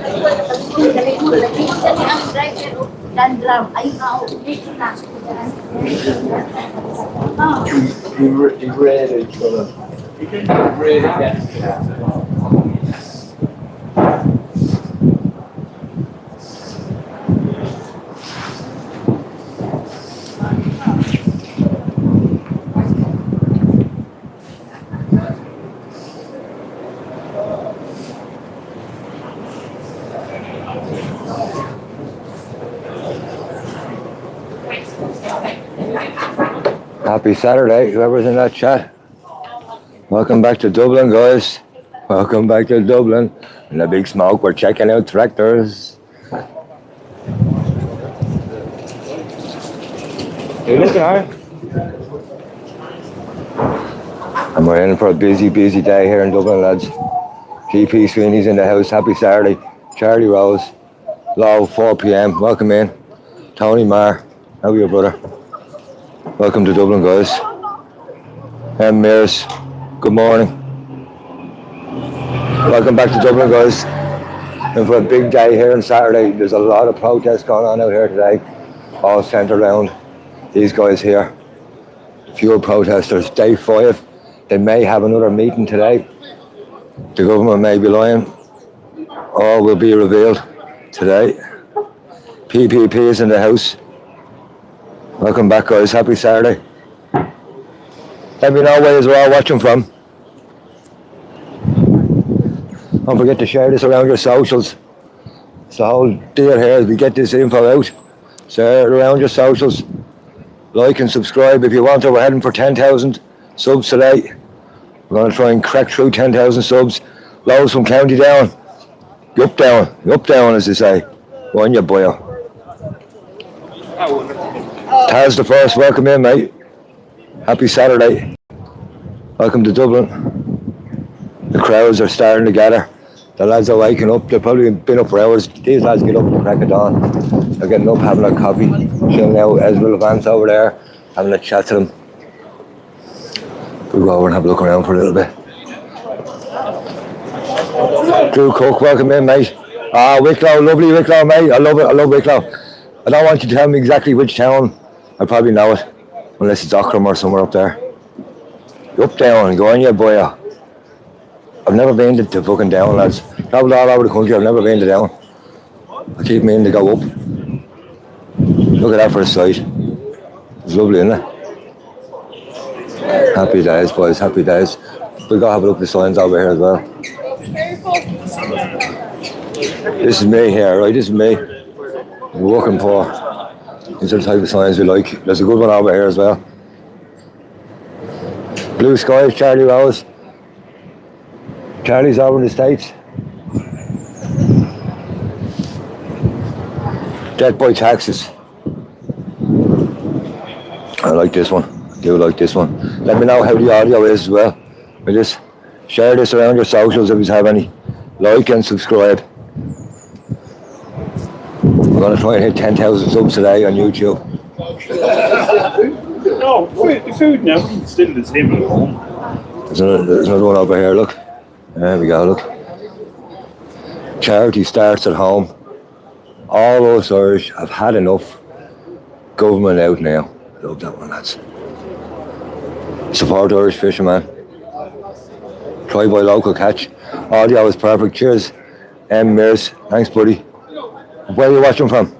He read each other. He didn't read against it. Happy Saturday, whoever's in that chat. Welcome back to Dublin, guys. Welcome back to Dublin. In the big smoke, we're checking out tractors. You looking, are you? And we're in for a busy day here in Dublin, lads. GP Sweeney's in the house. Happy Saturday. Charlie Rose. Low, 4 p.m. Welcome in. Tony Marr. How are you, brother? Welcome to Dublin, guys. Mears. Good morning. Welcome back to Dublin, guys. And for a big day here on Saturday, there's a lot of protests going on out here today, all centred around these guys here. Fewer protesters. Day 5. They may have another meeting today. The government may be lying. All will be revealed today. PPP is in the house. Welcome back, guys. Happy Saturday. Let me know where you're all watching from. Don't forget to share this around your socials. It's the whole deal here as we get this info out. Share it around your socials. Like and subscribe if you want to. We're heading for 10,000 subs today. We're going to try and crack through 10,000 subs. Lows from County Down. Up down, as they say. On your boy. Taz the first, welcome in, mate. Happy Saturday. Welcome to Dublin. The crowds are starting to gather. The lads are waking up. They've probably been up for hours. These lads get up at the crack of dawn. They're getting up, having a coffee, chilling out. Ezra Vance over there, having a chat to them. We'll go over and have a look around for a little bit. Drew Cook, welcome in, mate. Wicklow, lovely Wicklow, mate. I love Wicklow. I don't want you to tell me exactly which town. I probably know it, unless it's Ockram or somewhere up there. Up down, go on, you boy. I've never been to fucking down, lads. Traveled all over the country, I've never been to down. I keep meaning to go up. Look at that for a sight. It's lovely, isn't it? Happy days, boys, happy days. We'll go have a look at the signs over here as well. This is me here, right? This is me. We're working for. These are the type of signs we like. There's a good one over here as well. Blue skies, Charlie Rose. Charlie's over in the States. Death by taxes. I like this one. I do like this one. Let me know how the audio is as well. We just share this around your socials if you have any. Like and subscribe. We're going to try and hit 10,000 subs today on YouTube. No, the food now is still the same at home. There's another one over here, look. There we go, look. Charity starts at home. All us Irish have had enough. Government out now. I love that one, lads. Support Irish fisherman. Try by local catch. Audio is perfect. Cheers. Mears. Thanks, buddy. Where are you watching from?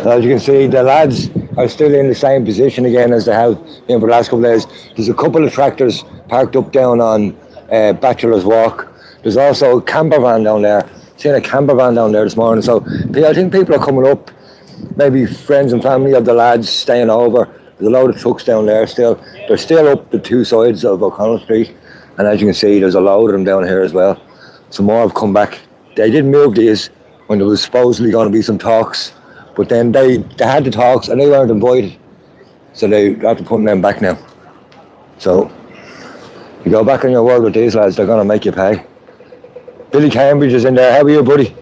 As you can see, the lads are still in the same position again as they have been for the last couple of days. There's a couple of tractors parked up down on Bachelor's Walk. There's also a camper van down there. Seen a camper van down there this morning. So I think people are coming up, maybe friends and family of the lads staying over. There's a load of trucks down there still. They're still up the two sides of O'Connell Street. And as you can see, there's a load of them down here as well. Some more have come back. They did move these when there was supposedly going to be some talks. But then they had the talks and they weren't invited. So they have to put them back now. So you go back on your word with these lads, they're going to make you pay. Billy Cambridge is in there. How are you, buddy?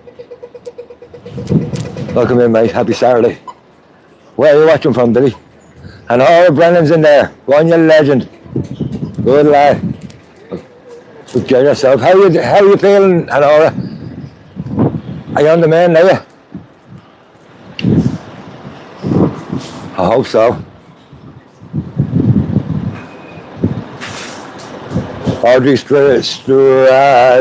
Welcome in, mate. Happy Saturday. Where are you watching from, Billy? And all Brennan's in there. One you legend. Good lad. Good get yourself. How you feeling, Honora? Are you on the mend, are you? I hope so. Audrey Stewart, I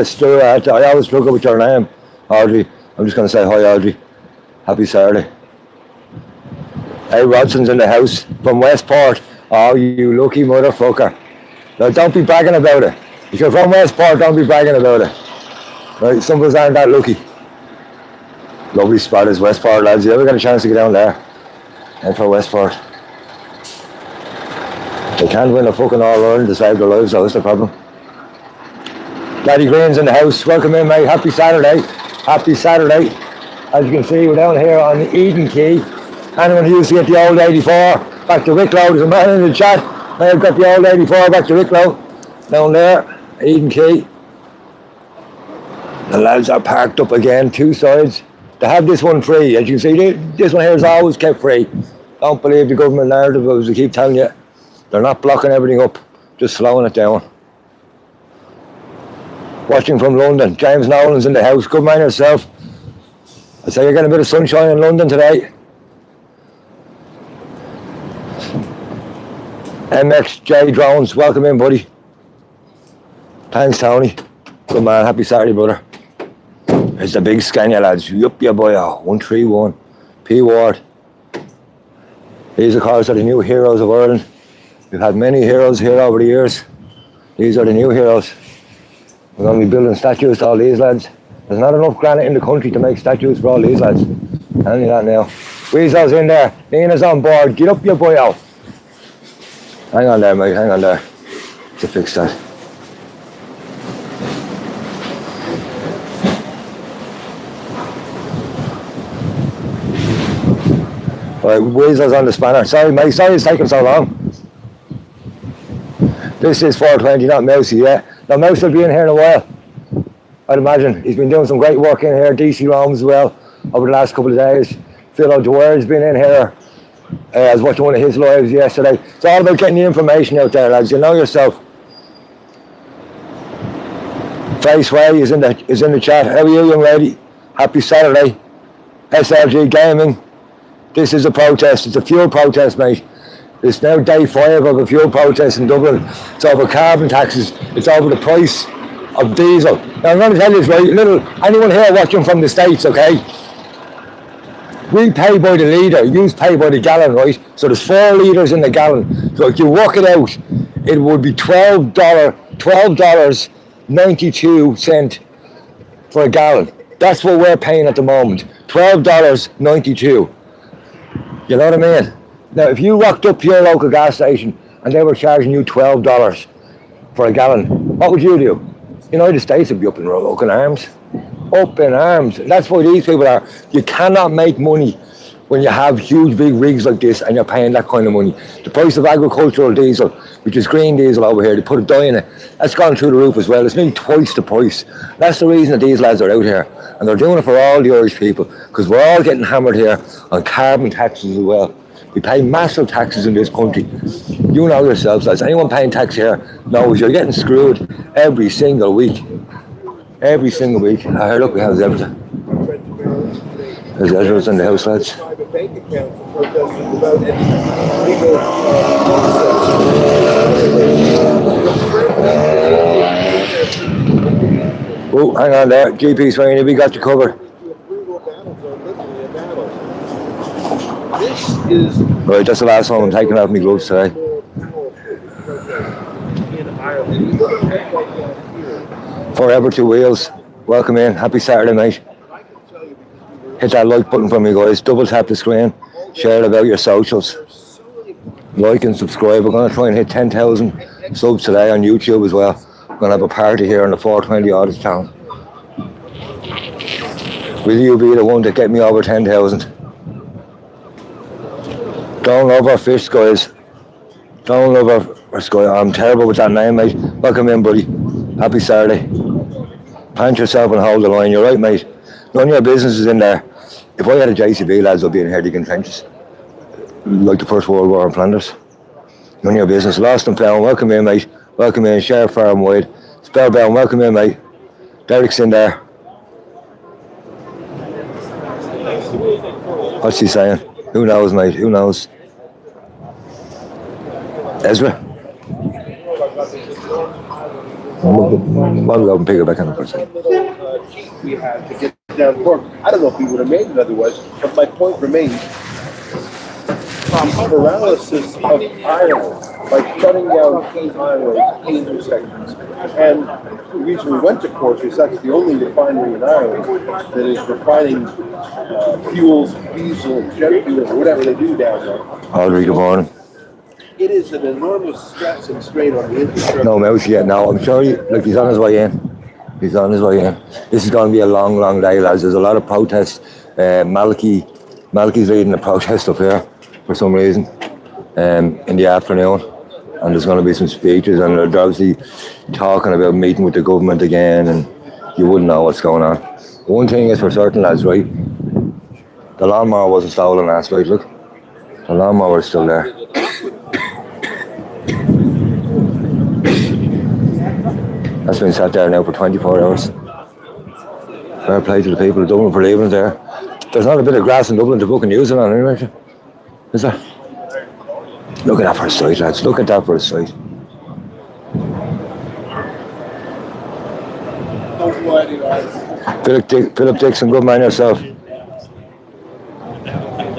always struggle with your name, Audrey. I'm just going to say hi, Audrey. Happy Saturday. Hey, Rodson's in the house from Westport. Oh, you lucky motherfucker. Now, don't be bragging about it. If you're from Westport, don't be bragging about it. Right, some of us aren't that lucky. Lovely spot is Westport, lads. You ever get a chance to get down there? Head for Westport. They can't win a fucking All-Ireland to save their lives, though. That's the problem. Laddie Green's in the house. Welcome in, mate. Happy Saturday. Happy Saturday. As you can see, we're down here on the Eden Quay. Anyone who used to get the old 84 back to Wicklow, there's a man in the chat. I've got the old 84 back to Wicklow. Down there, Eden Quay. The lads are parked up again, two sides. They have this one free. As you can see, this one here is always kept free. Don't believe the government narrative, as I keep telling you. They're not blocking everything up, just slowing it down. Watching from London, James Nolan's in the house. Good man yourself. I say you're getting a bit of sunshine in London today. MXJ Drones, welcome in, buddy. Thanks, Tony. Good man, happy Saturday, brother. It's the big Scania, lads. Yup, ya boy, 131. P Ward. These, of course, are the new heroes of Ireland. We've had many heroes here over the years. These are the new heroes. We're going to be building statues to all these lads. There's not enough granite in the country to make statues for all these lads. Telling you that now. Weasel's in there. Nina's on board. Get up, your boy out. Hang on there, mate. Hang on there. To fix that. Right, Weasel's on the spanner. Sorry, mate. Sorry it's taking so long. This is 420, not Mousy yet. Now, Mouse will be in here in a while. I'd imagine. He's been doing some great work in here. DC Roams as well over the last couple of days. Phil O'Dware's been in here. I was watching one of his lives yesterday. It's all about getting the information out there, lads. You know yourself. Faceway is in the chat. How are you, young lady? Happy Saturday. SLG Gaming. This is a protest. It's a fuel protest, mate. It's now day 5 of a fuel protest in Dublin. It's over carbon taxes. It's over the price of diesel. Now, I'm going to tell you this, right? Anyone here watching from the States, okay? We pay by the litre, you pay by the gallon, right? So there's 4 litres in the gallon. So if you work it out, it would be $12.92 for a gallon. That's what we're paying at the moment. $12.92. You know what I mean? Now, if you rocked up to your local gas station and they were charging you $12 for a gallon, what would you do? The United States would be up in arms. Up in arms. And that's why these people are. You cannot make money when you have huge big rigs like this and you're paying that kind of money. The price of agricultural diesel, which is green diesel over here, they put a dye in it, that's gone through the roof as well. It's nearly twice the price. That's the reason that these lads are out here. And they're doing it for all the Irish people, because we're all getting hammered here on carbon taxes as well. We pay massive taxes in this country. You know yourselves, lads. Anyone paying tax here knows you're getting screwed every single week. Every single week. Here, look, we have Zebra. There's Ezra's in the house, lads. Oh, hang on there. GP Sweeney, we got you covered. Right, that's the last one I'm taking off my gloves today. Forever Two Wheels, welcome in. Happy Saturday, mate. Hit that like button for me, guys. Double tap the screen. Share it about your socials. Like and subscribe. We're going to try and hit 10,000 subs today on YouTube as well. We're going to have a party here on the 420 Audits channel. Will you be the one to get me over 10,000? Don't love our fish, guys. Don't love our sky. I'm terrible with that name, mate. Welcome in, buddy. Happy Saturday. Pant yourself and hold the line. You're right, mate. None of your business is in there. If I had a JCB, lads, I'd be in here digging trenches. like the First World War in Flanders. None of your business. Lost and found. Welcome in, mate. Welcome in. Share far and wide. Spellbound. Welcome in, mate. Derek's in there. What's he saying? Who knows, mate? Who knows? Ezra? I'll go and pick it back on the person. We had to get down to work. I don't know if we would have made it otherwise, but my point remains. Paralysis of Ireland by shutting down key highways, key intersections. And the reason we went to court is that's the only refinery in Ireland that is refining fuels, diesel, jet fuel, or whatever they do down there. Alright, good morning. It is an enormous stress and strain on the infrastructure. No mouse yet now. I'm sure look, he's on his way in. He's on his way in. This is going to be a long, long day, lads. There's a lot of protests. Malachy's leading a protest up here for some reason in the afternoon. And there's going to be some speeches, and they're obviously talking about meeting with the government again, and you wouldn't know what's going on. One thing is for certain, lads, right? The lawnmower wasn't stolen last week, look. The lawnmower is still there. That's been sat there now for 24 hours. Fair play to the people of Dublin for leaving it there. There's not a bit of grass in Dublin to fucking use it on anyway. Is there? Look at that for a sight, lads. Look at that for a sight. Philip Dixon, good man yourself.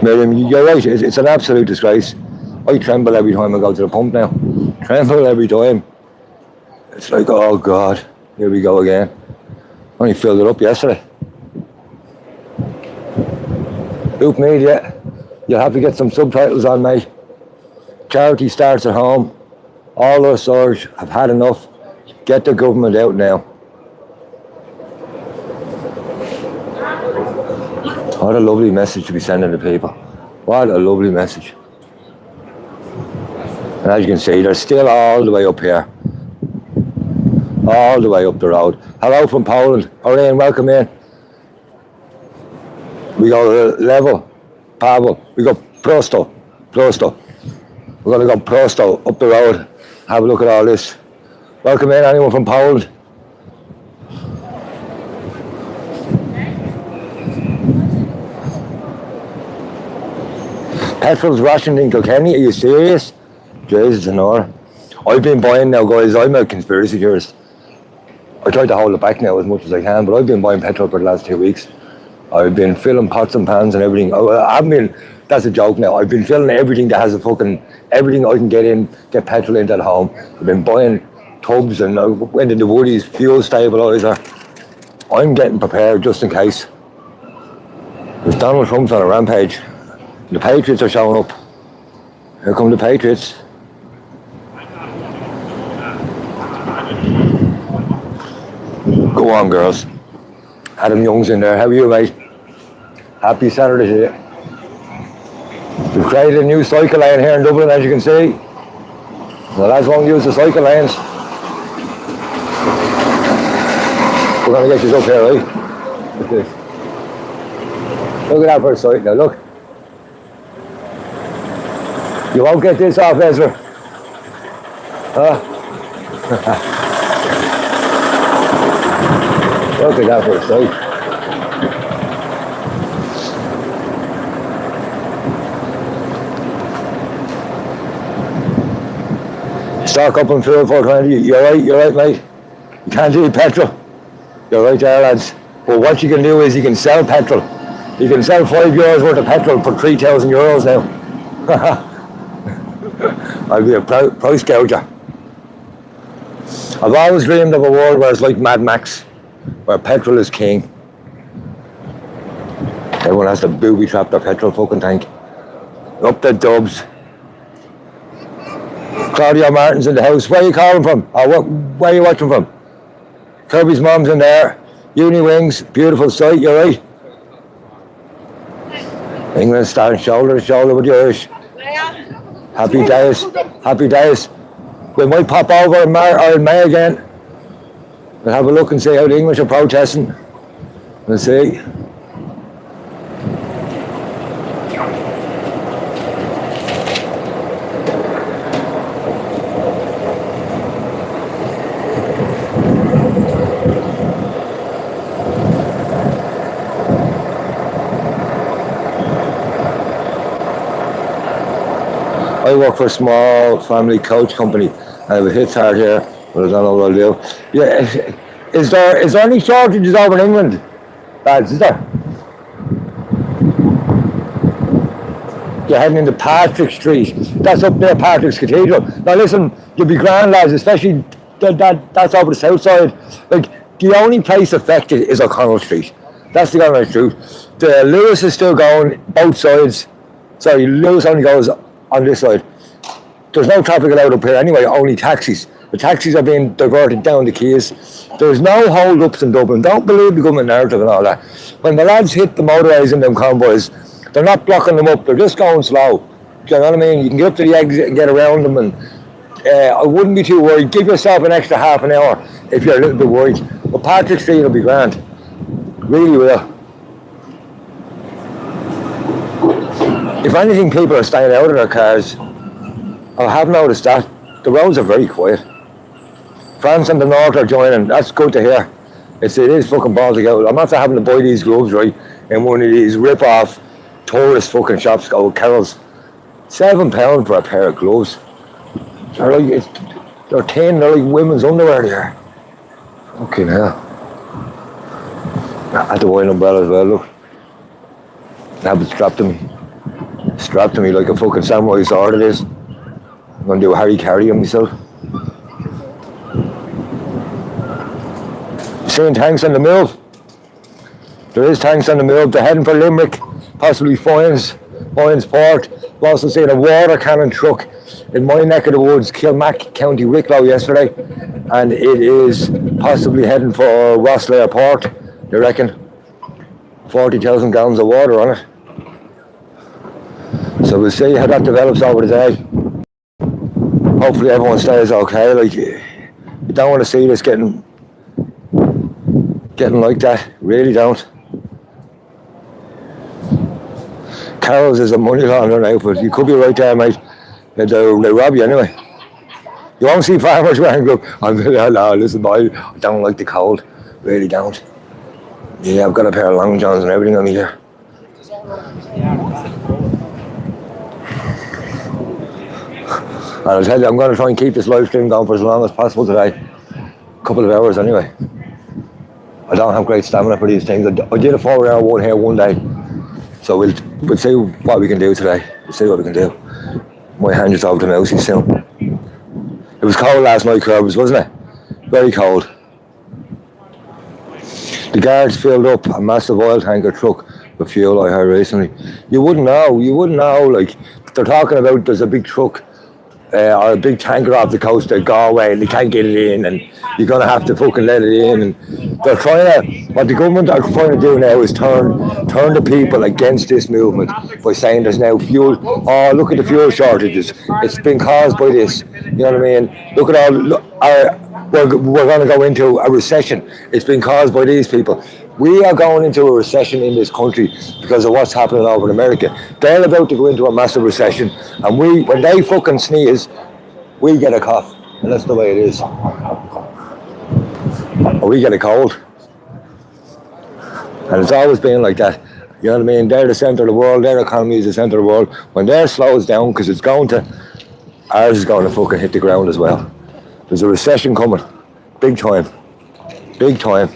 Miriam, you're right. It's an absolute disgrace. I tremble every time I go to the pump now. Tremble every time. It's like, oh God, here we go again. Only filled it up yesterday. Loop Media, you'll have to get some subtitles on, mate. Charity starts at home. All us Irish have had enough. Get the government out now. What a lovely message to be sending to people. What a lovely message. And as you can see, they're still all the way up here. All the way up the road. Hello from Poland. Oriane, welcome in. We go level, Pavel. We go prosto. We're going to go prosto up the road. Have a look at all this. Welcome in, anyone from Poland. Petrol's rationed in Kilkenny. Are you serious? Jesus and all. I've been buying now, guys. I'm a conspiracy theorist. I try to hold it back now as much as I can, but I've been buying petrol for the last 2 weeks. I've been filling pots and pans and everything. I haven't been, that's a joke now. I've been filling everything that has everything I can get petrol into at home. I've been buying tubs, and I went into Woody's fuel stabiliser. I'm getting prepared just in case. Because Donald Trump's on a rampage. The Patriots are showing up. Here come the Patriots. Go on, girls. Adam Young's in there. How are you, mate? Happy Saturday to you. We've created a new cycle lane here in Dublin, as you can see. The lads won't use the cycle lanes. We're going to get you up here, right? Look at this. Look at that for a sight now, look. You won't get this off, Ezra. Huh? Look at that for a sight. Stock up on fuel 420. You're right, mate. You can't eat petrol. You're right there, lads. But what you can do is you can sell petrol. You can sell €5 worth of petrol for €3,000 now. I'll be a price gouger. I've always dreamed of a world where it's like Mad Max, where petrol is king. Everyone has to booby trap their petrol fucking tank. Up the dubs. Claudia Martin's in the house. Where are you calling from? Where are you watching from? Kirby's mom's in there. Uni Wings, beautiful sight, you're right. England starting shoulder to shoulder with the Irish. Happy days, happy days. We might pop over in May again. We'll have a look and see how the English are protesting. We'll see. I work for a small family coach company. I have a hit hard here, but I don't know what I'll do. Yeah, is there any shortages over in England, lads? Is there? You're heading into Patrick Street. That's up near Patrick's Cathedral. Now listen, you'll be grand, lads, especially that's over the south side. Like, the only place affected is O'Connell Street. That's the honest truth. The Lewis is still going both sides. Sorry, Lewis only goes on this side. There's no traffic allowed up here anyway, only taxis. The taxis are being diverted down the quays. There's no hold-ups in Dublin. Don't believe the government narrative and all that. When the lads hit the motorways in them convoys, they're not blocking them up, they're just going slow. Do you know what I mean? You can get up to the exit and get around them, and I wouldn't be too worried. Give yourself an extra half an hour if you're a little bit worried. But Patrick Street will be grand. Really will. If anything, people are staying out of their cars. I have noticed that. The roads are very quiet. France and the North are joining. That's good to hear. It is fucking balls out. I'm after having to buy these gloves, right, in one of these rip-off tourist fucking shops called Carol's. £7 for a pair of gloves. They're 10, they're like women's underwear there. Fucking hell. I had to buy an umbrella as well, look. I have it strapped to me. Strapped to me like a fucking samurai sword it is. I'm going to do a Harry Carry on myself. Seeing tanks on the move. There is tanks on the move. They're heading for Limerick, possibly Foynes Port. We've also seen a water cannon truck in my neck of the woods, Kilmac, County Wicklow yesterday, and it is possibly heading for Rosslare Port. They reckon 40,000 gallons of water on it. So we'll see how that develops over the day. Hopefully everyone stays okay. Like, you don't want to see this getting like that. Really don't. Carol's is a money laundering now, but you could be right there, mate. They rob you anyway. You won't see farmers wearing gloves. No, listen, I don't like the cold. Really don't. Yeah, I've got a pair of long johns and everything on me here. And I'll tell you, I'm going to try and keep this live stream going for as long as possible today. A couple of hours anyway. I don't have great stamina for these things. I did a 4-hour one here one day. So we'll see what we can do today. We'll see what we can do. My hand just over to Mousy soon. It was cold last night, Curbs, wasn't it? Very cold. The guards filled up a massive oil tanker truck with fuel I heard recently. You wouldn't know, like, they're talking about there's a big truck or a big tanker off the coast of Galway and they can't get it in and you're going to have to fucking let it in. And they're what the government are trying to do now is turn the people against this movement by saying there's now fuel. Oh, look at the fuel shortages. It's been caused by this. You know what I mean? Look at we're going to go into a recession. It's been caused by these people. We are going into a recession in this country because of what's happening over in America. They're about to go into a massive recession, and when they fucking sneeze, we get a cough, and that's the way it is. Or we get a cold. And it's always been like that. You know what I mean? They're the centre of the world, their economy is the centre of the world. When theirs slows down, because it's going to, ours is going to fucking hit the ground as well. There's a recession coming. Big time. Big time.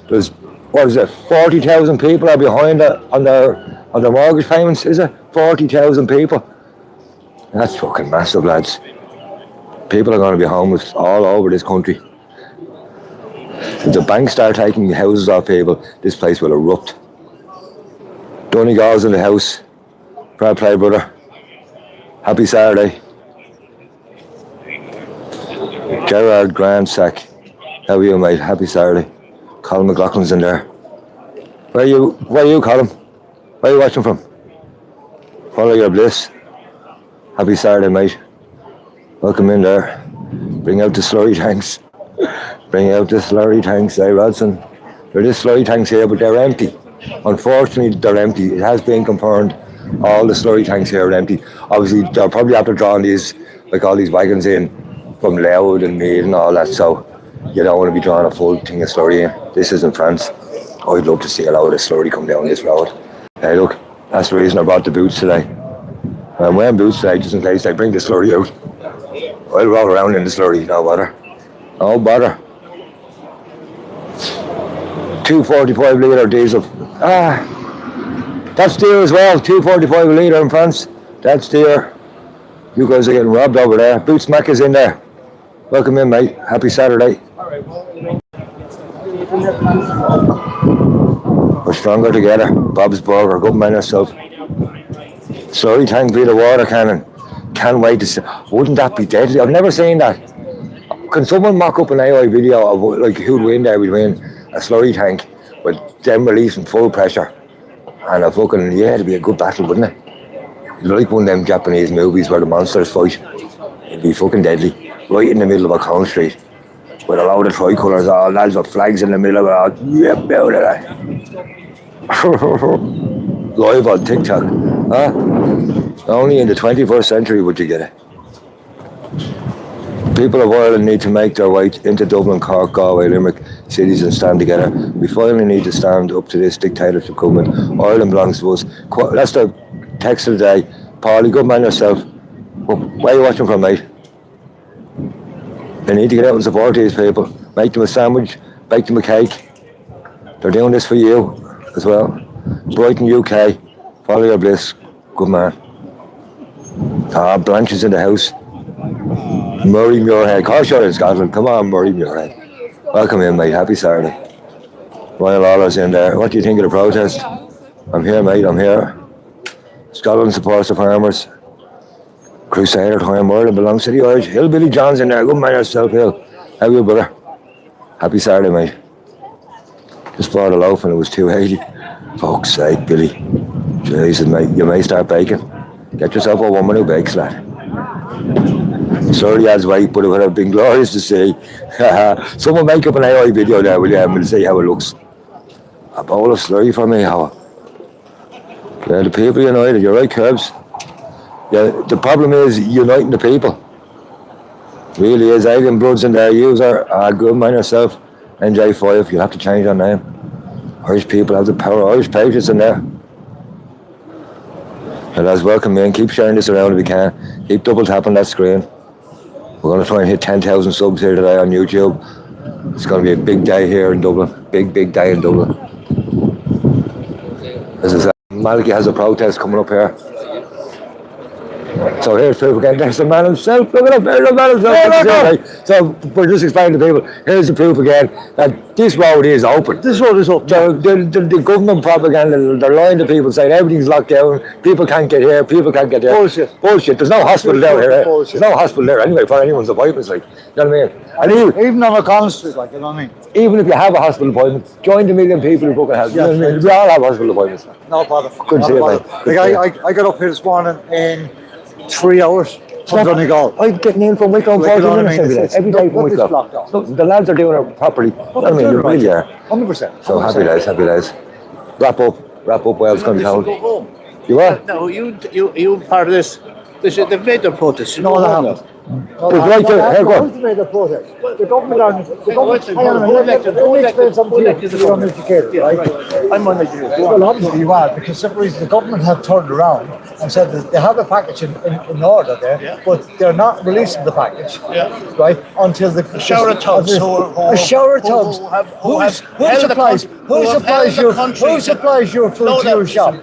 There's, 40,000 people are behind on their mortgage payments, is it? 40,000 people. That's fucking massive, lads. People are going to be homeless all over this country. If the banks start taking houses off people, this place will erupt. Donegal's in the house. Fair play, brother. Happy Saturday. Gerard Grandsack. How are you, mate? Happy Saturday. Colin McLaughlin's in there. Where are you, Colin? Where are you watching from? Follow your bliss. Happy Saturday, mate. Welcome in there. Bring out the slurry tanks. Bring out the slurry tanks, eh, Rodson? There are just slurry tanks here, but they're empty. Unfortunately, they're empty. It has been confirmed. All the slurry tanks here are empty. Obviously, they're probably after drawing these, like all these wagons in from Louth and Meath and all that, so you don't want to be drawing a full thing of slurry in. This is in France. I'd love to see a lot of the slurry come down this road. Hey, look, that's the reason I brought the boots today. I'm wearing boots today just in case they bring the slurry out. I'll roll around in the slurry, no bother. No bother. 245 litre diesel. That's dear as well, 245 a litre in France. That's dear. You guys are getting robbed over there. Boots Mac is in there. Welcome in, mate. Happy Saturday. We're stronger together. Bob's Burger, good man yourself. Slurry tank via the water cannon. Can't wait to see. Wouldn't that be deadly? I've never seen that. Can someone mock up an AI video of like who'd win there between a slurry tank with them releasing full pressure and a fucking, yeah, it'd be a good battle, wouldn't it? It'd like one of them Japanese movies where the monsters fight. It'd be fucking deadly. Right in the middle of a Crown Street with a load of tricolours, all lads with flags in the middle of it. Yeah, out of that. Live on TikTok. Huh? Only in the 21st century would you get it. People of Ireland need to make their way into Dublin, Cork, Galway, Limerick cities and stand together. We finally need to stand up to this dictatorship government. Ireland belongs to us. That's the text of the day. Paulie, good man yourself. Where are you watching from, mate? They need to get out and support these people. Make them a sandwich, bake them a cake. They're doing this for you as well. Brighton, UK. Follow your bliss. Good man. Blanche is in the house. Murray Muirhead. Caution in Scotland. Come on, Murray Muirhead. Welcome in, mate. Happy Saturday. Ryan Lawler's in there. What do you think of the protest? I'm here, mate. I'm here. Scotland supports the farmers. Crusader time. Ireland belongs to the Irish. Hillbilly John's in there. Good man yourself, Hill. How are you, brother? Happy Saturday, mate. Just bought a loaf and it was $2.80. Fuck's sake, Billy. Jesus, mate. You may start baking. Get yourself a woman who bakes, lad. Sorry, adds weight, but it would have been glorious to see. Someone make up an AI video there, will you? And we'll see how it looks. A bowl of slurry for me, how? Yeah, the people united. You're right, Curbs. Yeah, the problem is uniting the people. Really is. Alien Bloods in there. User, good man yourself. NJ5, you'll have to change your name. Irish people have the power. Irish patriots in there. And lads, welcome in. Keep sharing this around if you can. Keep double tapping that screen. We're going to try and hit 10,000 subs here today on YouTube. It's going to be a big day here in Dublin. Big day in Dublin. As I said, Maliki has a protest coming up here. So here's proof again. There's the man himself. Look at him. There's the man himself. So we're just explaining to people. Here's the proof again that this road is open. This road is open. So the government propaganda, they're lying to people, saying everything's locked down. People can't get here. People can't get there. Bullshit. There's no hospital down here. Bullshit. There's no hospital there anyway for anyone's appointments. Like, you know what I mean? And Even on O'Connell Street, like, you know what I mean? even if you have a hospital appointment, join the million people who book a house. You know what I mean? We all have hospital appointments. No bother. Good to see you, mate. Good to see you. I got up here this morning in 3 hours from Donegal. I'm getting in from Wicklow Like, 40 you know what I minutes mean? every day. Every day from Nothing's Wicklow. blocked off. Look, the lads are doing it properly. You know what I mean? You really are. 100%. So happy days. Wrap up while it's going to be told. You are? No, you part of this. They've made their protest. No, they haven't. But right there, here, go on. Made a protest. The government are. The government. Who Hang on a minute, elected- let me explain who something to elected you. the You're government? uneducated, Yeah, right? I'm uneducated. Go on. Well, obviously you are, because for some reason the government have turned around and said that they have a package in order there, Yeah. but they're not releasing the package, Yeah. right? Until the shower of thugs a shower of thugs. Who supplies your food to your shop?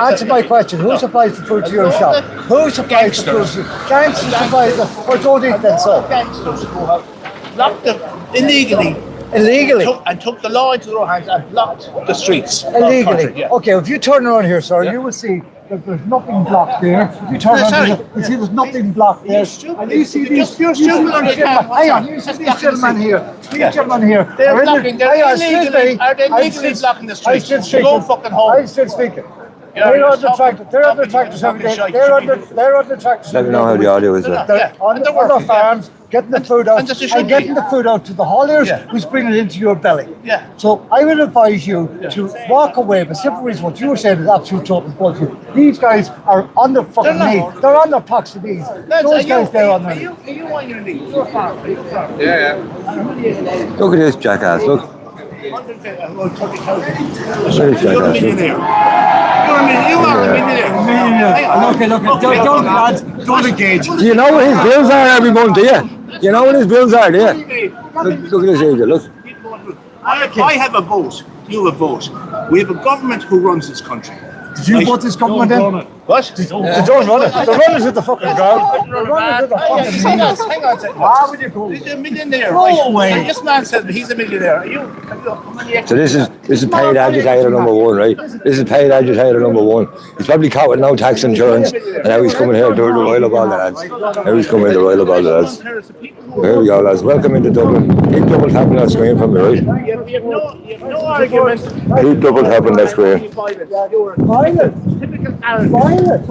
Answer my question. Who supplies the food to your shop? Who supplies the food to gangsters supplies the or don't eat that so? Gangsters who have locked them illegally and took the law into their hands and blocked the streets. Illegally. Yeah. Okay, if you turn around here, sir, you will see that there's nothing blocked there. If you turn around here, you see there's nothing blocked there. And you see these You're stupid on the camera. hang on, you see these gentlemen here. These gentlemen here. They're are in the- blocking, they're hang on, illegally- excuse me. are they I'm legally still- blocking the I'm streets? still You speaking. go fucking home. I'm still speaking. Yeah, They're you're on the tractor. They're on the talking- tractors every day. talking They're on shite. the tractors. Let me know how the audio is there. They're Yeah. on And the they're other working, yeah. farms, getting the food out And that's what it should and getting be. the food out to the hauliers, Yeah. who's bringing it into your belly. Yeah. So I would advise you to walk away. The simple reason what you were saying is absolute total bullshit. These guys are on their fucking They're not. knees. They're on their pucks and knees. Those guys, they're on their knees. Are you on your knees? You're a farmer. You're a farmer. Look at this jackass. Look. 130,000. Where's You're a jackass? millionaire. You are a millionaire. Look, don't, lads, don't engage. Do you know what his bills are every month, do you? You know what his bills are, do you? Look at this age, look. I have a vote. You have a vote. We have a government who runs this country. Did you vote this government then? What? They don't run it. The runners with the fucking ground. The runners with the fucking Hang on a second. Why would you go? He's a millionaire. Go away. And this man said he's a millionaire. How many So this is paid agitator number one, right? This is paid agitator number one. He's probably caught with no tax insurance, and now he's coming here to roil up all the lads. Now he's coming to roil up all the lads. There we go, lads. Welcome into Dublin. Keep double tapping that screen from me, right? You have no argument. Keep double tapping that screen. Typical Irish. Violence.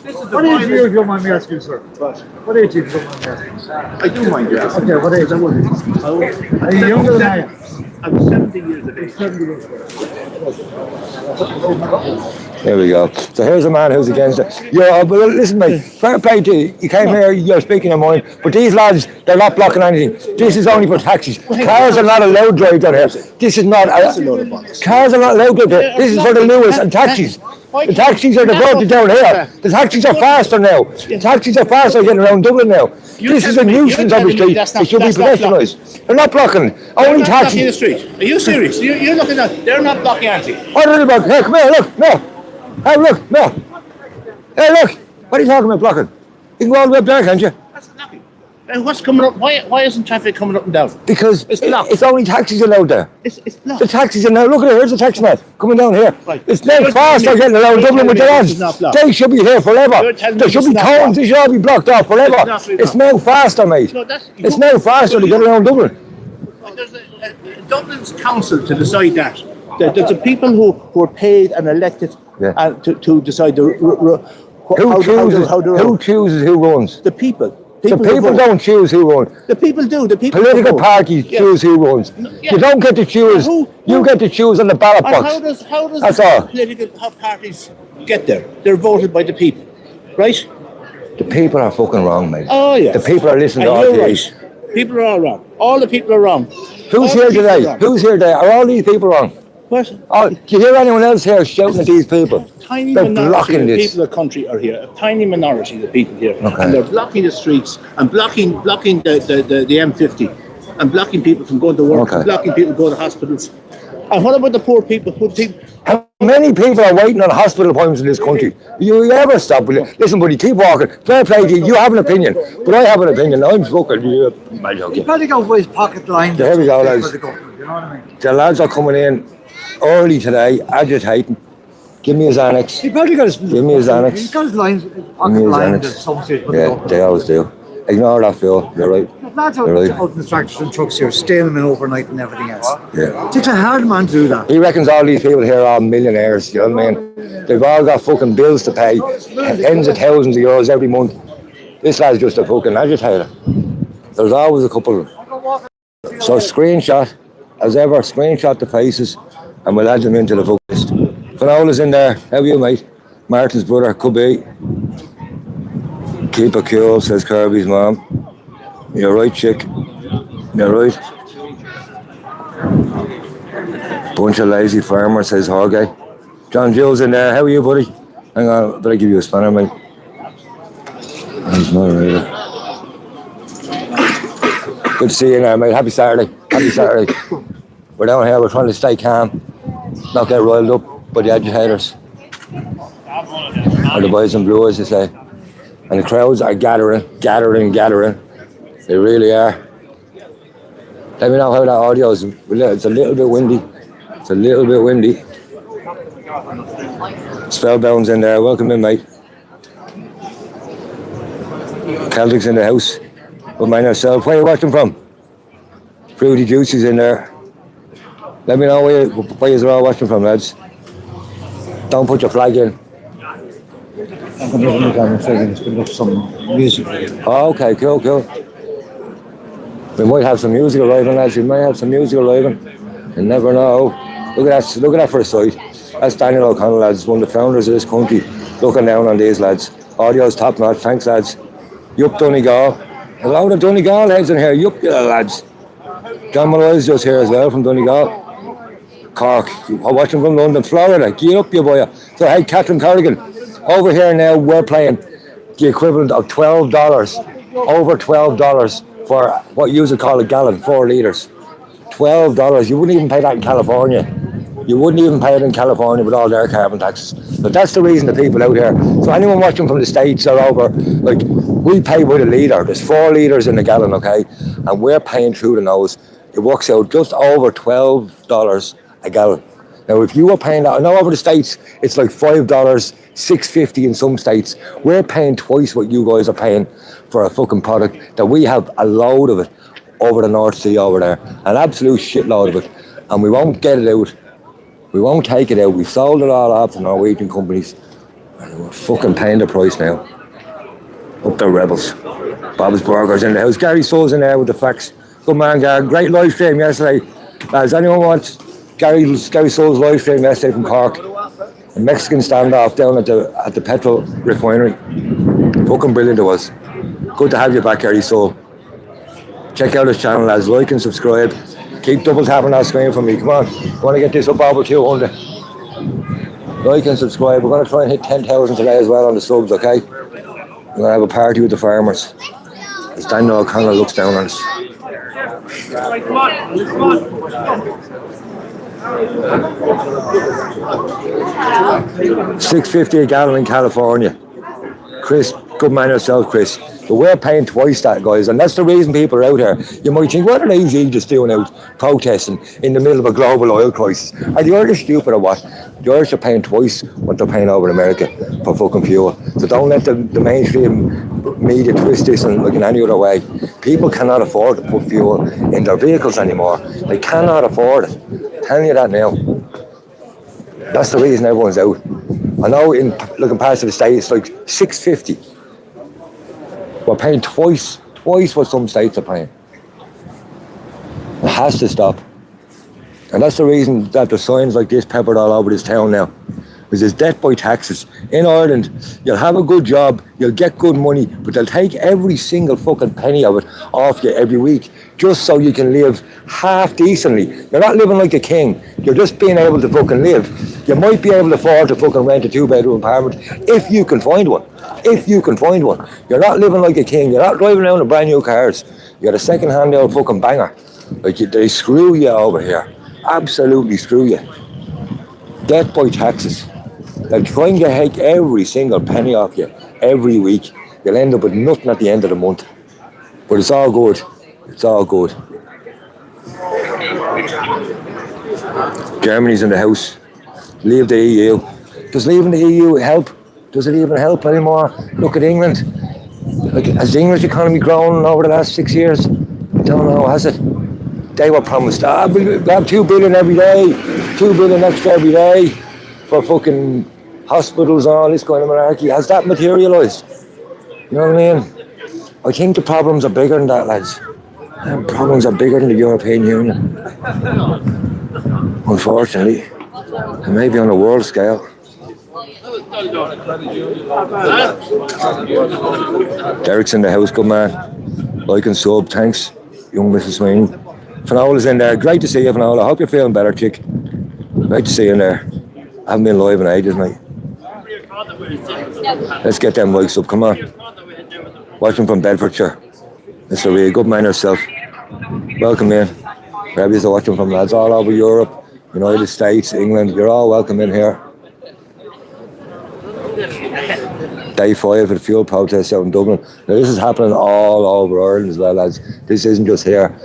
This is the What age are you, if violence. you don't mind me asking, sir? What age are you, if you don't mind me asking? I do mind you asking. Okay, what age are you? Are you younger than I am? I'm 70 years of age. There we go. So here's a man who's against it. Well, listen, mate, fair play to you. You came here, you're speaking your mind, but these lads, they're not blocking anything. This is only for taxis. Cars are not allowed to drive down here. This is not. Cars are not allowed to drive here. This is for the Lewis and taxis. The taxis are the road down here. The taxis are faster now. The taxis are faster getting around Dublin now. This is a nuisance, obviously. It should be professionalised. They're not blocking. Only Blocking the taxis. street. Are you serious? You're looking at. They're not blocking anything. What are they blocking? Hey, come here, look, no. Hey, look, no. Hey, look. What are you talking about blocking? You can go all the way up there, can't you? That's blocking. And what's coming up? Why isn't traffic coming up and down? Because It's blocked. it's only taxis allowed there. It's blocked. The taxis are now, look at it, here's the taxi man coming down here. Right. It's now You're fast, they're telling me- getting around you're Dublin with the telling me lads. this is not blocked. They should be here forever. You're telling me There should this be is not cones, blocked. they should all be blocked off forever. It's not It's blocked. now faster, mate. No, that's- It's now faster to get around Dublin. There's Dublin's council to decide that. There's the people who are paid and elected Yeah. to decide Who chooses who runs? the people. The people don't choose who runs. The people do. The people Political vote. parties Yeah. choose who runs. Yeah. You don't get to choose. You get to choose on the ballot And box. how does That's all. political parties get there? They're voted by the people, right? The people are fucking wrong, mate. Oh yeah. The people are listening to And all you're these. right. People are all wrong. All the people are wrong. Who's All here the people are today? wrong. Who's here today? Are all these people wrong? What? Oh, do you hear anyone else here shouting at these people? Tiny They're minority blocking of this. people of the country are here. A tiny minority of the people here, Okay. and they're blocking the streets and blocking the M50, and blocking people from going to work, Okay. and blocking people going to hospitals. And what about the poor people? How many people are waiting on hospital appointments in this country? You ever stop? Will you? Listen, buddy, keep walking. Fair play to you. You have an opinion, but I have an opinion. I'm fucking. He probably got his pocket line. There we go, lads. For the government, you know what I mean? The lads are coming in early today, agitating. Give me his annex. He probably got his. Give me his annex. He's got his lines, Give me pocket his line annex. at some stage. with the Yeah, government. they always do. Ignore that, Phil. You're right. Lads out, You're right. out in the tractors and trucks here, staying them in overnight and everything else. Yeah. It takes a hard man to do that. He reckons all these people here are millionaires, you know what I mean? They've all got fucking bills to pay, tens of thousands of euros every month. This lad's just a fucking agitator. There's always a couple. So screenshot, as ever, screenshot the faces and we'll add them into the focus. Finola's in there. How are you, mate? Martin's brother, could be. Keep it cool, says Kirby's mom. You're right, chick. You're right. Bunch of lazy farmers, says Jorge. John Jules in there. How are you, buddy? Hang on, better give you a spanner, mate. He's not really. Good to see you now, mate. Happy Saturday. Happy Saturday. We're down here, we're trying to stay calm, not get riled up by the agitators. Or the boys in blue, as they say. And the crowds are gathering. They really are. Let me know how that audio is. It's a little bit windy. Spellbound's in there. Welcome in, mate. Celtic's in the house. But mind yourself. Where are you watching from? Fruity Juicy's in there. Let me know where you're all watching from, lads. Don't put your flag in. I'm going to look at him and put up some music. Oh, okay, cool. We might have some music arriving, lads. We might have some music arriving. You never know. Look at that for a sight. That's Daniel O'Connell, lads, one of the founders of this country. Looking down on these lads. Audio's top notch. Thanks, lads. Yup, Donegal. A load of Donegal heads in here. Yup, lads. John Malloy's just here as well from Donegal. Cork. I'm watching from London, Florida. Get up, you boy. So hey, Catherine Corrigan, over here now we're playing the equivalent of $12, over $12 for what you would call a gallon, 4 litres. $12. You wouldn't even pay that in California. You wouldn't even pay it in California with all their carbon taxes. But that's the reason the people out here. So anyone watching from the States or over, like, we pay with a litre. There's 4 litres in a gallon, okay? And we're paying through the nose. It works out just over $12 a gallon. Now, if you were paying that, I know over the States, it's like $5, $6.50 in some states. We're paying twice what you guys are paying for a fucking product that we have a load of it over the North Sea over there. An absolute shitload of it. And we won't get it out. We won't take it out. We've sold it all off to Norwegian companies. And we're fucking paying the price now. Up the rebels. Bob's Burgers in the house. Gary Souls in there with the facts. Good man, Gary. Great live stream yesterday. Does anyone want Gary Souls live stream yesterday from Cork? A Mexican standoff down at the petrol refinery. Fucking brilliant it was. Good to have you back, Gary Soul. Check out his channel, lads. Like and subscribe. Keep double tapping that screen for me. Come on. I want to get this up over 200. Like and subscribe. We're going to try and hit 10,000 today as well on the subs, okay? We're going to have a party with the farmers. As Daniel O'Connor looks down on us. $6.50 a gallon in California. Chris, good man yourself, Chris. But we're paying twice that, guys, and that's the reason people are out here. You might think, what are these Egypts doing out protesting in the middle of a global oil crisis? Are the Irish stupid or what? The Irish are paying twice what they're paying over in America for fucking fuel. So don't let the mainstream media twist this in like in any other way. People cannot afford to put fuel in their vehicles anymore. They cannot afford it. I'm telling you that now. That's the reason everyone's out. I know in parts of the state it's like $6.50. We're paying twice what some states are paying. It has to stop. And that's the reason that there's signs like this peppered all over this town now. Because there's death by taxes. In Ireland, you'll have a good job, you'll get good money, but they'll take every single fucking penny of it off you every week, just so you can live half decently. You're not living like a king. You're just being able to fucking live. You might be able to afford to fucking rent a 2-bedroom apartment if you can find one. If you can find one. You're not living like a king. You're not driving around in brand new cars. You're a second-hand old fucking banger. Like, they screw you over here. Absolutely screw you. Death by taxes. They're trying to take every single penny off you every week. You'll end up with nothing at the end of the month. But it's all good. It's all good. Germany's in the house. Leave the EU. Does leaving the EU help? Does it even help anymore? Look at England. Like, has the English economy grown over the last 6 years? I don't know, has it? They were promised, we'll have 2 billion every day, 2 billion extra every day for fucking hospitals and all this kind of malarkey. Has that materialised? You know what I mean? I think the problems are bigger than that, lads. The problems are bigger than the European Union. Unfortunately. And maybe on a world scale. Derek's in the house, good man. Like and sub, thanks, young Mrs. Sweeney. Finola's in there. Great to see you, Finola. I hope you're feeling better, chick. Great to see you in there. I haven't been live in ages, mate. Let's get them mics up, come on. Watching from Bedfordshire. Mr. Lee, good man yourself. Welcome in. Wherever you're watching from, lads, all over Europe, United States, England, you're all welcome in here. Day 5 of the fuel protest out in Dublin. Now, this is happening all over Ireland as well, lads. This isn't just here.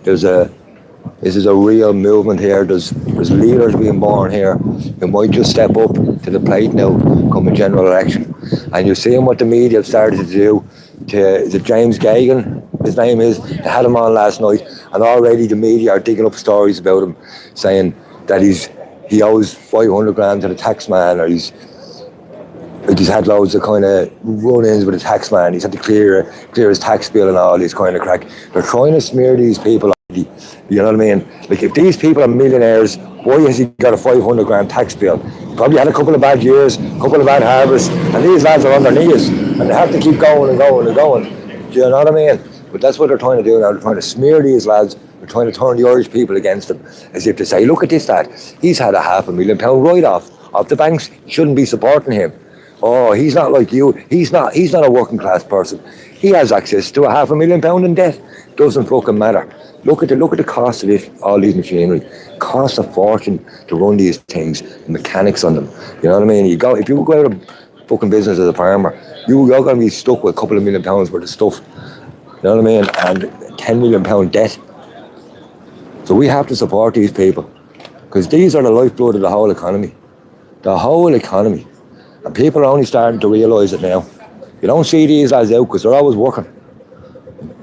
This is a real movement here. There's leaders being born here who might just step up to the plate now come a general election. And you're seeing what the media have started to do. Is it James Gagan, his name is? They had him on last night, and already the media are digging up stories about him, saying that he owes 500 grand to the tax man, or he's had loads of kind of run-ins with the tax man. He's had to clear his tax bill and all this kind of crack. They're trying to smear these people. You know what I mean? Like, if these people are millionaires, why has he got a 500 grand tax bill? He probably had a couple of bad years, a couple of bad harvests, and these lads are on their knees, and they have to keep going and going and going. Do you know what I mean? But that's what they're trying to do now. They're trying to smear these lads. They're They're trying to turn the Irish people against him, as if to say, look at this lad, he's had a £500,000 write-off of the banks, you shouldn't be supporting him. Oh, he's not like you, he's not a working class person. He has access to a £500,000 in debt. Doesn't fucking matter. Look at the cost of this, all these machinery. Costs a fortune to run these things, the mechanics on them. You know what I mean? If you go out of fucking business as a farmer, you're going to be stuck with a couple of £1,000,000 worth of stuff. You know what I mean? And £10 million debt. So we have to support these people, because these are the lifeblood of the whole economy. The whole economy. And people are only starting to realise it now. You don't see these lads out because they're always working.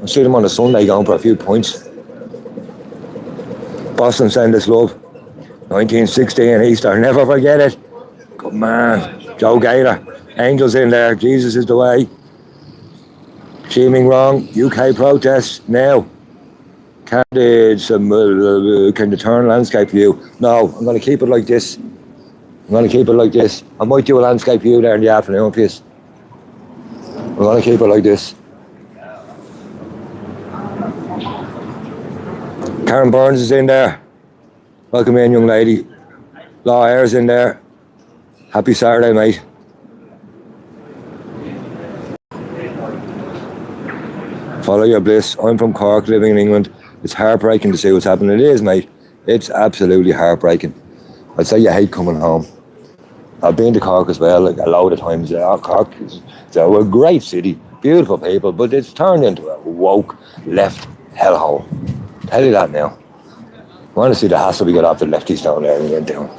I see them on a Sunday going for a few points. Boston send us love. 1916 Easter, never forget it. Good man. Joe Gator. Angels in there. Jesus is the way. Seeming wrong. UK protests now. Can the turn landscape view? No, I'm going to keep it like this. I might do a landscape view there in the afternoon, please. I'm going to keep it like this. Karen Burns is in there. Welcome in, young lady. Law Ayres in there. Happy Saturday, mate. Follow your bliss. I'm from Cork, living in England. It's heartbreaking to see what's happening. It is, mate. It's absolutely heartbreaking. I'd say you hate coming home. I've been to Cork as well, like a load of times. Cork is a great city, beautiful people, but it's turned into a woke left hellhole. Tell you that now. I want to see the hassle we got off the lefties down there and went down.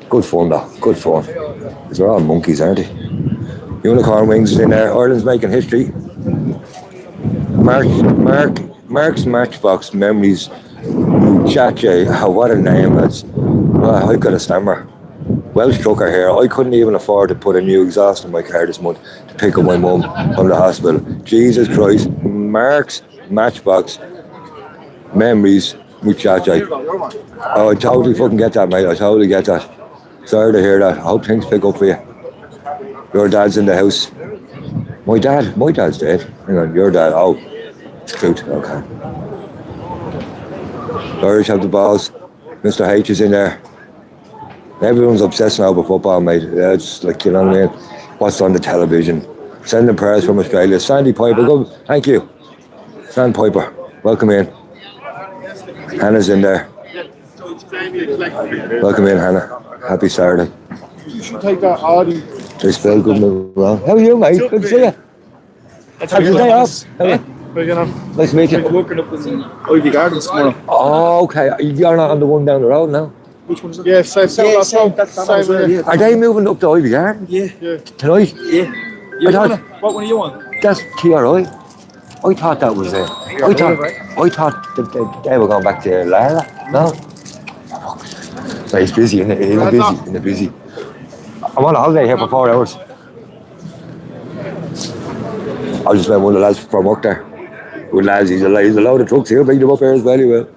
Good fun though, good fun. Because they're all monkeys, aren't they? Unicorn Wings is in there. Ireland's making history. Mark's Matchbox Memories. Chache, what a name, lads. Well, I've got a stammer. Welsh trucker here. I couldn't even afford to put a new exhaust in my car this month to pick up my mum from the hospital. Jesus Christ. Mark's Matchbox Memories Muchacha. Oh, I totally fucking get that, mate. I totally get that. Sorry to hear that. I hope things pick up for you. Your dad's in the house. My dad's dead. Hang on, your dad. Oh, it's cute. Okay. The Irish have the balls. Mr. H is in there. Everyone's obsessed now with football, mate. Yeah, it's like, you know what I mean? What's on the television? Sending prayers from Australia. Sandy Piper, good. Thank you. Sandy Piper, welcome in. Hannah's in there. Welcome in, Hannah. Happy Saturday. You should take that Audi. They spell good move around. How are you, mate? Good to see you. Have your day off? Nice to meet you. I'm working up in Ivy Gardens tomorrow. Oh, okay. You're not on the one down the road now? Which one's that? Yeah, same. Are they moving up to Ivy Garden? Yeah. Tonight? Yeah. What one are you on? That's TRI. I thought that was it. I thought that they were going back to Lara. No? So he's busy, isn't it? He's busy. I'm on a holiday here for 4 hours. I just met one of the lads from work there. Good lads, he's a load of trucks here, bring them up here as well, he will.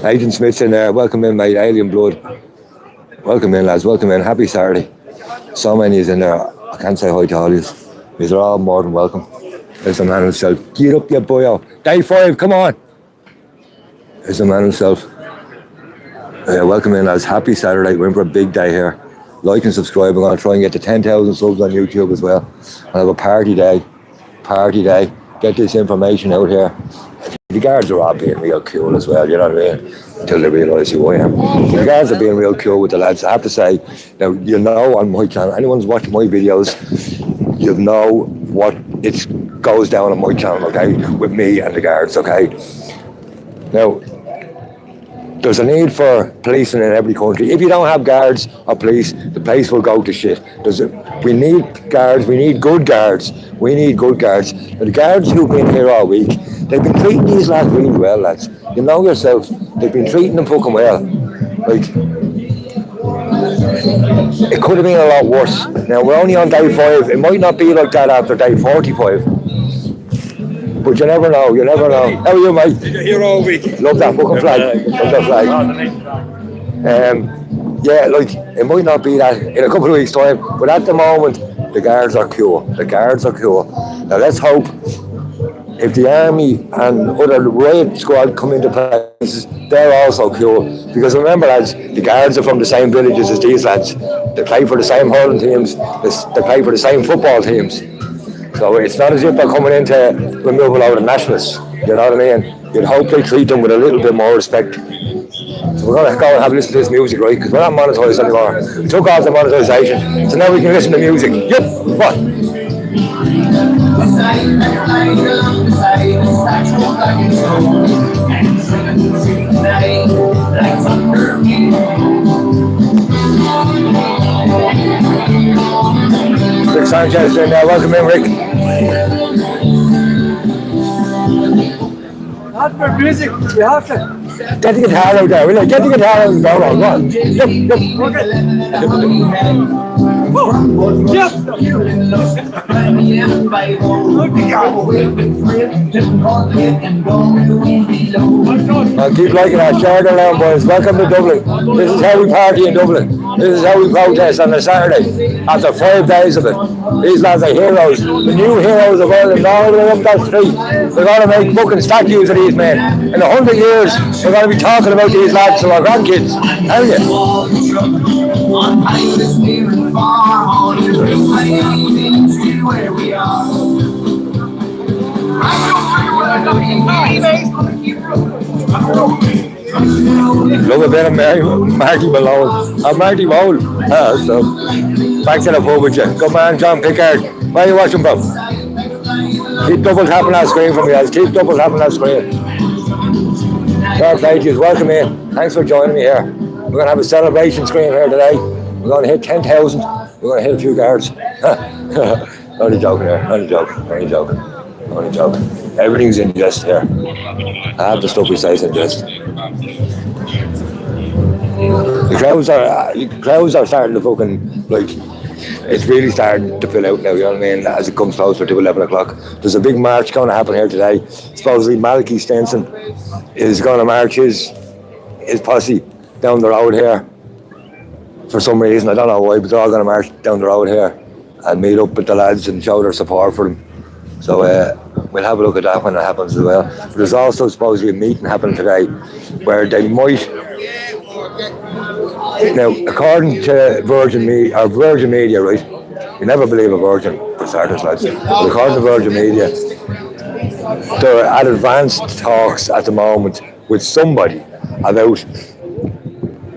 Agent Smith's in there, welcome in, mate, Alien Blood. Welcome in, lads, welcome in, happy Saturday. So many is in there, I can't say hi to all of you. These are all more than welcome. There's the man himself, get up your boyo. Day 5, come on. There's the man himself. Welcome in, lads, happy Saturday, we're in for a big day here. Like and subscribe, we're going to try and get to 10,000 subs on YouTube as well. I'll have a party day, get this information out here. The guards are all being real cool as well, you know what I mean? Until they realise who I am. The guards are being real cool with the lads. I have to say, now, you know on my channel, anyone's watching my videos, you know what it goes down on my channel, okay? With me and the guards, okay? Now, there's a need for policing in every country. If you don't have guards or police, the place will go to shit. We need guards, we need good guards. We need good guards. And the guards who've been here all week, they've been treating these lads really well, lads. You know yourself, they've been treating them fucking well. Like, it could have been a lot worse. Now, we're only on day 5. It might not be like that after day 45. But you never know, How are you, mate? Here all week. Love that fucking flag. Love that flag. Yeah, like, it might not be that in a couple of weeks' time, but at the moment, the guards are cool. Now, let's hope if the army and other riot squad come into places, they're also cool. Because remember, lads, the guards are from the same villages as these lads. They play for the same hurling teams. They play for the same football teams. So it's not as if they're coming in to remove a load of nationalists. You know what I mean? You'd hope they treat them with a little bit more respect. So we're going to go and have a listen to this music, right? Because we're not monetised anymore. We took off the monetisation. So now we can listen to music. Yep, what? Rick Sanchez in there. Welcome in, Rick. Not for music, you have to. Get the guitar out there, will you? Get the guitar out there. Go on. Yep, I'll keep liking that. Share it around, boys. Welcome to Dublin. This is how we party in Dublin. This is how we protest on a Saturday after 5 days of it. These lads are heroes. The new heroes of Ireland, all the way up that street. They're going to make fucking statues of these men. In 100 years, we're going to be talking about these lads to our grandkids. Hell yeah. Love a bit of Marty Malone. I'm Marty Malone. So back to the pub with you. Good man, John Pickard. Where are you watching from? Keep double tapping that screen for me, guys. Keep double tapping that screen. Fair play to you. Welcome in. Thanks for joining me here. We're going to have a celebration screen here today. We're going to hit 10,000. We're going to hit a few guards. Only joking here. Only joking. Only joking. Only joking. Everything's in jest here. I have the stuff we say is in jest. The crowds are starting to fucking, like, it's really starting to fill out now, you know what I mean, as it comes closer to 11 o'clock. There's a big march going to happen here today. Supposedly Malky Stenson is going to march his posse down the road here for some reason. I don't know why, but they're all going to march down the road here and meet up with the lads and show their support for them. So we'll have a look at that when it happens as well. But there's also supposedly a meeting happening today where they might... Now, according to Virgin Media, right? You never believe a virgin, for starters, lads. But according to Virgin Media, they're at advanced talks at the moment with somebody about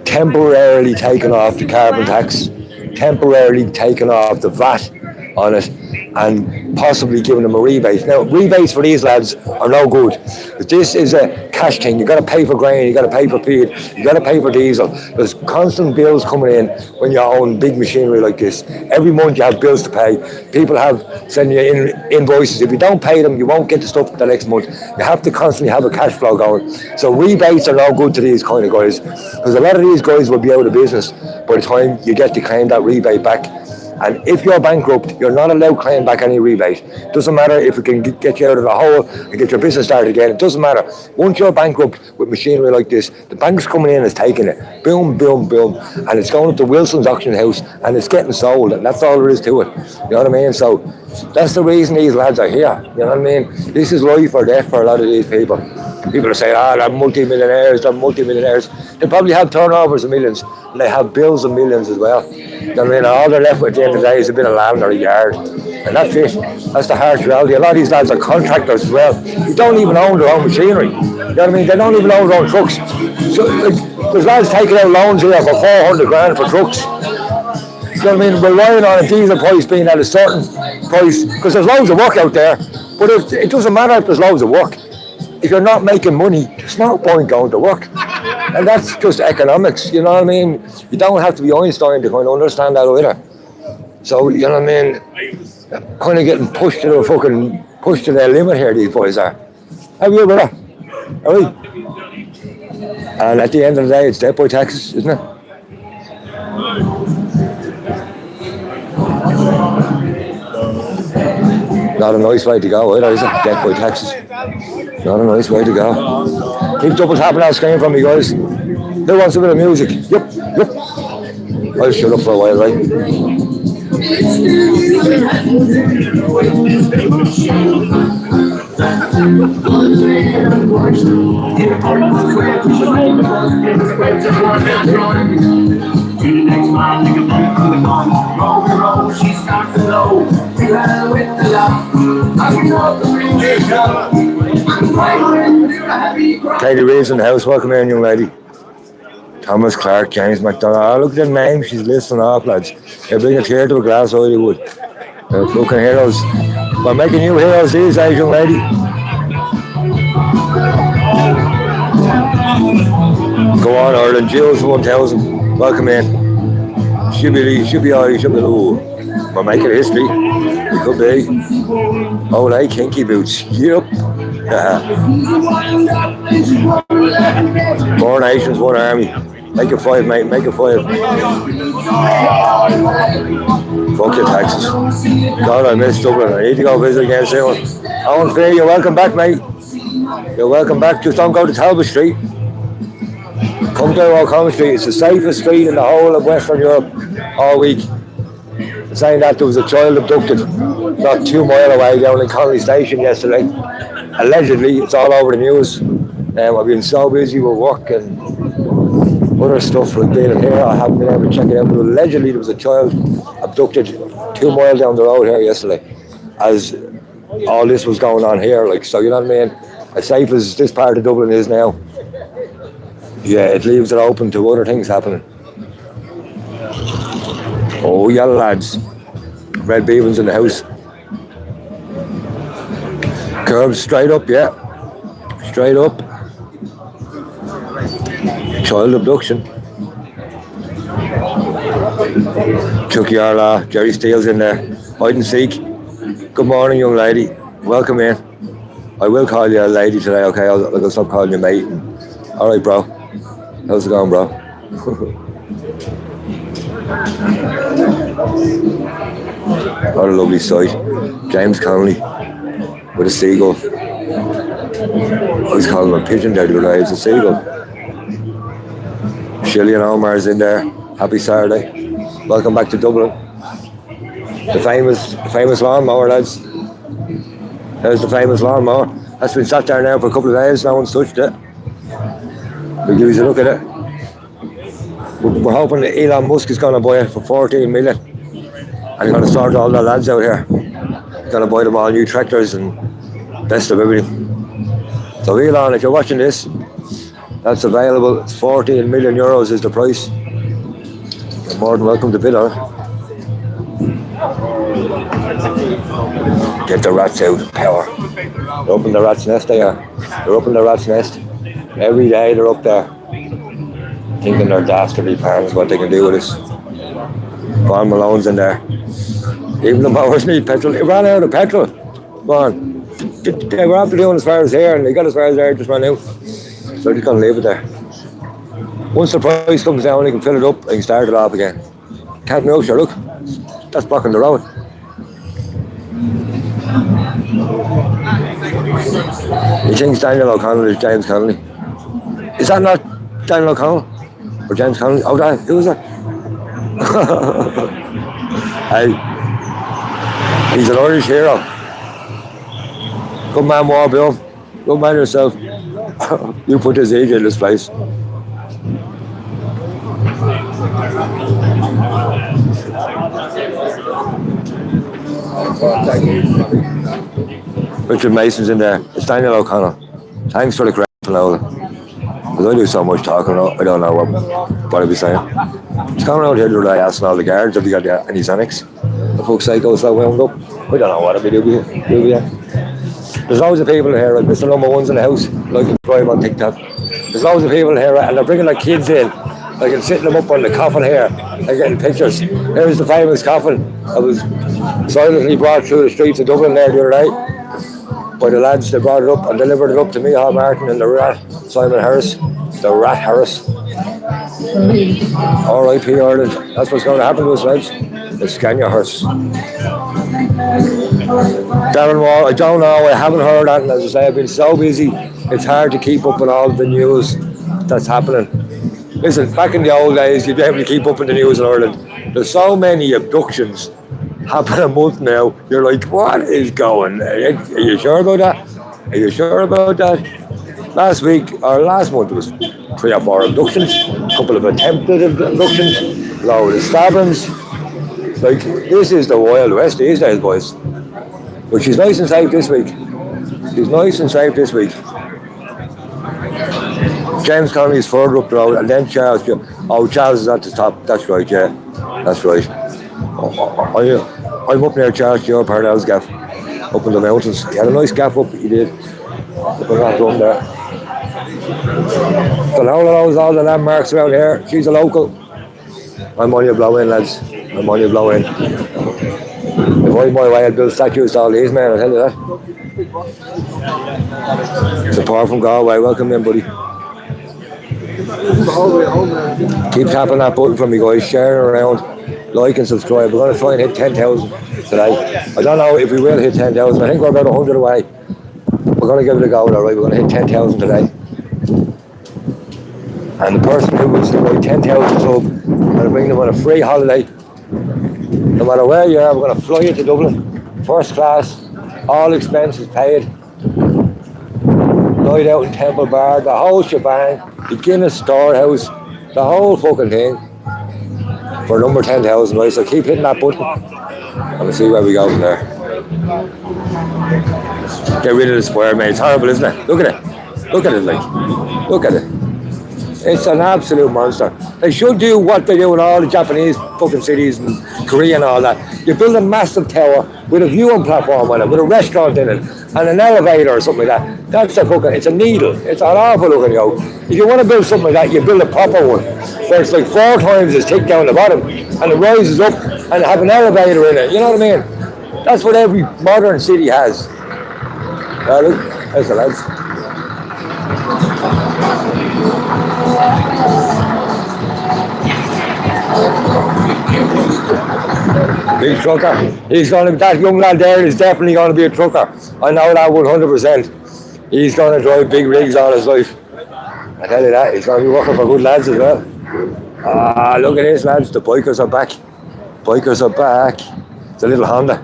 temporarily taking off the carbon tax, temporarily taking off the VAT on it, and possibly giving them a rebate. Now, rebates for these lads are no good. But this is a cash thing. You got to pay for grain, you got to pay for feed, you got to pay for diesel. There's constant bills coming in when you own big machinery like this. Every month you have bills to pay. People have sending you in invoices. If you don't pay them, you won't get the stuff the next month. You have to constantly have a cash flow going. So rebates are no good to these kind of guys, because a lot of these guys will be out of business by the time you get to claim that rebate back. And if you're bankrupt, you're not allowed to claim back any rebate. Doesn't matter if it can get you out of the hole and get your business started again. It doesn't matter. Once you're bankrupt with machinery like this, the bank's coming in and taking it. Boom, boom, boom. And it's going up to Wilson's auction house and it's getting sold. And that's all there is to it. You know what I mean? So that's the reason these lads are here. You know what I mean? This is life or death for a lot of these people. People are saying, they're multi-millionaires. They probably have turnovers of millions. And they have bills of millions as well. You know what I mean? All they're left with at the end of the day is a bit of land or a yard. And that's it. That's the harsh reality. A lot of these lads are contractors as well. They don't even own their own machinery. You know what I mean? They don't even own their own trucks. So there's lads taking out loans here for 400 grand for trucks. You know what I mean? Relying on a diesel price being at a certain price, because there's loads of work out there. But it doesn't matter if there's loads of work. If you're not making money, there's no point going to work. And that's just economics, you know what I mean? You don't have to be Einstein to kind of understand that either. So, you know what I mean? Kind of getting pushed to their limit here, these boys are. How are you, brother? Are we? And at the end of the day, it's debt by taxes, isn't it? Not a nice way to go either, is it? Debt by taxes. Not a nice way to go. Keep double tapping that screen for me, guys. Who wants a bit of music? Yep. I'll shut up for a while, right? Katie Reeves in the house. Welcome in, young lady. Thomas Clark, James McDonald. Oh, look at the name she's listing off, lads. They bring a tear to a glass, Hollywood. They're fucking heroes. We're making you heroes these days, young lady. Go on, Ireland. Jules 1000. Welcome in. Should be Irish. Ooh. We're making history. We could be. Oh, like kinky boots. Yep. Four nations, one army. Make it 5, mate. Make it 5. Fuck your taxes. God, I miss Dublin. I need to go visit again soon. Owen Fair, you're welcome back, mate. You're welcome back. Just don't go to Talbot Street. Come to O'Connell Street. It's the safest street in the whole of Western Europe all week. Saying that there was a child abducted not 2 miles away down in Connolly Station yesterday. Allegedly, it's all over the news. I've been so busy with work and other stuff like being here. I haven't been able to check it out. But allegedly, there was a child abducted 2 miles down the road here yesterday, as all this was going on here. Like, so you know what I mean? As safe as this part of Dublin is now, yeah, it leaves it open to other things happening. Oh yeah, lads. Red Beavens in the house. Curves straight up, yeah. Straight up. Child abduction. Chucky Arla, Jerry Steele's in there. Hide and seek. Good morning, young lady. Welcome in. I will call you a lady today, okay? I'll stop calling you mate. Alright, bro. How's it going, bro? What a lovely sight. James Connolly with a seagull. I was calling him a pigeon there the other day. It's a seagull. Shillian Omar's in there. Happy Saturday. Welcome back to Dublin. The famous lawnmower, lads. There's the famous lawnmower. That's been sat there now for a couple of days. No one's touched it. We'll give you a look at it. We're hoping that Elon Musk is going to buy it for 14 million. And he's going to sort all the lads out here. He's going to buy them all new tractors and best of everything. So Elon, if you're watching this, that's available. It's 14 million euros is the price. You're more than welcome to bid on it. Get the rats out, power. They're up in the rat's nest, they are. They're up in the rat's nest. Every day they're up there. Thinking they're dastardly parents, what they can do with us. Von Malone's in there. Even the mowers need petrol. It ran out of petrol. Come on. They were after doing as far as here, and they got as far as there, just ran out. So they're just going to leave it there. Once the price comes down, they can fill it up and start it off again. Can't move, sure, look. That's blocking the road. You think Daniel O'Connell is James Connolly? Is that not Daniel O'Connell? Or James Connolly? Oh, that, who was that? Hey, he's an Irish hero. Good man, Warbill. Good man yourself. You put his age in this place. Richard Mason's in there. It's Daniel O'Connell. Thanks for the crap, Lola. Because I do so much talking, I don't know what I'd be saying. It's coming out here the other day asking all the guards if they got any Xanax. The fuck's sake, I was so wound up. I don't know what I'd be doing here. There's loads of people here, like Mr. Number One's in the house, like you drive on TikTok. There's loads of people here, and they're bringing their kids in, like and sitting them up on the coffin here, and getting pictures. Here's the famous coffin that was silently brought through the streets of Dublin there the other day by the lads. They brought it up and delivered it up to me, Hal Martin and the rat, Simon Harris, the rat Harris. R.I.P. Ireland. That's what's going to happen to us, lads. The Scania hearse. Darren Wall, I don't know, I haven't heard that, and as I say, I've been so busy, it's hard to keep up with all the news that's happening. Listen, back in the old days, you'd be able to keep up with the news in Ireland. There's so many abductions happen a month now, you're like, what is going on? Are you sure about that? Are you sure about that? Last week or last month there was 3 or 4 abductions, a couple of attempted abductions, a load of stabbings. Like, this is the Wild West these days, boys. But she's nice and safe this week. She's nice and safe this week. James Connolly is further up the road, and then Charles. Oh, Charles is at the top. That's right, yeah. That's right. I'm up near Charles Joe Parnell's gaff, up in the mountains. He had a nice gaff up, he did. Up in that room there. Finola knows all the landmarks around here. She's a local. I'm on your blow in, lads. I'm on your blow in. If I my way, I'd build statues to all these men, I'll tell you that. Support from Galway, welcome in, buddy. Keep tapping that button for me, guys. Sharing around, like and subscribe. We're going to try and hit 10,000 today. I don't know if we will hit 10,000. I think we're about 100 away. We're going to give it a go, alright. We're going to hit 10,000 today. And the person who wins the right 10,000 sub, I'm going to bring them on a free holiday. No matter where you are, we're going to fly you to Dublin. First class, all expenses paid. Night out in Temple Bar, the whole shebang, the Guinness Storehouse, the whole fucking thing. For number 10,000, right? So keep hitting that button. And we'll see where we go from there. Get rid of the square, mate. It's horrible, isn't it? Look at it. Look at it, like. Look at it. It's an absolute monster. They should do what they do in all the Japanese fucking cities and Korea and all that. You build a massive tower with a viewing platform on it, with a restaurant in it, and an elevator or something like that. That's a fucking, it's a needle. It's an awful looking yoke. If you want to build something like that, you build a proper one, where it's like 4 times as thick down the bottom, and it rises up and have an elevator in it. You know what I mean? That's what every modern city has. Look, there's the lads. Big trucker. He's going to, that young lad there is definitely going to be a trucker. I know that 100%. He's going to drive big rigs all his life. I tell you that. He's going to be working for good lads as well. Ah, look at this, lads. The bikers are back. Bikers are back. It's a little Honda.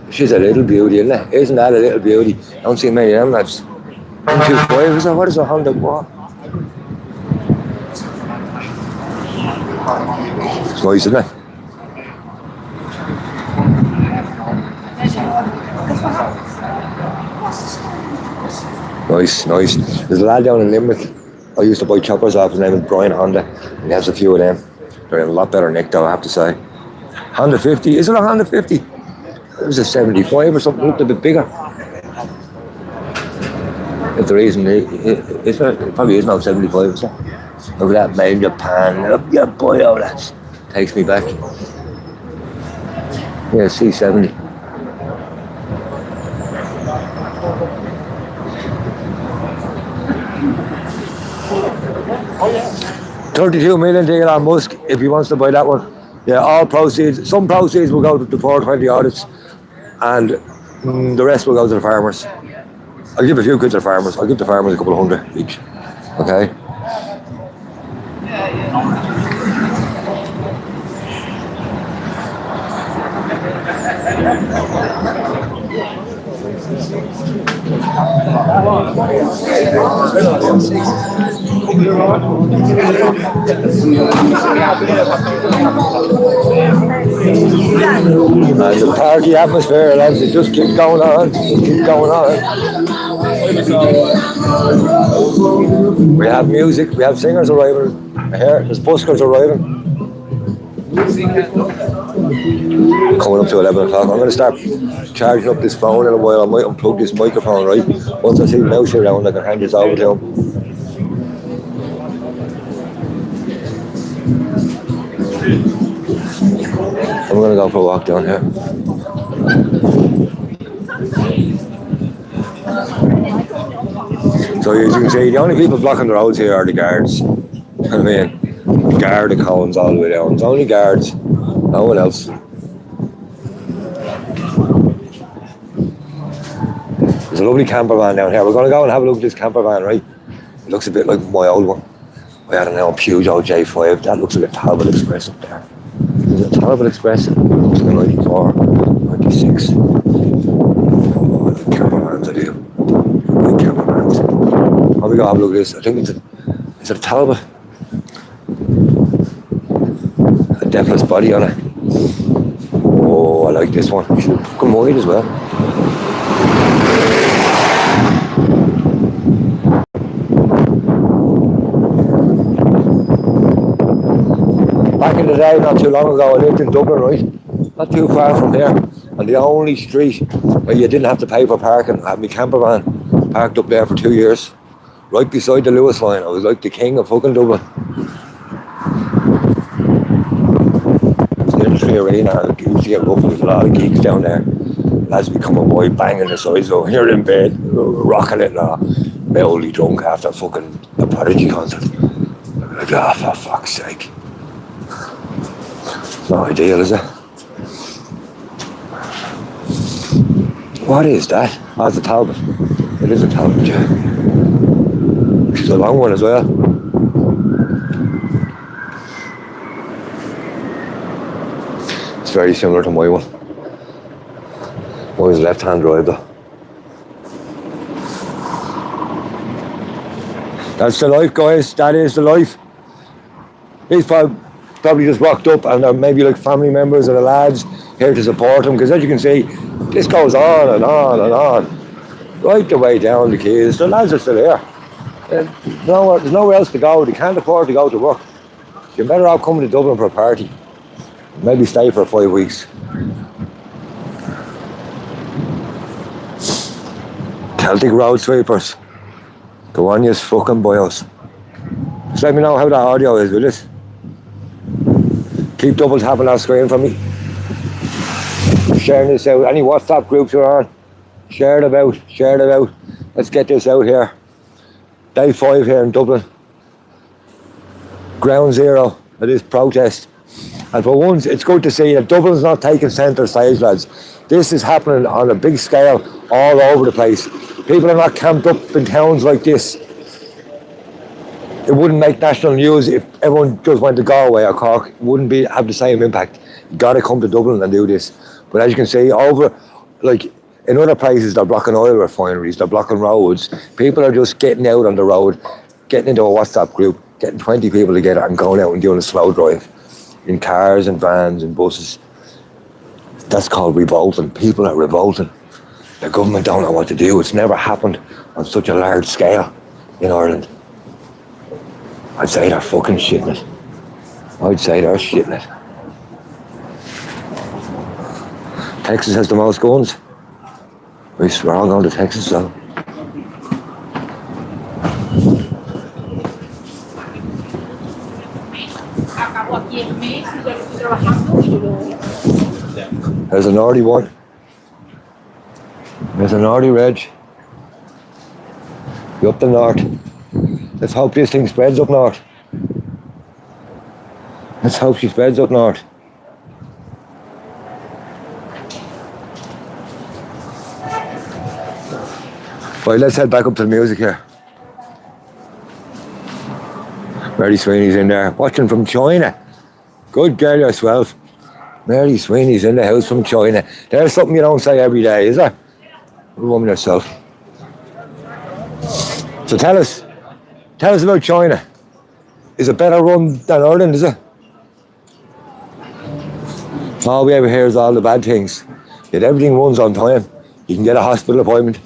She's a little beauty, isn't it? Isn't that a little beauty? I don't see many of them, lads. 125, is that? What is a Honda? What? It's nice, isn't it? Nice, nice. There's a lad down in Limerick I used to buy choppers off. His name is Brian Honda. And he has a few of them. They're in a lot better nick though, I have to say. Honda 50. Is it a Honda 50? It was a 75 or something. It looked a bit bigger. If there isn't, it probably is now 75, is it? Look at that, made in Japan. Look, yeah, boy, oh, that takes me back. Yeah, C70. $32 million to Elon Musk if he wants to buy that one. Yeah, all proceeds, some proceeds will go to the 420 audits, and the rest will go to the farmers. I'll give a few quid to the farmers. I'll give the farmers a couple of hundred each. Okay? And the party atmosphere, lads, it just keeps going on. Just keeps going on. We have music, we have singers arriving here, there's buskers arriving. Coming up to 11 o'clock. I'm going to start charging up this phone in a while. I might unplug this microphone, right? Once I see the mouse around, I can hand this over to him. I'm going to go for a walk down here. So as you can see, the only people blocking the roads here are the guards. You know what I mean? The guard the cones all the way down. It's only guards, no one else. There's a lovely camper van down here. We're going to go and have a look at this camper van, right? It looks a bit like my old one. I had an old Peugeot J5. That looks like a Talbot Express up there. Is it a Talbot Express? It looks like a 94, 96. Oh, the camper vans I do. go have a look at this. I think it's a Talbot. A deathless body on it. Oh, I like this one. Come wide as well. Back in the day, not too long ago, I lived in Dublin, right? Not too far from here. On the only street where you didn't have to pay for parking. I had my camper van parked up there for 2 years. Right beside the Lewis line. I was like the king of fucking Dublin. It's the Industry Arena. It used to get rough with a lot of geeks down there. Lads be coming by, banging the sides over here in bed, rocking it now. Mildly drunk after fucking a Prodigy concert. Like, oh, for fuck's sake. Not ideal, is it? What is that? Oh, it's a Talbot. It is a Talbot, yeah. She's a long one as well. It's very similar to my one. Mine was left-hand drive though. That's the life, guys. That is the life. These probably just walked up and they're maybe like family members of the lads here to support them, because as you can see, this goes on and on and on. Right the way down the quays. The lads are still here. There's nowhere else to go. They can't afford to go to work. You're better off coming to Dublin for a party. Maybe stay for 5 weeks. Celtic road sweepers. Go on, you fucking boyos. Just let me know how that audio is, will it? Keep double tapping that screen for me. Sharing this out. Any WhatsApp groups you're on, share it about, share it about. Let's get this out here. Day 5 here in Dublin. Ground zero of this protest. And for once, it's good to see that Dublin's not taking centre stage, lads. This is happening on a big scale all over the place. People are not camped up in towns like this. It wouldn't make national news if everyone just went to Galway or Cork. It wouldn't have the same impact. You got to come to Dublin and do this. But as you can see, in other places, they're blocking oil refineries, they're blocking roads. People are just getting out on the road, getting into a WhatsApp group, getting 20 people together and going out and doing a slow drive in cars and vans and buses. That's called revolting. People are revolting. The government don't know what to do. It's never happened on such a large scale in Ireland. I'd say they're fucking shitting it. I'd say they're shitting it. Texas has the most guns. We're all going to Texas though. There's an Audi one. There's an Audi Reg. Be up the north. Let's hope this thing spreads up north. Let's hope she spreads up north. Right, let's head back up to the music here. Mary Sweeney's in there, watching from China. Good girl yourself. Mary Sweeney's in the house from China. There's something you don't say every day, is there? Good woman yourself. So tell us about China. Is it better run than Ireland, is it? All we ever hear is all the bad things. Yet everything runs on time. You can get a hospital appointment.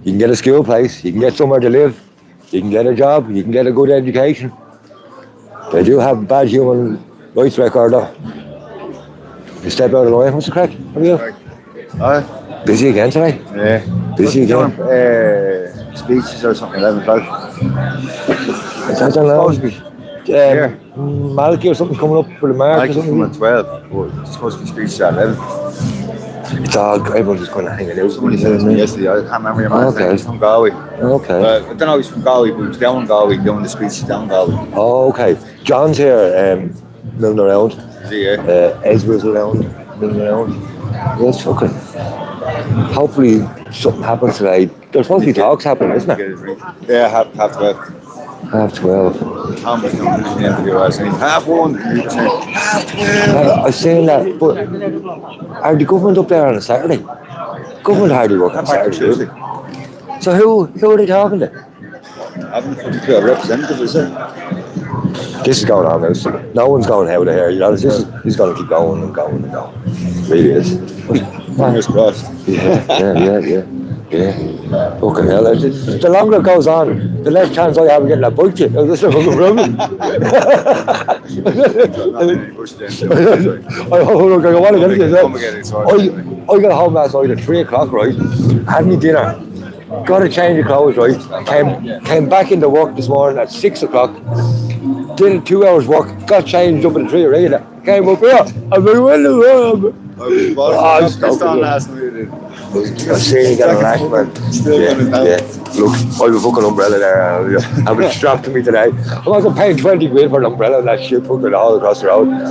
You can get a school place. You can get somewhere to live. You can get a job. You can get a good education. They do have a bad human rights record though. You step out of the line. What's the crack? How are you? Busy again today? Yeah. Busy again? Speeches or something, 11 o'clock. I don't know. Yeah. Malky or something coming up for the mark or something? Coming at 12. Well, it's supposed to be speeches at 11. It's all, everyone's just going to hang it out. Somebody said to me yesterday, I can't remember your man's name, he's from Galway. Okay. I don't know if he's from Galway, but he was down in Galway doing the speeches down Galway. Oh, okay. John's here, milling around. Is he, yeah? Ezra's around, milling around. Yes, okay. Hopefully something happens today. There's supposed to be talks happening, isn't there? Yeah, half 12. Half 12. Tom was doing the interview last night. Half 1. Half 12. I've seen that, but are the government up there on a Saturday? Government hardly work on Saturday. So who are they talking to? Having to a representative, is it? This is going on now. So no one's going out of here. You know, this is going to keep going and going and going. It really is. Fingers crossed. Yeah. Fucking hell. The longer it goes on, the less chance I have of getting a bike to you. That's a fucking problem. I want to get you. I got home last night at 3 o'clock, right? Had me dinner. Got a change of clothes, right? Came back into work this morning at 6 o'clock. Did 2 hours work. Got changed up in the tree regular. Came up here. I'm like, well, Just on last night. I'm seeing you get a rash, man. Yeah. Look, I have a fucking umbrella there. I've been strapped to me today. I wasn't paying 20 quid for an umbrella and that shit fucking all across the road. Look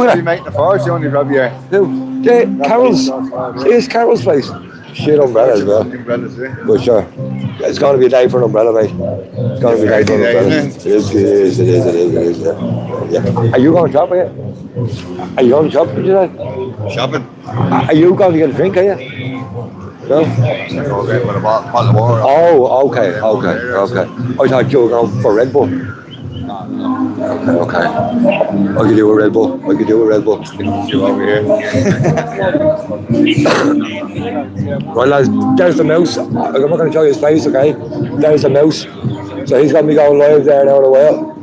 at You that. making the forest, you only grab your Carol's. It's Carol's place. Shit umbrella as well. umbrellas, eh? But sure. It's going to be a day for an umbrella, mate. It's going to be a day for an umbrella. It is. Yeah. Are you going shopping yet? Are you going shopping today? Shopping. Are you going to get a drink, are you? No? Okay, with a bottle of water. Oh, okay. I thought you were going for Red Bull. Okay. I could do a Red Bull. You over here. Right, lads, there's the mouse. I'm not going to show you his face, okay? There's the mouse. So he's going to be going live there now in a while.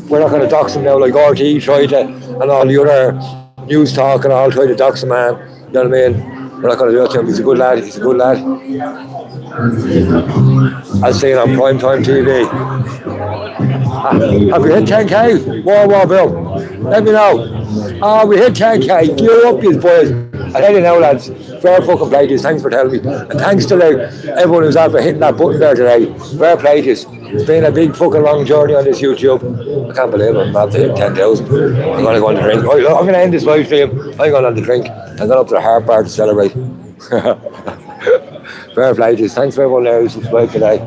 We're not going to dox him now like RT tried to, and all the other news talk and all tried to dox him, man. You know what I mean? We're not going to do it to him. He's a good lad. I've seen on primetime TV. Have we hit 10k? Whoa, Bill. Let me know. We hit 10k. Gear up, you boys. I tell you now, lads, fair fucking play to you. Thanks for telling me. And thanks to everyone who's after hitting that button there today. Fair play to you. It's been a big fucking long journey on this YouTube. I can't believe it. I'm about to hit 10,000. I'm going to go on the drink. Right, look, I'm going to end this live stream. I'm going on the drink. I'm going up to the Harp Bar to celebrate. Fair play to you. Thanks for everyone there who subscribed today.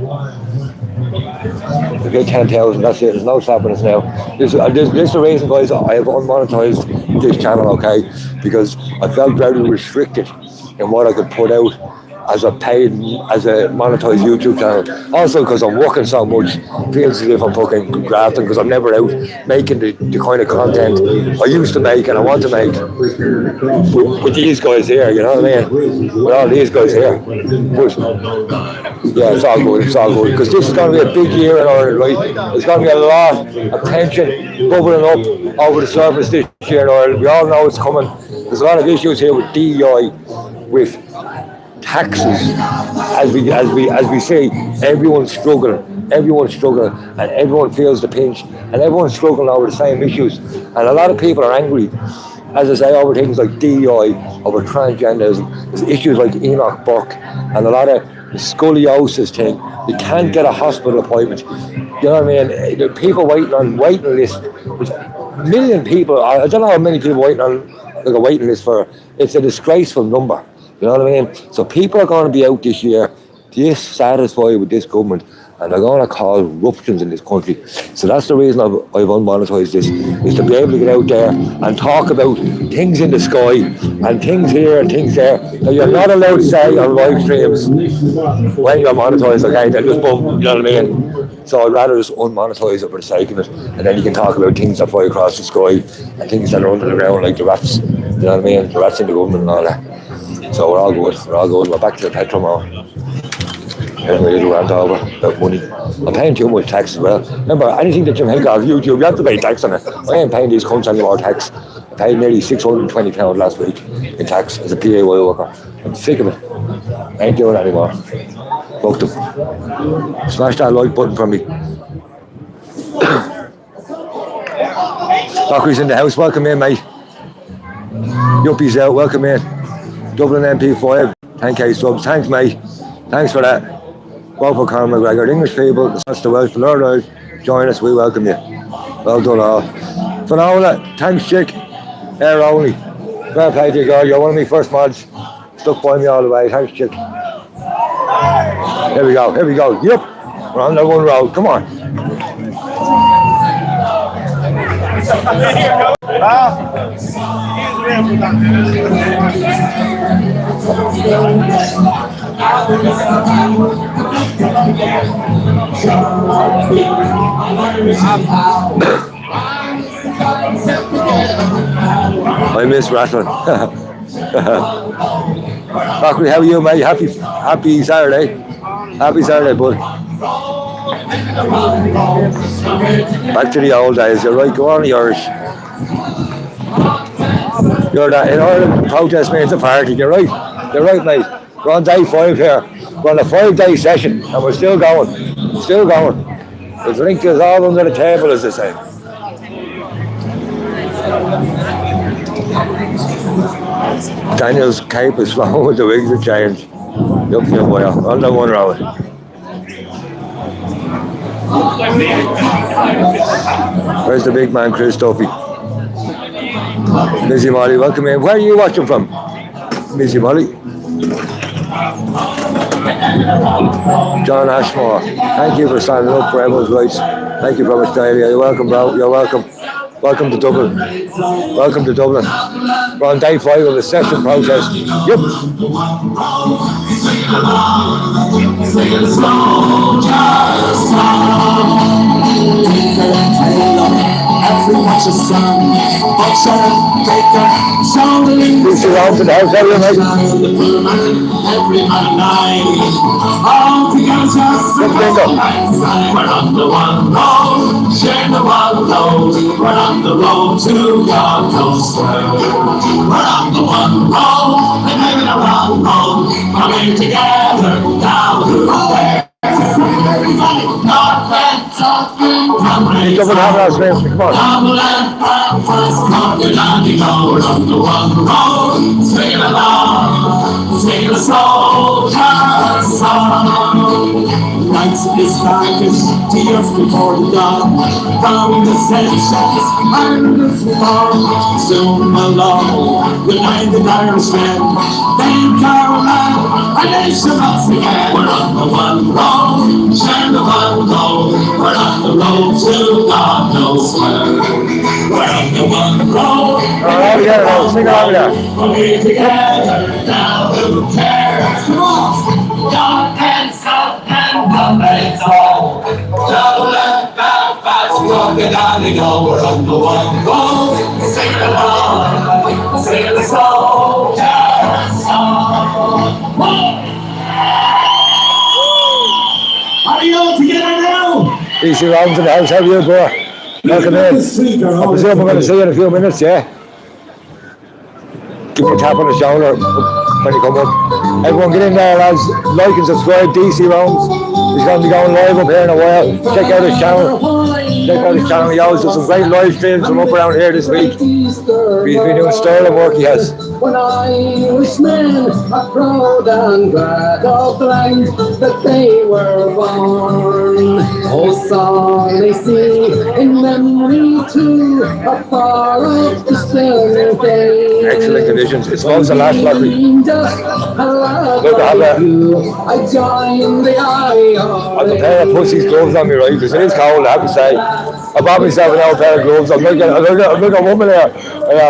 We get 10,000, that's it. There's no stopping us now. This is the reason, guys, I have unmonetized this channel, okay? Because I felt very restricted in what I could put out as a monetized YouTube channel. Also because I'm working so much, feels as if I'm fucking grafting because I'm never out making the kind of content I used to make and I want to make with these guys here, you know what I mean? With all these guys here. But yeah, it's all good, because this is going to be a big year in Ireland, right? There's going to be a lot of tension bubbling up over the surface this year in Ireland. We all know it's coming. There's a lot of issues here with DEI, with taxes, as we see, everyone's struggling, and everyone feels the pinch, and everyone's struggling over the same issues, and a lot of people are angry, as I say, over things like DEI, over transgenderism. There's issues like Enoch Buck, and a lot of the scoliosis thing. You can't get a hospital appointment. You know what I mean? There are people waiting on waiting lists. There's a million people. I don't know how many people waiting on like a waiting list for. It's a disgraceful number. You know what I mean? So people are going to be out this year dissatisfied with this government, and they're going to cause ruptions in this country. So that's the reason I've unmonetized this, is to be able to get out there and talk about things in the sky and things here and things there that you're not allowed to say on live streams when you're monetized, okay? They're just boom, you know what I mean? So I'd rather just unmonetize it for the sake of it, and then you can talk about things that fly across the sky and things that are under the ground, like the rats, you know what I mean? The rats in the government and all that. So we're all good. We're back to the petrol now. Here's my little rant over about money. I'm paying too much tax as well. Remember, anything that you make off YouTube, you have to pay tax on it. I ain't paying these cunts any more tax. I paid nearly £620 last week in tax as a PAY worker. I'm sick of it. I ain't doing it anymore. Fuck them. Smash that like button for me. Dockery's in the house. Welcome in, mate. Yuppie's out. Welcome in. Dublin MP5, 10k subs. Thanks, mate. Thanks for that. Vote for Conor McGregor. The English people, that's the Welsh, the Lord, join us. We welcome you. Well done, all. Phenomenal. Thanks, chick. Air only. Fair play to you, girl. You're one of my first mods. Stuck by me all the way. Thanks, chick. Here we go. Yep. We're on the one road. Come on. I miss wrestling. Rockley, how are you, mate? Happy Saturday. Happy Saturday, bud. Back to the old days. You're right. Go on, yours. You're that. In Ireland, protest means a party. You're right. You're right, mate. We're on day 5 here. We're on a 5-day session, and we're still going. Still going. The drink is all under the table, as they say. Daniel's cape is flowing with the wings of change. Yup, boy. On the one road. Where's the big man, Chris Duffy? Missy Molly, welcome in. Where are you watching from? Missy Molly. John Ashmore, thank you for standing up for everyone's rights. Thank you from Australia. You're welcome, bro. You're welcome. Welcome to Dublin. Welcome to Dublin. We're on day 5 of the session protest. Yep. This is on to the house, how are you, mate? We're on the one road, share the one load. We're on the road to God knows where. We're on the one road, and maybe the wrong road. Coming together down to where. He doesn't have that space, come on. We're on the one road, sing along, sing the soldier's song. Rights is darkest, tears before the dawn. From the sessions, madness fall. Soon along, we'll find the Irishman. Thank our land, a nation once again. We're on the one road, share the one road. We're on the road to God knows where. We're on the one road. Alright, yeah, sing along there. We're together, now who cares? Come on! God and South and Dublin all. Dublin, Belfast, walking on the go. We're on the one road, sing along, sing the soldier's song. Are you all together now? Easy round to the house, how are you, bro? Welcome in. I presume we're going to see you in a few minutes, yeah? Give me a tap on the shoulder when you come up. Everyone get in there, lads. Like and subscribe, DC Rounds. He's going to be going live up here in a while. Check out his channel. Check out his channel. He always does some great live streams from up around here this week. He's been doing sterling work, he has. When Irishmen are proud and glad of the land that they were born. Oh, song they sing in memory too, a far off distant day. Excellent conditions. It's supposed to last lovely. Look, I join the eye. I have a pair of pussy's gloves on me, right? Because it is cold, I have to say. I bought myself an old pair of gloves. I'm like a woman here.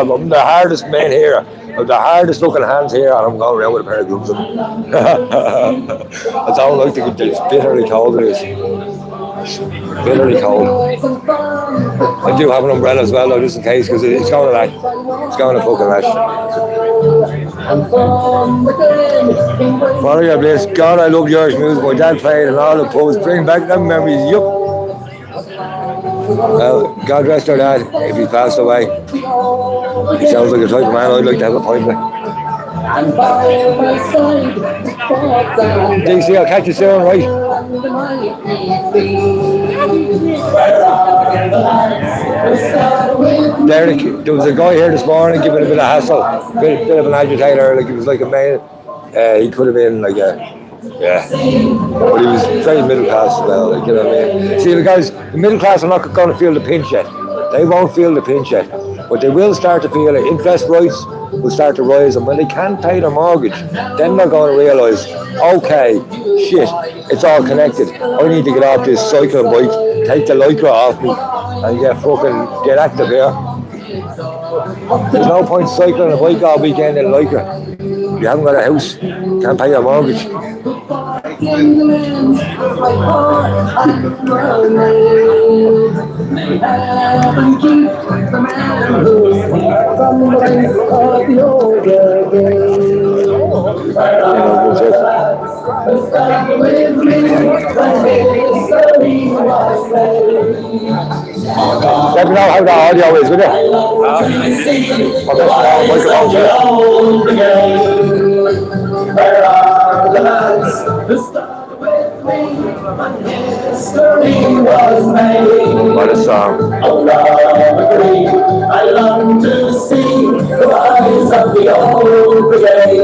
I'm the hardest man here. I'm the hardest looking hands here, and I'm going around with a pair of gloves on. I don't like to. It's bitterly cold. It is. It's bitterly cold. I do have an umbrella as well, though, just in case, because it's going to lash. It's going to fucking lash. Follow your bliss. God, I love Irish music. My dad played and all the pubs. Bring back them memories. Yup. Well, God rest our dad if he passed away. He sounds like the type of man I'd like to have a pint with. DC, I'll catch you soon, right? There was a guy here this morning giving a bit of hassle, bit of an agitator, like he was like a man. He could have been like a, yeah, but he was very middle class as well, like, you know what I mean? See, the guys, the middle class are not going to feel the pinch yet. They won't feel the pinch yet, but they will start to feel it. Interest rates will start to rise, and when they can't pay their mortgage, then they're going to realise, okay, shit, it's all connected. I need to get off this cycling bike, take the lycra off me, and get active here. There's no point cycling a bike all weekend in lycra. You haven't got a house, can't pay your mortgage. England, my heart and mermaid. May heaven keep the man who from the banks of the older days. Start with me when history was made. Let me know how the audio is, will you? Where are the lads who started with me when history was made? What a song. Oh, Green, I long to see the rise of the old brigade.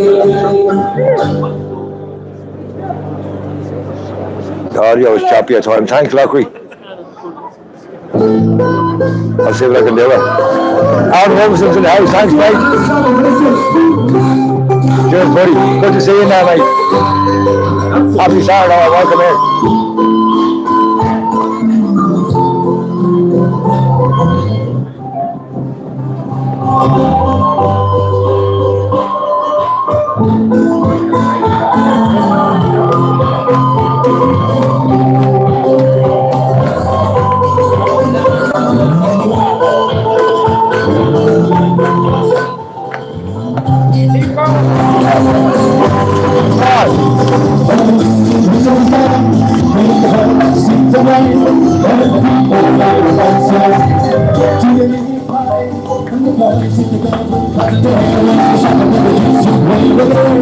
The audio is choppy at times. Thanks, Lockery. I'll see what I can do. Alan Robinson's in the house. Thanks, mate. Cheers, buddy. Good to see you now, mate. Happy Saturday. Welcome in.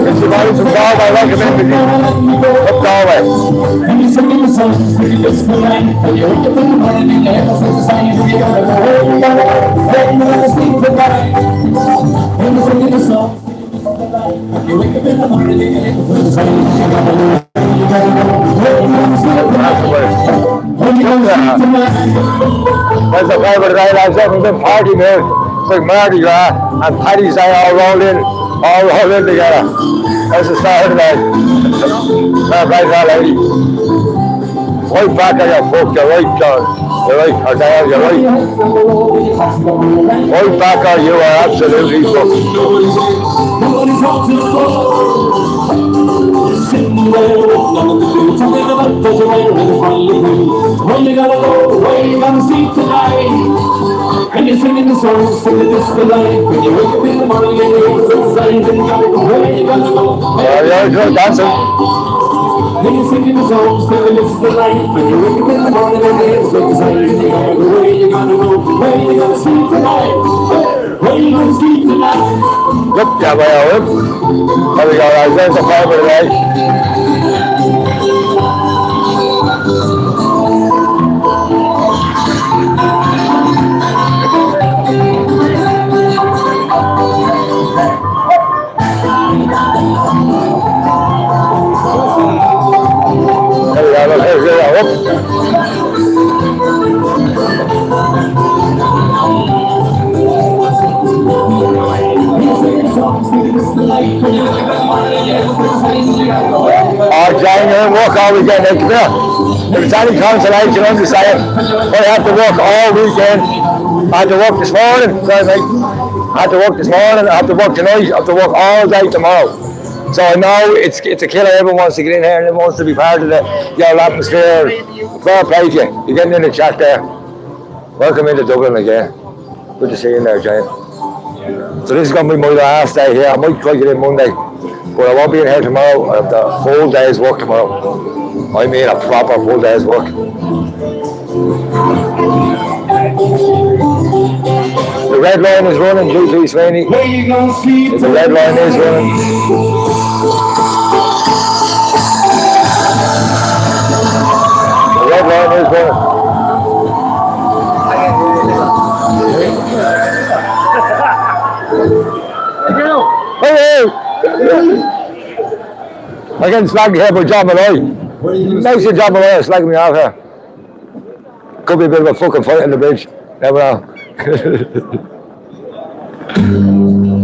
It's the body from Galway. Welcome in, with you. Up Galway. And you're singing the songs that you just feel like when you wake up in the morning and you have a sense of signs and you gotta go, hey, you gotta sleep tonight. And you're singing the songs that you just feel like when you wake up in the morning and you have a sense of signs and you gotta go, hey, you gotta go, hey, you gotta sleep tonight. Hey, you gotta sleep tonight. That's the favourite night. I was having a big party, man. It's like Mardi Gras and Paddy's Day all rolled in together. That's the start of the night. Fair play to that lady. Right back on your foot, you're right, John. You're right, or Dale, you're right. Right back on you are absolutely fucked. Nobody's watching the floor. Sitting there with nothing to do, talking about the way when it's finally through. Where you gonna go? Where you gonna sleep tonight? And you're singing the songs, singing this for life. When you wake up in the morning and you hear the signs and you gotta go, where you gonna go? Yeah, good dancing. And you're singing the songs, singing this for life. When you wake up in the morning and you hear the signs and you gotta go, where you gonna go? Where you gonna sleep tonight? Where you gonna sleep tonight? Yep, yeah, well, there we go, guys. There's the favourite today. Jane, you're in work all weekend. Now, come here. If it's any consolation, I'm just saying, I have to work all weekend. I had to work this morning, sorry mate. I had to work this morning, I have to work tonight, I have to work all day tomorrow. So I know it's a killer. Everyone wants to get in here and everyone wants to be part of the old atmosphere. Fair play to you. You're getting in the chat there. Welcome into Dublin again. Good to see you there, Jane. So this is going to be my last day here. I might try to get in Monday, but I won't be in here tomorrow. I have the full day's work tomorrow. I mean a proper full day's work. The red line is running, GP Sweeney. The red line is running. The red line is running. I'm getting slagged here by John Malloy. Nice to John Malloy slagging me off here. Could be a bit of a fucking fight on the bridge. Never know.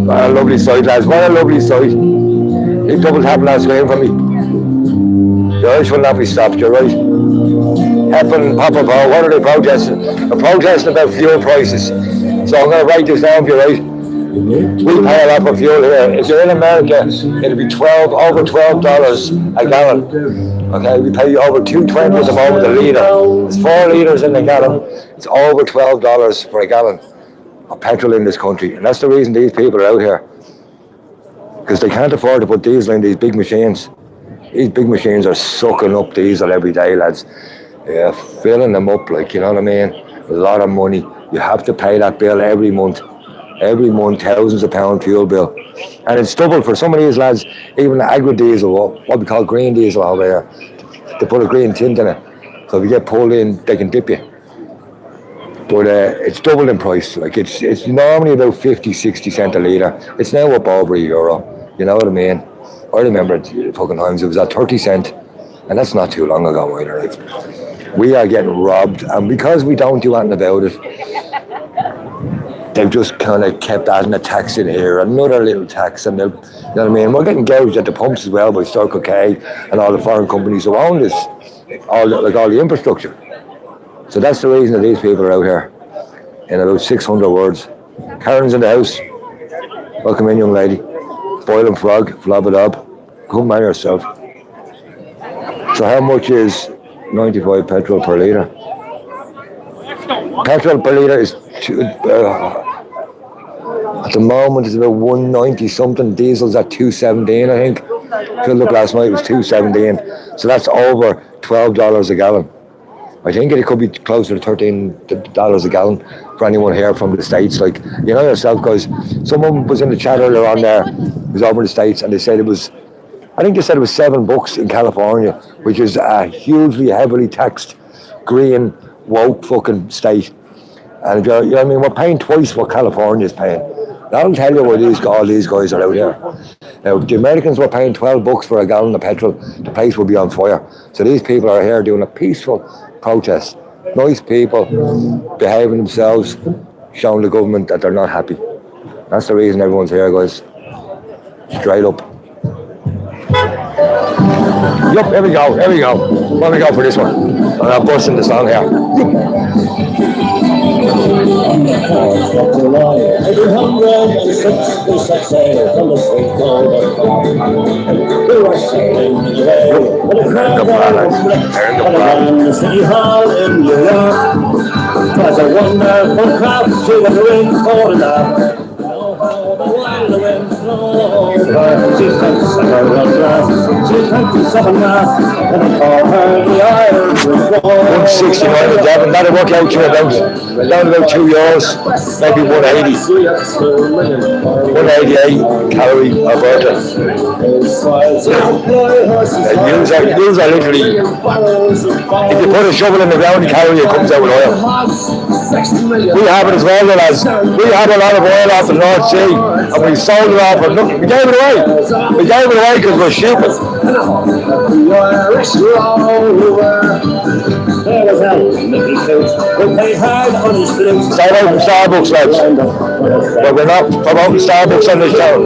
What a lovely sight, lads. What a lovely sight. He double tapped last game for me. The Irish will not be stopped, you're right. Happen, Papa Power, what are they protesting? They're protesting about fuel prices. So I'm going to write this down for you, right? We pay a lot for fuel here. If you're in America, it'll be over $12 a gallon. Okay, we pay over $2.20 at the moment a litre. It's 4 litres in a gallon. It's over $12 for a gallon of petrol in this country, and that's the reason these people are out here, because they can't afford to put diesel in these big machines. These big machines are sucking up diesel every day, lads. Yeah, filling them up, like, you know what I mean? A lot of money. You have to pay that bill every month. Every month, thousands of pound fuel bill. And it's double for some of these lads, even the agri-diesel, what we call green diesel over here. They put a green tint in it. So if you get pulled in, they can dip you. But it's doubled in price. Like it's normally about 50-60 cents a litre. It's now up over €1. You know what I mean? I remember fucking times it was at 30 cents, and that's not too long ago either. Like, we are getting robbed, and because we don't do anything about it, they've just kind of kept adding a tax in here, another little tax, and you know what I mean? We're getting gouged at the pumps as well by Circle K and all the foreign companies who own this, all the infrastructure. So that's the reason that these people are out here. In about 600 words. Karen's in the house. Welcome in, young lady. Boiling frog, flab it up. Come marry yourself. So how much is 95 petrol per litre? Petrol per litre is at the moment it's about 190 something. Diesel's at 217, I think. Filled up last night, it was 217. So that's over $12 a gallon. I think it could be closer to $13 a gallon for anyone here from the States. Like, you know yourself, guys. Someone was in the chat earlier on there, who was over in the States, and they said it was, I think they said it was $7 in California, which is a hugely heavily taxed, green, woke fucking state. And if you're, you know what I mean, we're paying twice what California is paying. That'll tell you why all these guys are out here. Now, if the Americans were paying $12 for a gallon of petrol, the place would be on fire. So these people are here doing a peaceful protest. Nice people, behaving themselves, showing the government that they're not happy. That's the reason everyone's here, guys. Straight up. Yup, here we go. Let me go for this one. And I'm busting the song here. City Hall in New York. 'Twas a wonderful crowd, she was in for love. The wind blows. She takes a girl glass, she takes a glass, and I call her the Irish Rose. 169 in Dublin, that'll work out to about €2, maybe 180. 188 calorie Alberta. Use are literally, if you put a shovel in the ground, the calorie comes out with oil. We have it as well, lads. We had a lot of oil off the North Sea, and we sold it off for nothing. We gave it away. We gave it away because we're stupid. Stay away from Starbucks, lads. But we're not promoting Starbucks on this town.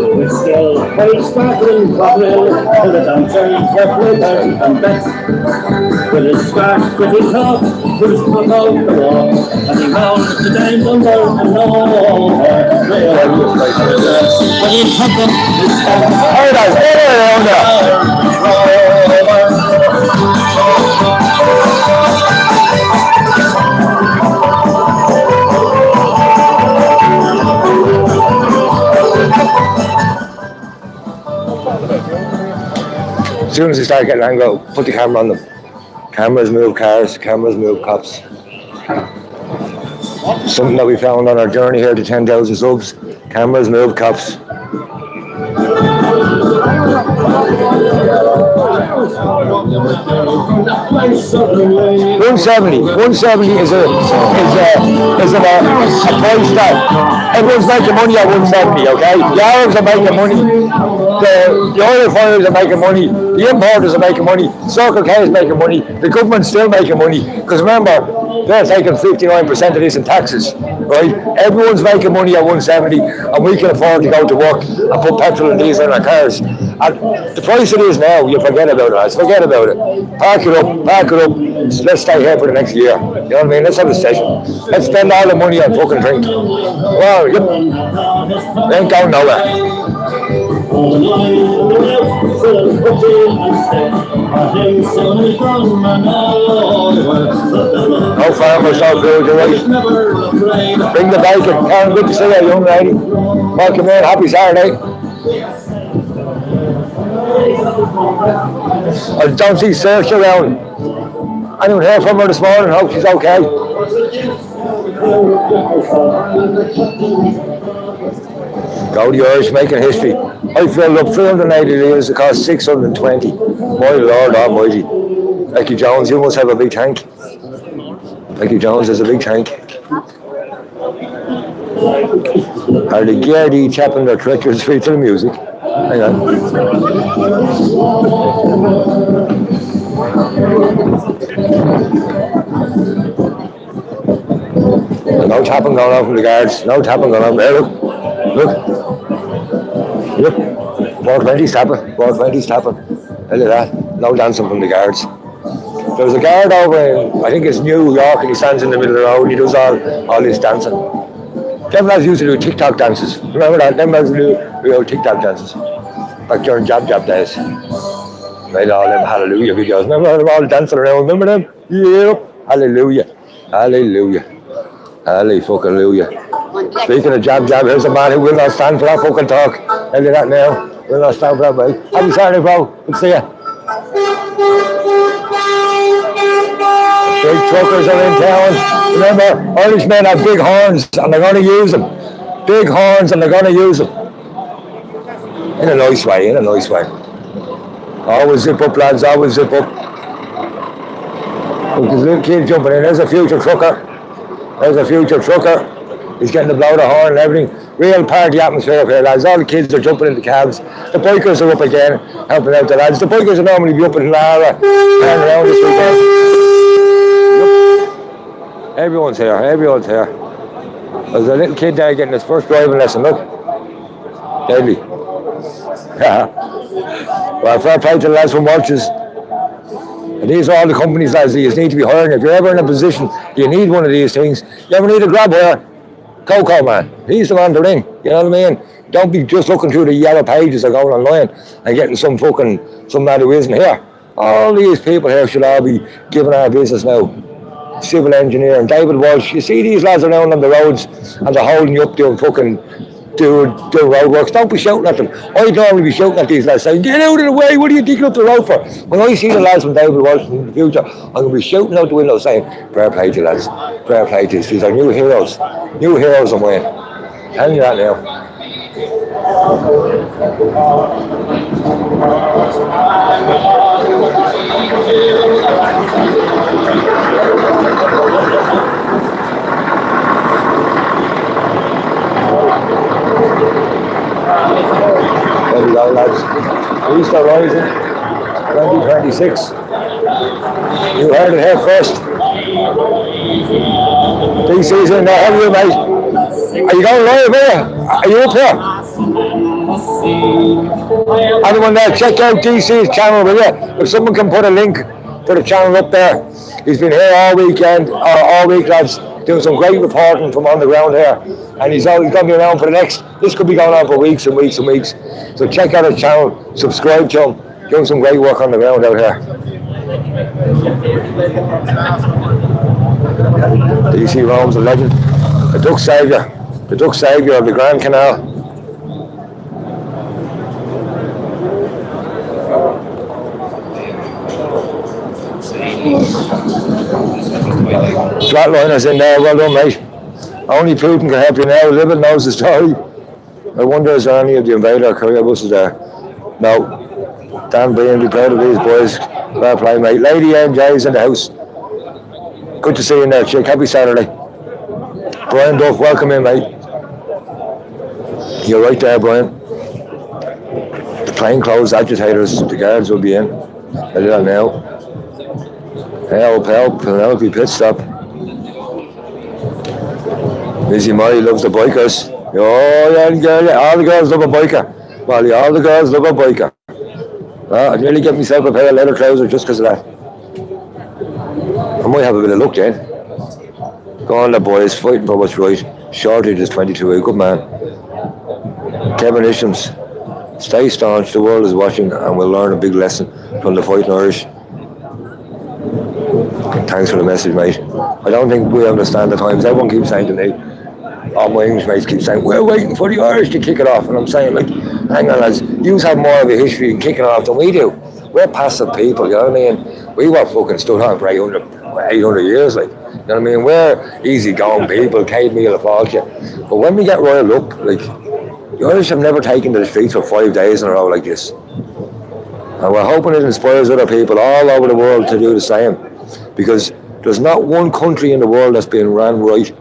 As soon as they start getting angry, put the camera on them. Cameras move cars, cameras move cops. Something that we found on our journey here to 10,000 subs. Cameras move cops. 170 is a price that everyone's making money at 170. Okay, the Arabs are making money, the oil fires are making money, the importers are making money, Circle K is making money, the government's still making money. Because remember, they're taking 59% of this in taxes, right? Everyone's making money at 170, and we can afford to go to work and put petrol and diesel in our cars. And the price it is now, you forget about it, lads. Forget about it. Park it up, park it up. Let's stay here for the next year. You know what I mean? Let's have a session. Let's spend all the money on fucking drink. Well, yep. They ain't going nowhere. No farmers, no food, you're right. Bring the bacon. Karen, good to see you, young lady. Welcome in, happy Saturday. I don't see Saoirse around. Anyone hear from her this morning? Hope she's okay. Go the Irish making history. I filled up 380 litres, it cost 620. My Lord Almighty. Becky Jones, you must have a big tank. Becky Jones has a big tank. Are the Gardaí tapping their treacherous feet to the music? Hang on. No tapping going on from the guards. No tapping going on there. Look. Look. 420's tapping. 420's tapping. Look at that. No dancing from the guards. There's a guard over in, I think it's New York, and he stands in the middle of the road and he does all this dancing. Them lads used to do TikTok dances. Remember that? Them lads do real TikTok dances. Back during Jab days. Made all them hallelujah videos. Remember them all dancing around? Remember them? Yep. Hallelujah. Hallelujah. Hallelujah. Speaking of Jab, here's a man who will not stand for that fucking talk. Tell you that now. Will not stand for that, mate. Happy Saturday, bro. Good to see you. Big truckers are in town. Remember, Irishmen have big horns and they're going to use them. Big horns and they're going to use them. In a nice way, Always zip up, lads, always zip up. Look, there's a little kid jumping in. There's a future trucker. He's getting to blow the horn and everything. Real party atmosphere up here, lads. All the kids are jumping in the cabs. The bikers are up again, helping out the lads. The bikers will normally be up in Lara, turning around this weekend. Everyone's here. There's a little kid there getting his first driving lesson, look. Deadly. Well, fair play to the lads from Watches. And these are all the companies, lads, that you need to be hiring. If you're ever in a position, you need one of these things. You ever need a grab here? Coco man, he's the man to ring. You know what I mean? Don't be just looking through the yellow pages or going online and getting some man who isn't here. All these people here should all be giving our business now. Civil engineer and David Walsh. You see these lads around on the roads and they're holding you up doing roadworks. Don't be shouting at them. I'd normally be shouting at these lads saying, get out of the way, what are you digging up the road for? When I see the lads from David Walsh in the future, I'm going to be shouting out the window saying, fair play to you lads, fair play to you. These are new heroes I'm wearing. Tell you that now. There we go, lads. Easter Rising 2026. You heard it here first. DC's in there. How are you, mate? Are you going live here? Are you up here? Anyone there? Check out DC's channel, will you? If someone can put a link to the channel up there. He's been here all week, lads, doing some great reporting from on the ground here. And he's going to be around for this could be going on for weeks and weeks and weeks. So check out his channel, subscribe to him, doing some great work on the ground out here. DC Rome's a legend. The duck saviour of the Grand Canal. Flatliner's in there, well done, mate. Only Putin can help you now. Libet knows the story. I wonder is there any of the invader courier buses there? No. Dan Bean, be proud of these boys. Fair play, mate. Lady MJ's in the house. Good to see you in there, chick. Happy Saturday. Brian Duff, welcome in, mate. You're right there, Brian. The plainclothes agitators, the guards will be in. I do that now. Help, Penelope pit stop. Missy Molly loves the bikers. Oh yeah, girl, all the girls love a biker. Molly, all the girls love a biker. Well, I'd nearly get myself a pair of leather trousers just because of that. I might have a bit of luck then. Go on the boys, fighting for what's right. Shortage is 22, a good man. Kevin Ishams, stay staunch, the world is watching and we'll learn a big lesson from the fighting Irish. Thanks for the message, mate. I don't think we understand the times. Everyone keeps saying to me, all my English mates keep saying, we're waiting for the Irish to kick it off. And I'm saying, like, hang on lads, you have more of a history in kicking it off than we do. We're passive people, you know what I mean? We were fucking stood on for 800 years, like, you know what I mean? We're easygoing people, Cade Meal of Falkirk. But when we get riled up, like, the Irish have never taken to the streets for 5 days in a row like this. And we're hoping it inspires other people all over the world to do the same. Because there's not one country in the world that's been ran right.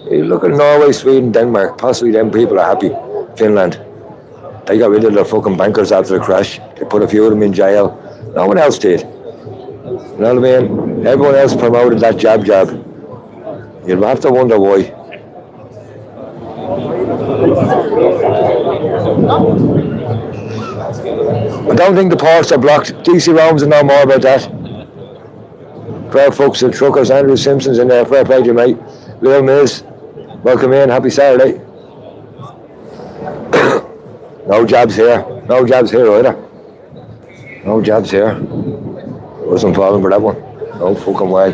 You look at Norway, Sweden, Denmark, possibly them people are happy. Finland. They got rid of their fucking bankers after the crash. They put a few of them in jail. No one else did. You know what I mean? Everyone else promoted that jab. You'll have to wonder why. I don't think the ports are blocked. DC Rome's and know more about that. Fair folks and truckers, Andrew Simpson's in there. Fair play to you, mate. Lil Miz, welcome in. Happy Saturday. No jabs here. No jabs here either. No jabs here. Wasn't falling for that one. No fucking way.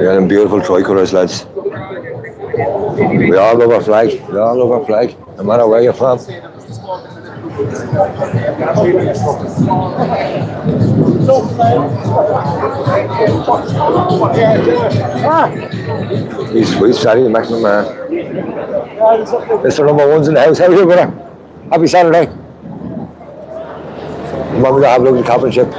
Yeah, them beautiful tricolours, lads. We all love our flag. We all love our flag, no matter where you're from. He's sweet, Sally, the maximum man. Mr. Number One's in the house. How are you, brother? Happy Saturday. Mum, we have a lovely coffin ship.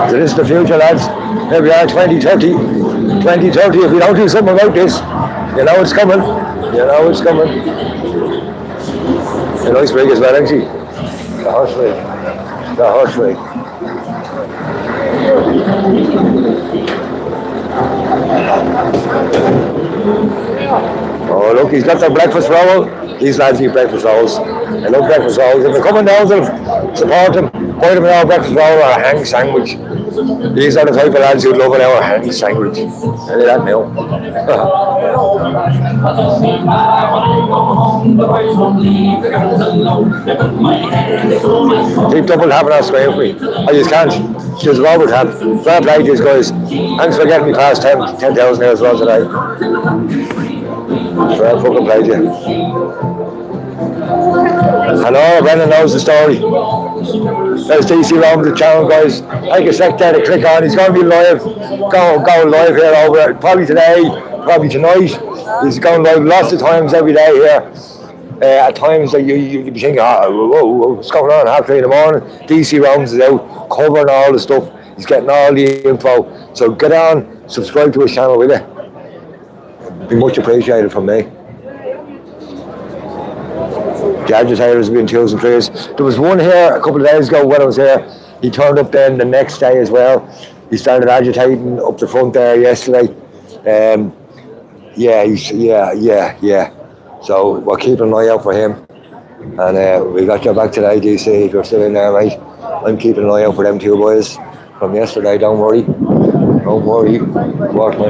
So this is the future, lads. Here we are, 2030. 2030, if we don't do something about this, you know it's coming. You know it's coming. A nice rig as well, isn't she? The horse rig. The horse rig. Oh, look, he's got the breakfast roll. These lads eat breakfast rolls. I love breakfast rolls. If they're coming down to them, support them. Buy them an hour breakfast roll or a hang sandwich. These are the type of lads who love an hour hang sandwich. Tell you that now. Keep double having our screen for me. I just can't. Just Robert have. Fair play to these guys. Thanks for getting me past 10,000 here as well today. Fair fucking play to you. Hello, Brendan knows the story. There's DC Rome, the channel, guys. Like a sec there to click on. He's going to be live. Going live here over probably today, probably tonight. He's going live lots of times every day here. At times that you be thinking, whoa, what's going on? 3:30 in the morning. DC Rome's is out covering all the stuff. He's getting all the info. So get on, subscribe to his channel, will you? Be much appreciated from me. The agitators have been 2 and 3s. There was one here a couple of days ago when I was here. He turned up then the next day as well. He started agitating up the front there yesterday. Yeah. So we're keeping an eye out for him. And we got your back today, DC, if you're still in there, mate. I'm keeping an eye out for them 2 boys from yesterday, don't worry. Don't worry.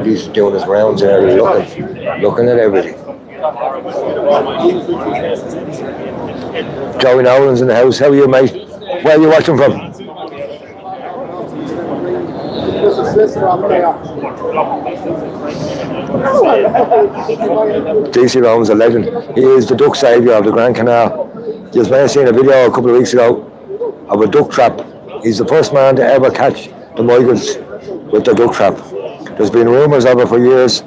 He's doing his rounds there, he's looking at everything. Joey Nolan's in the house. How are you, mate? Where are you watching from? DC Rome's a legend. He is the duck saviour of the Grand Canal. You may have seen a video a couple of weeks ago of a duck trap. He's the first man to ever catch the migrants with the duck trap. There's been rumours of it for years.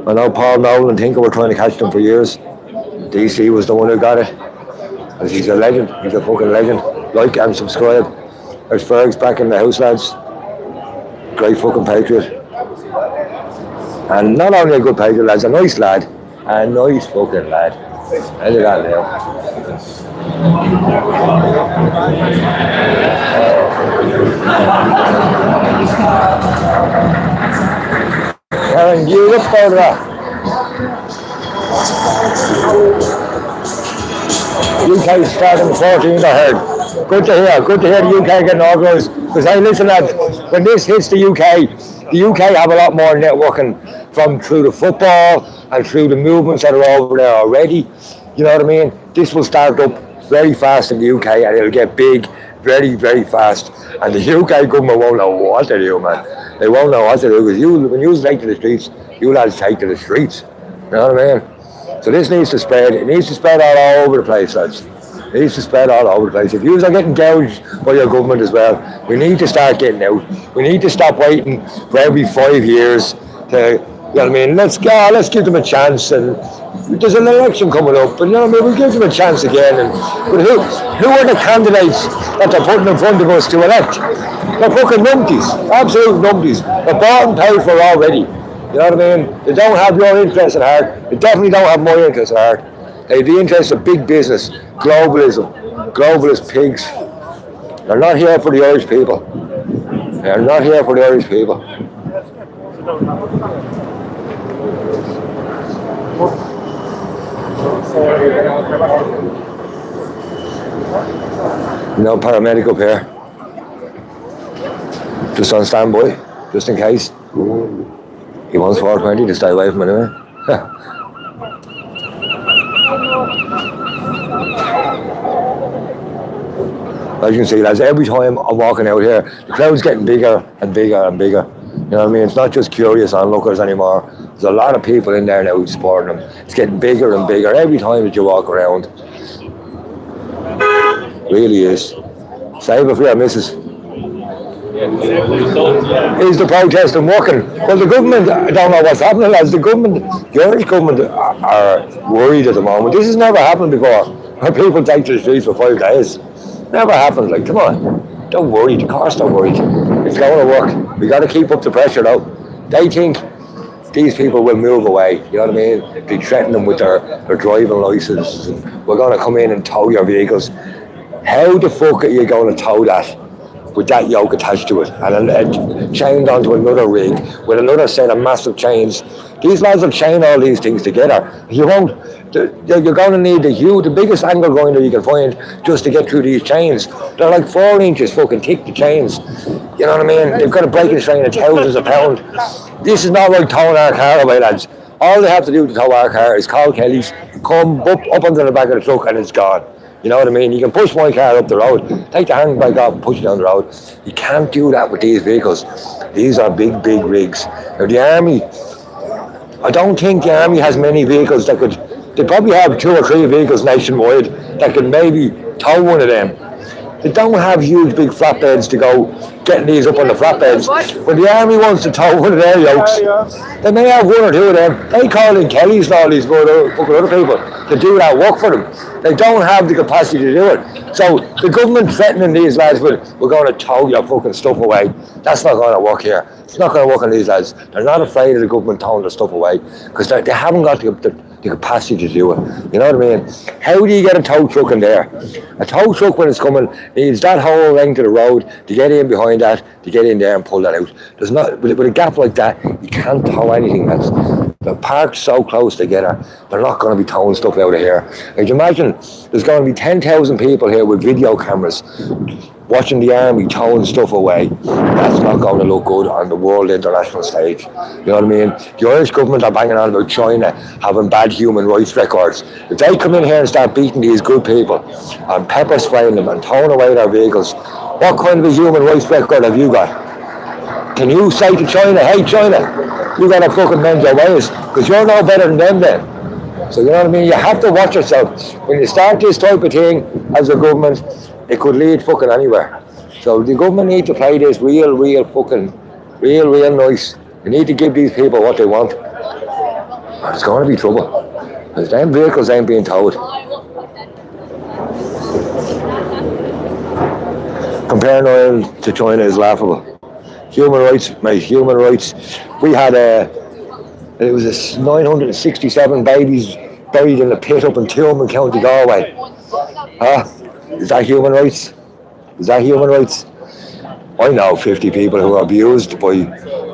I know Paul Nolan and Tinker were trying to catch them for years. DC was the one who got it. And he's a legend. He's a fucking legend. Like and subscribe. There's Ferg's back in the house, lads. Great fucking patriot. And not only a good patriot, lads, a nice lad. A nice fucking lad. I did that now. Aaron, you look for that. UK starting the 14th, I heard. Good to hear the UK getting organised. Because hey, listen lads, when this hits the UK have a lot more networking from through the football and through the movements that are over there already. You know what I mean? This will start up very fast in the UK and it'll get big very, very fast. And the UK government won't know what to do, man. They won't know what to do because when you take to the streets, you lads take to the streets. You know what I mean? So this needs to spread. It needs to spread all over the place, lads. It needs to spread all over the place. If you are getting gouged by your government as well, we need to start getting out. We need to stop waiting for every 5 years to, you know what I mean? Let's give them a chance. And there's an election coming up, and you know what I mean? We'll give them a chance again. But who are the candidates that they're putting in front of us to elect? They're fucking numpties, absolute numpties. They're bought and paid for already. You know what I mean? They don't have your interest at heart. They definitely don't have my interest at heart. They have the interest of big business, globalism, globalist pigs. They're not here for the Irish people. They're not here for the Irish people. No paramedic up here. Just on standby, just in case. He wants 420 to stay away from anyway. As you can see, lads, every time I'm walking out here, the crowd's getting bigger and bigger and bigger. You know what I mean? It's not just curious onlookers anymore. There's a lot of people in there now supporting them. It's getting bigger and bigger every time that you walk around. It really is. Save it for your missus. Is the protesting working? Well, the government, I don't know what's happening, lads. The Irish government are worried at the moment. This has never happened before, where people take to the streets for 5 days. Never happened. Like, come on, don't worry. The cars don't worry. It's going to work. We got to keep up the pressure, though. They think these people will move away. You know what I mean? They threaten them with their driving license. We're going to come in and tow your vehicles. How the fuck are you going to tow that with that yoke attached to it and chained onto another rig with another set of massive chains? These lads will chain all these things together. You won't. You're going to need the biggest angle grinder you can find just to get through these chains. They're like 4 inches fucking thick, the chains. You know what I mean? They've got a breaking strain of thousands of pounds. This is not like towing our car away, lads. All they have to do to tow our car is call Kelly's, come up onto the back of the truck and it's gone. You know what I mean? You can push my car up the road, take the handbrake off and push it down the road. You can't do that with these vehicles. These are big, big rigs. Now the army, I don't think the army has many vehicles that could, they probably have 2 or 3 vehicles nationwide that could maybe tow one of them. They don't have huge big flatbeds to go getting these up on the flatbeds. When the army wants to tow one of their yokes, they may have 1 or 2 of them. They call in Kellys and all these other people to do that work for them. They don't have the capacity to do it. So the government threatening these lads with, we're going to tow your fucking stuff away. That's not going to work here. It's not going to work on these lads. They're not afraid of the government towing their stuff away because they haven't got the capacity to do it. You know what I mean? How do you get a tow truck in there? A tow truck, when it's coming, needs that whole length of the road to get in behind that, to get in there and pull that out. There's not, with a gap like that, you can't tow anything. They're parked so close together, they're not going to be towing stuff out of here. Like, imagine there's going to be 10,000 people here with video cameras watching the army towing stuff away. That's not going to look good on the world international stage. You know what I mean? The Irish government are banging on about China having bad human rights records. If they come in here and start beating these good people and pepper spraying them and towing away their vehicles, what kind of a human rights record have you got? Can you say to China, hey China, you gotta fucking mend your ways, because you're no better than them then. So you know what I mean? You have to watch yourself. When you start this type of thing as a government, it could lead fucking anywhere. So the government need to play this real nice. You need to give these people what they want. There's going to be trouble. Because them vehicles ain't being towed. Comparing oil to China is laughable. Human rights, mate, human rights. We had it was 967 babies buried in a pit up in Tuam in County Galway. Huh? Is that human rights? Is that human rights? I know 50 people who are abused by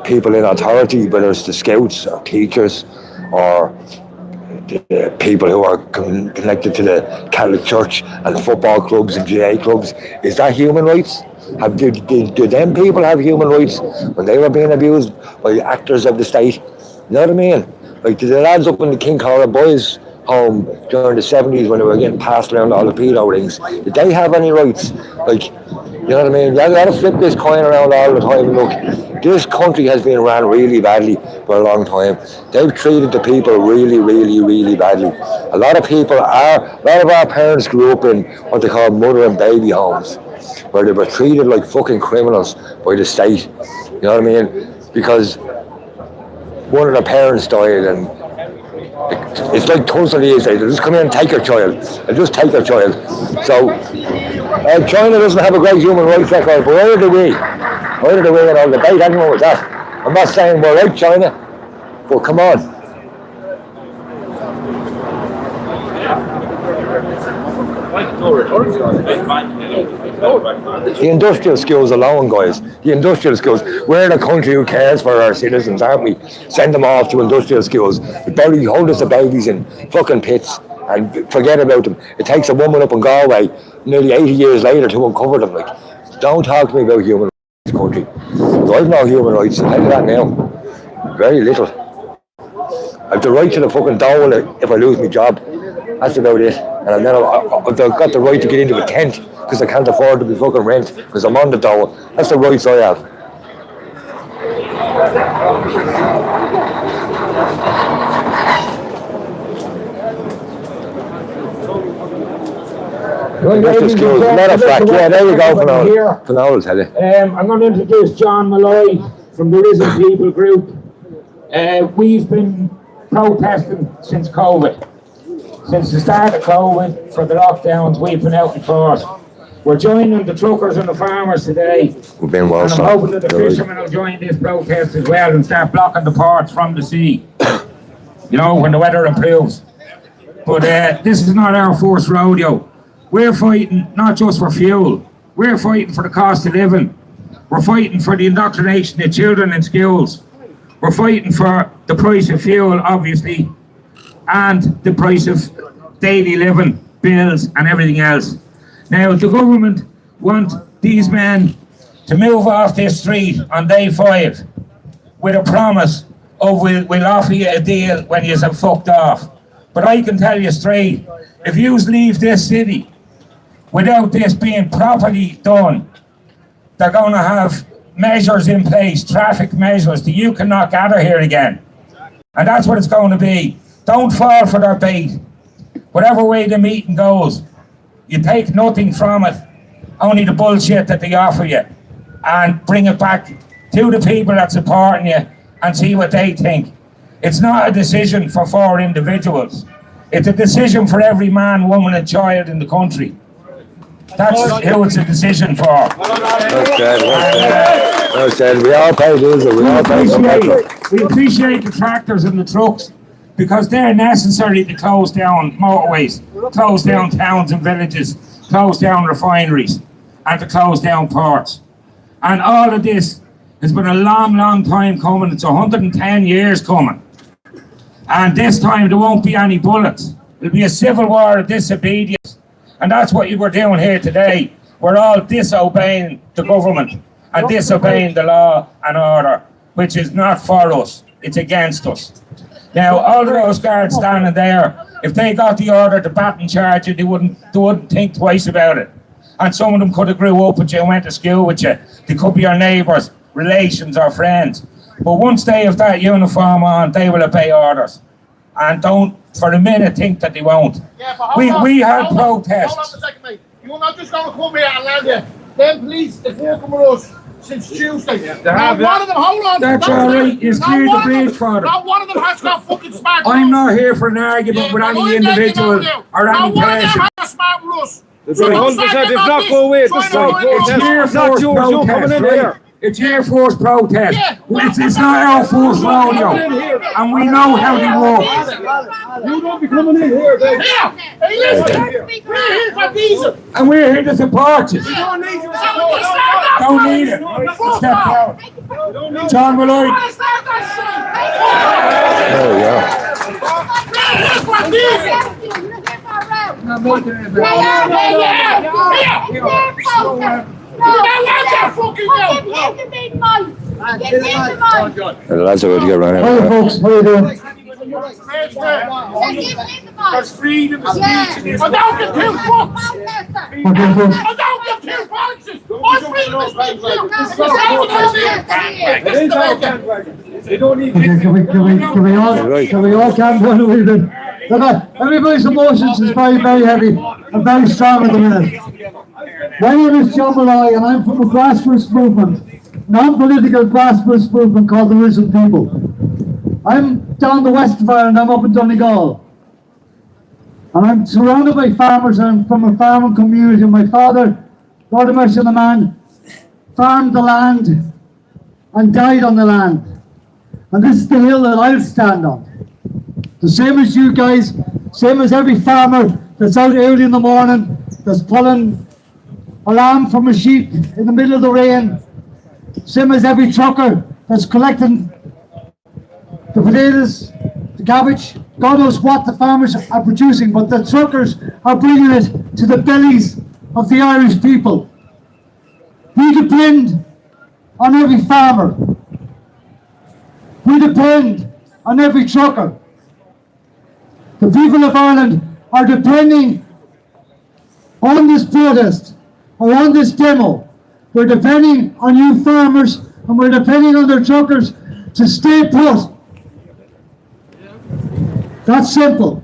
people in authority, whether it's the scouts or teachers or the people who are connected to the Catholic Church and football clubs and GA clubs. Is that human rights? Did them people have human rights when they were being abused by actors of the state? You know what I mean? Like the lads up in the King Cora Boys home during the 70s when they were getting passed around all the pedo rings, did they have any rights? Like, you know what I mean? You got to flip this coin around all the time. Look, this country has been ran really badly for a long time. They've treated the people really, really, really badly. A lot of our parents grew up in what they call mother and baby homes, where they were treated like fucking criminals by the state. You know what I mean? Because one of their parents died, and it's like Tulsa these days. They just come in and take your child. They just take your child. So China doesn't have a great human rights record, but where are we? Where are we in all the debate anymore with that? I'm not saying we're right, China, but come on. The industrial skills alone, guys. The industrial skills. We're the country who cares for our citizens, aren't we? Send them off to industrial skills. We hold us the babies in fucking pits and forget about them. It takes a woman up in Galway nearly 80 years later to uncover them. Like, don't talk to me about human rights in this country. I've no human rights. I do that now. Very little. I've the right to the fucking dole if I lose my job. That's about it. And then I've got the right to get into a tent because I can't afford to be fucking rent because I'm on the dole. That's the rights I have. Not a fact. Yeah, there you go, Fernand will tell you. I'm going to introduce John Malloy from the Risen People group. We've been protesting since COVID. Since the start of COVID, for the lockdowns, we've been out in force. We're joining the truckers and the farmers today. We've been well. And I'm hoping that the fishermen will join this protest as well and start blocking the ports from the sea. You know, when the weather improves. But this is not our first rodeo. We're fighting not just for fuel. We're fighting for the cost of living. We're fighting for the indoctrination of children in schools. We're fighting for the price of fuel, obviously, and the price of daily living, bills and everything else. Now, the government want these men to move off this street on day 5 with a promise of we'll offer you a deal when you're fucked off. But I can tell you straight, if you leave this city without this being properly done, they're going to have measures in place, traffic measures, that you cannot gather here again. And that's what it's going to be. Don't fall for their bait. Whatever way the meeting goes, you take nothing from it, only the bullshit that they offer you, and bring it back to the people that's supporting you and see what they think. It's not a decision for 4 individuals. It's a decision for every man, woman and child in the country. That's who it's a decision for. Well said. We all pay dues. We appreciate the tractors and the trucks because they're necessary to close down motorways, close down towns and villages, close down refineries, and to close down ports. And all of this has been a long, long time coming. It's 110 years coming. And this time there won't be any bullets. It'll be a civil war of disobedience. And that's what you were doing here today. We're all disobeying the government and disobeying the law and order, which is not for us, it's against us. Now, all those guards standing there, if they got the order to baton charge you, they wouldn't think twice about it. And some of them could have grew up with you and went to school with you. They could be your neighbours, relations or friends. But once they have that uniform on, they will obey orders. And don't for a minute think that they won't. Yeah, but we had protests. Hold on a second, mate. You're not just going to come here and land here. Them police are working with us since Tuesday. Now one of them, hold on. That's all right. It's clear the bridge for them. Not one of them has got fucking smart. I'm not here for an argument with any individual or any person. One of them has smart with us. It's 100%. If not, go away. It's not yours. You're coming in here. It's Air Force protest. It's not Air Force rodeo. And we know how they work. You don't be coming in here, Dave. We're here for diesel. And we're here to support you. Don't need your Don't need it. Step out. John Malloy. There we go. The lads are about to get run Hey out. folks, how you doing? There's freedom of speech in this. I don't get two fucks. Okay folks. I don't get two boxes. I'm freedom of speech. They don't need Okay, can we all calm down a little bit? Look, everybody's emotions is very, very heavy and very strong at the minute. My name is John Malloy and I'm from a grassroots movement, non-political grassroots movement called the Risen People. I'm down the west of Ireland, I'm up in Donegal. And I'm surrounded by farmers and I'm from a farming community. My father, Lord have mercy on the man, farmed the land and died on the land. And this is the hill that I'll stand on. The same as you guys, same as every farmer that's out early in the morning, that's pulling a lamb from a sheep in the middle of the rain. Same as every trucker that's collecting the potatoes, the cabbage. God knows what the farmers are producing, but the truckers are bringing it to the bellies of the Irish people. We depend on every farmer. We depend on every trucker. The people of Ireland are depending on this protest or on this demo. We're depending on you farmers and we're depending on the truckers to stay put. That's simple.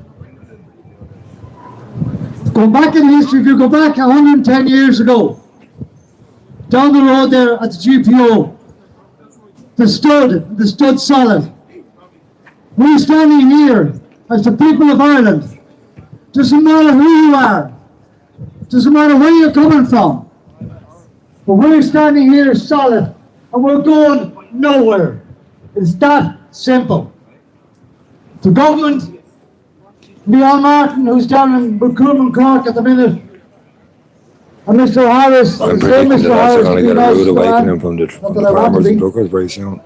Going back in history, if you go back 110 years ago, down the road there at the GPO, they stood solid. We're standing here as the people of Ireland. Doesn't matter who you are, doesn't matter where you're coming from, but we're standing here solid and we're going nowhere. It's that simple. The government, Leon Martin, who's down in Recruitment Cork at the minute, and Mr. Harris, I'm the same predicting Mr. that Harris, that's going to get a rude awakening man, from the not that I want farmers to and be. truckers very soon.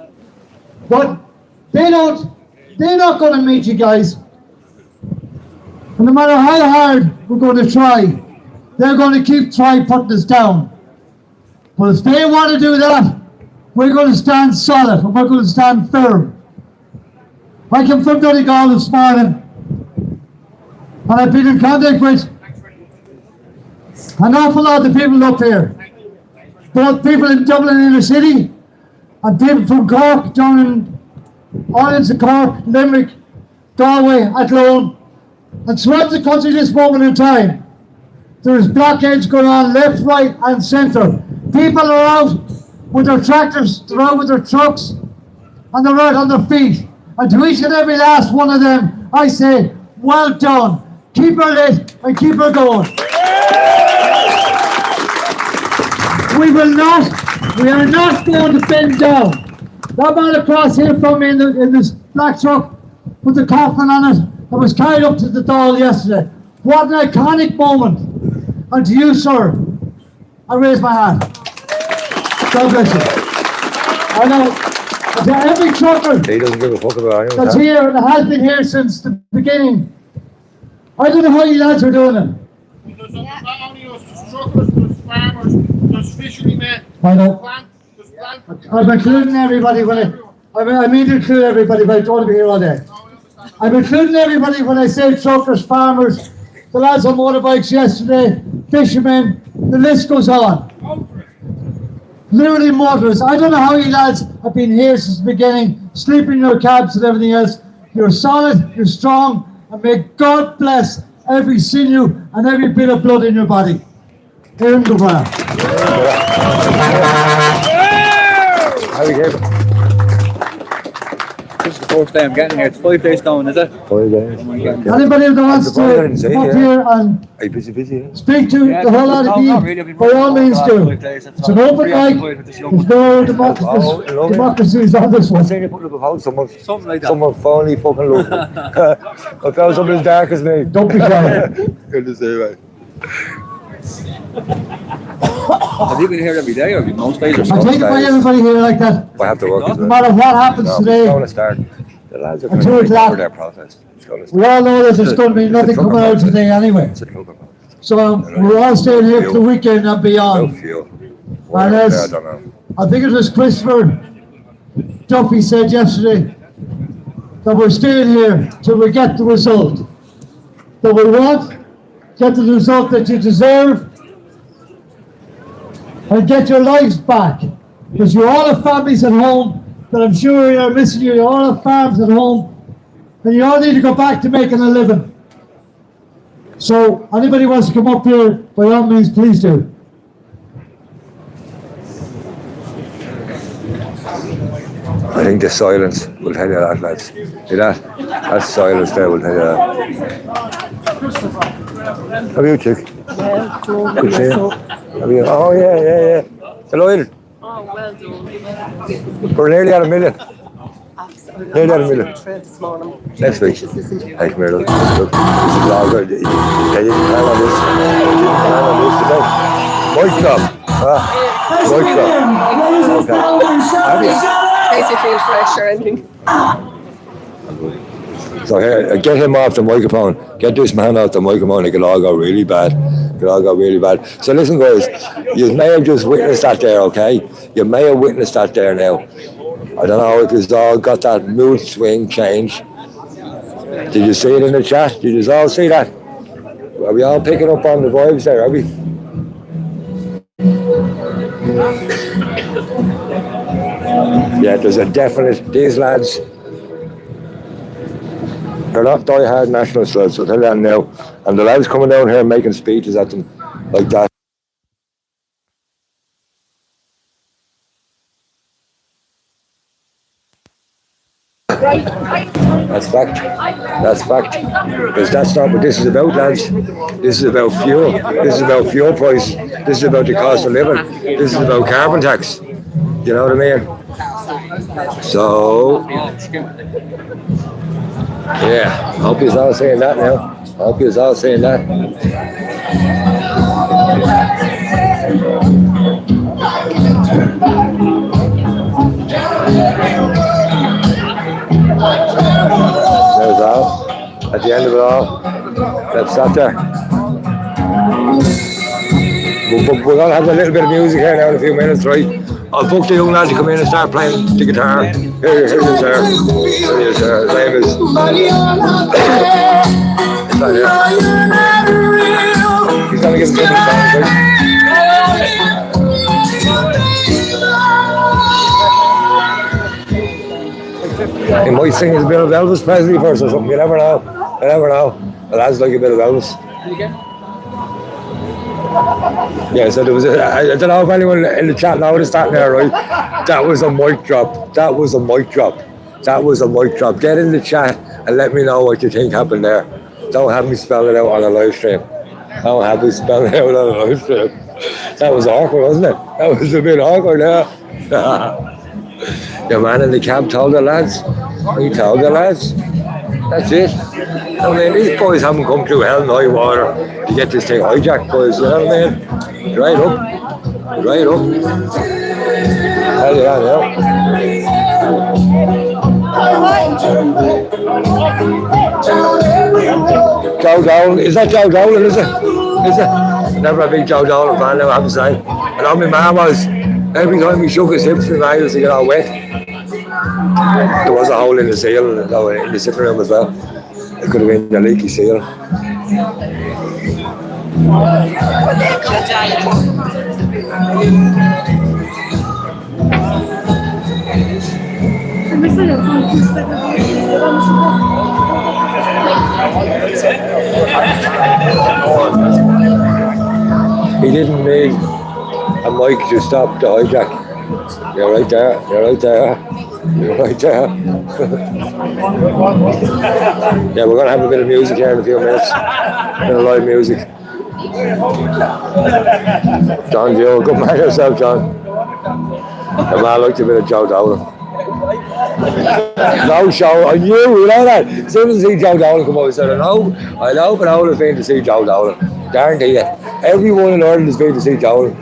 But they're not going to meet you guys. And no matter how hard we're going to try, they're going to keep trying putting us down. But if they want to do that, we're going to stand solid and we're going to stand firm. I came from Donegal this morning and I've been in contact with an awful lot of people up here. Both people in Dublin inner city and people from Cork, down in Audits of Cork, Limerick, Galway, Athlone, and throughout the country this moment in time. There is blockades going on left, right and centre. People are out with their tractors, they're out with their trucks, and they're out on their feet. And to each and every last one of them, I say, well done. Keep her lit and keep her going. We are not going to bend down. That man across here from me in this black truck with the coffin on it that was carried up to the Dáil yesterday. What an iconic moment. And to you, sir, I raise my hand. God bless you. I know, and to every trucker He doesn't give a fuck about anyone. that's here and has been here since the beginning, I don't know how you lads are doing it. There's not only us, there's truckers, there's farmers, there's fishermen, I know. there's plants. I'm including everybody when I mean to include everybody, but I don't want to be here all day. I'm including everybody when I say truckers, farmers, the lads on motorbikes yesterday, fishermen, the list goes on. Literally motorists. I don't know how you lads have been here since the beginning, sleeping in your cabs and everything else. You're solid, you're strong, and may God bless every sinew and every bit of blood in your body. Here in Dublin. How we gave it? first day I'm getting here. It's 5 days going, is it? 5 days. Anybody that wants to I didn't say, come up yeah. here and Are you busy? speak to the whole lot of you, by all means do. It's an open mic, there's no democracies on this I'm one. saying you put up a house, someone Something like that. phony fucking look. I found something as dark as me. Don't be quiet. Good to see you, mate. Have you been here every day or most days or I something? take it by everybody here like that. I have to work as No well. matter what happens No, today, it's going to start. The lads are At going 2 to o'clock. for their protest. It's going to we start. all know that there's going to be nothing coming out today anyway. It's a trucker protest. So we're all staying here for the weekend and No beyond. fuel. And Whatever, I as don't know. I think it was Christopher Duffy said yesterday, that we're staying here till we get the result. That we want, get the result that you deserve, and get your lives back. Because you all have families at home that I'm sure are missing you. You all have farms at home, and you all need to go back to making a living. So anybody wants to come up here, by all means, please do. I think the silence will tell you that, lads. See that? That silence there will tell you that. How are you, chick? Well done. Good seeing you. How are you? Oh, yeah. Delighted. Oh, well done. We're nearly at 1 million. Absolutely. Nearly at 1 million. This morning. Next week. Delicious, isn't it? Hey, come here, look. Look, this is all good. You didn't plan on this. You didn't plan on this today. Mic drop. Mic drop. Okay. Have you? In case you feel fresh or anything. So here, get him off the microphone. Get this man off the microphone. It could all go really bad. It could all go really bad. So listen, guys. You may have just witnessed that there, okay? You may have witnessed that there now. I don't know if you've all got that mood swing change. Did you see it in the chat? Did you all see that? Are we all picking up on the vibes there, are we? Yeah, there's a definite, these lads, they're not die-hard nationalist lads, I'll tell you that now. And the lads coming down here making speeches at them like that. That's fact. That's fact. Because that's not what this is about, lads. This is about fuel. This is about fuel price. This is about the cost of living. This is about carbon tax. You know what I mean? So, yeah, hope you're all saying that now. Hope you're all saying that. There's all. At the end of it all, let's stop there. We're going to have a little bit of music here now in a few minutes, right? I'll book the young lad to come in and start playing the guitar. Here he is, sir. Here he is, sir. His name is... It's not here. He's going to give us a song, right? He might sing a bit of Elvis Presley first or something. You never know. You never know. The lads like a bit of Elvis. Yeah, so there was I don't know if anyone in the chat noticed that there, right? That was a mic drop. That was a mic drop. That was a mic drop. Get in the chat and let me know what you think happened there. Don't have me spell it out on a live stream. Don't have me spell it out on a live stream. That was awkward, wasn't it? That was a bit awkward, yeah. Your man in the cab told the lads. He told the lads. That's it. I mean, these boys haven't come through hell and high water to get this thing hijacked, boys. You know what I mean? Right up. Right up. Hell yeah, now. Joe Dolan. Is that Joe Dolan, is it? Is it? Never a big Joe Dolan fan, now, I have to say. And all my man was, every time he shook his hips, my man used to get all wet. There was a hole in the seal, in the sitting room as well. It could have been a leaky seal. He didn't need a mic to stop the hijack. You're right there. You're right there. Right there. Yeah, we're gonna have a bit of music here in a few minutes. A bit of live music. John Joe, good man yourself, John. The man liked a bit of Joe Dolan. No show, I knew, you know that. As soon as I see Joe Dolan come over, I said, I know, but I would have been to see Joe Dolan. Guarantee you. Everyone in Ireland has been to see Joe.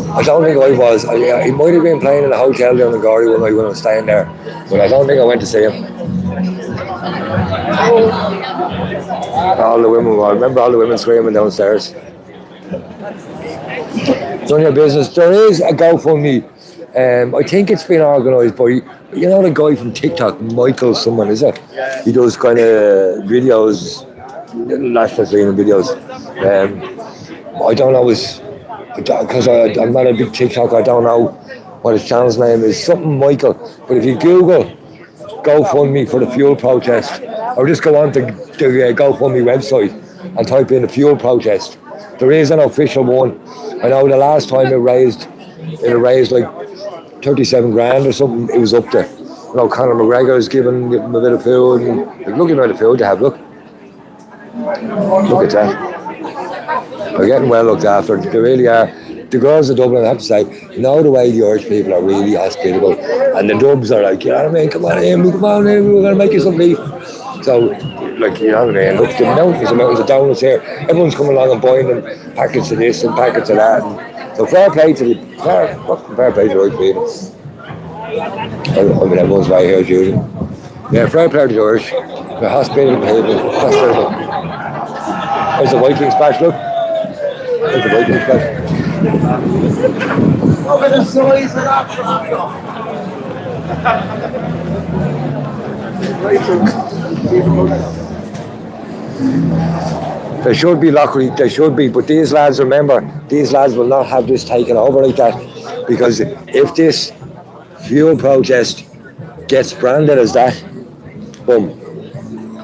I don't think I was. He might have been playing in a hotel down in Galway one night when I was staying there, but I don't think I went to see him. All the women, I remember all the women screaming downstairs. It's none of your business. There is a GoFundMe. I think it's been organised by, you know, the guy from TikTok, Michael someone, is it? He does kind of videos, national streaming videos. I don't know because I'm not a big TikTok, I don't know what his channel's name is. Something Michael. But if you Google GoFundMe for the fuel protest, or just go on to the GoFundMe website and type in the fuel protest, there is an official one. I know the last time it raised like 37 grand or something. It was up there. You know, Conor McGregor's giving them a bit of food, and look at the food they have. Look at that. They're getting well looked after. They really are. The girls of Dublin, I have to say, you know the way the Irish people are really hospitable, and the Dubs are like, you know what I mean? Come on in, we're gonna make you some beef. So, like, you know what I mean? Look, the mountains of donuts here. Everyone's coming along and buying them packets of this and packets of that. And so fair play to the Irish people. I mean, everyone's right here as usual. Yeah, fair play to the Irish. They're hospitable people. Hospitable. There's the Vikings patch, look. There's the Vikings patch. Look at the size of that. There should be lockery, there should be, but these lads, remember, these lads will not have this taken over like that, because if this fuel protest gets branded as that, boom,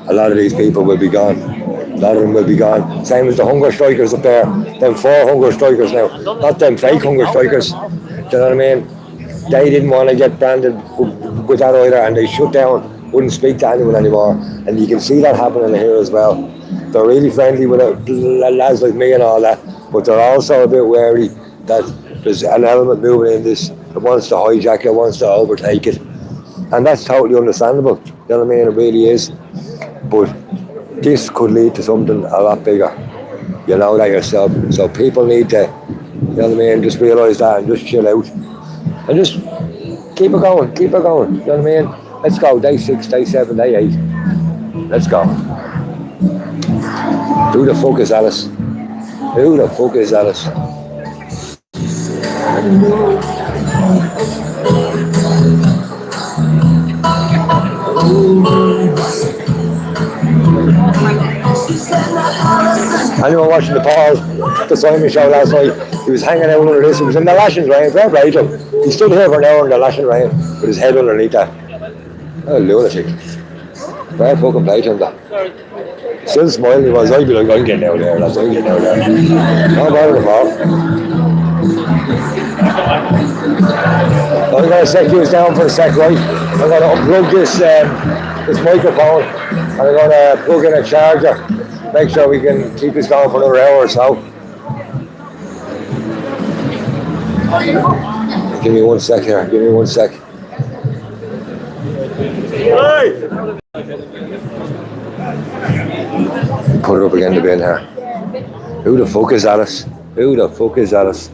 a lot of these people will be gone. A lot of them will be gone. Same as the hunger strikers up there, them 4 hunger strikers now, not them fake hunger strikers. Do you know what I mean? They didn't want to get branded with that either, and they shut down, wouldn't speak to anyone anymore. And you can see that happening here as well. They're really friendly with lads like me and all that, but they're also a bit wary that there's an element moving in this that wants to hijack it, wants to overtake it. And that's totally understandable. You know what I mean? It really is. But this could lead to something a lot bigger. You know that yourself. So people need to, you know what I mean, just realise that and just chill out. And just keep it going. You know what I mean? Let's go, day 6, day 7, day 8. Let's go. Who the fuck is Alice? Who the fuck is Alice? Anyone watching the Paul, the Simon show last night, he was hanging out under this, he was in the lashing rain, fair play to him. He stood here for an hour in the lashing rain with his head underneath that. Oh, lunatic. Fair fucking play to him that. Still smiling he was, I'd be like, I'm getting out there, lads, I'm getting out there. No bother at all. I'm going to set you down for a sec, right? I'm going to unplug this microphone and I'm going to plug in a charger. Make sure we can keep this going for another hour or so. Give me 1 sec here, give me 1 sec. Put it up again, the bin here. Who the fuck is Alice? Who the fuck is Alice?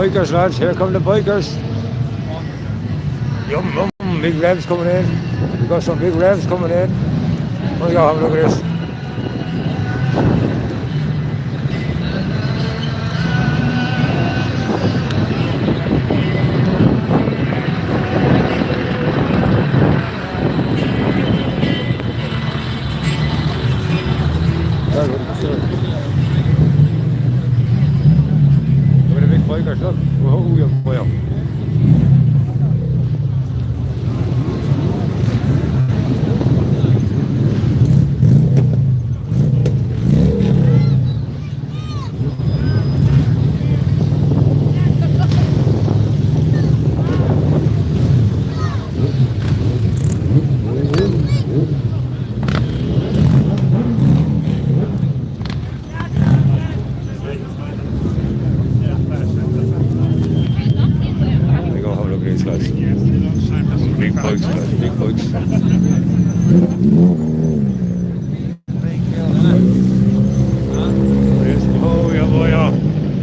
bikers, lads. Here come the bikers. Yum, yum. Big revs coming in. We've got some big revs coming in. Oh, yeah, have a look at this. Look at the big bikers, look. Whoa, you boy.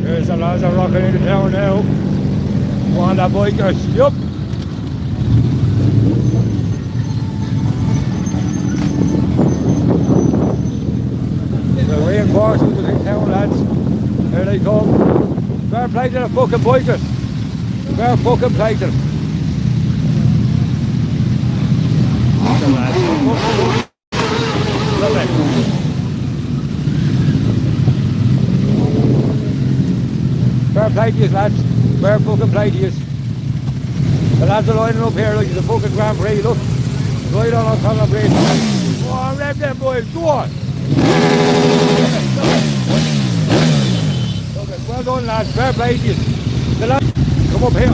There's the lads are rocking into town now. On the bikers, yup. The reinforcements within town, lads. Here they come. Fair play to the fucking bikers. Fair fucking play to them. Fair play to you, lads. Fair fucking play to you. The lads are lining up here like it's a fucking Grand Prix, look. Right on top of the bridge. Go on, rev them boys, go on. Well done, lads. Fair play to you. The lads, come up here.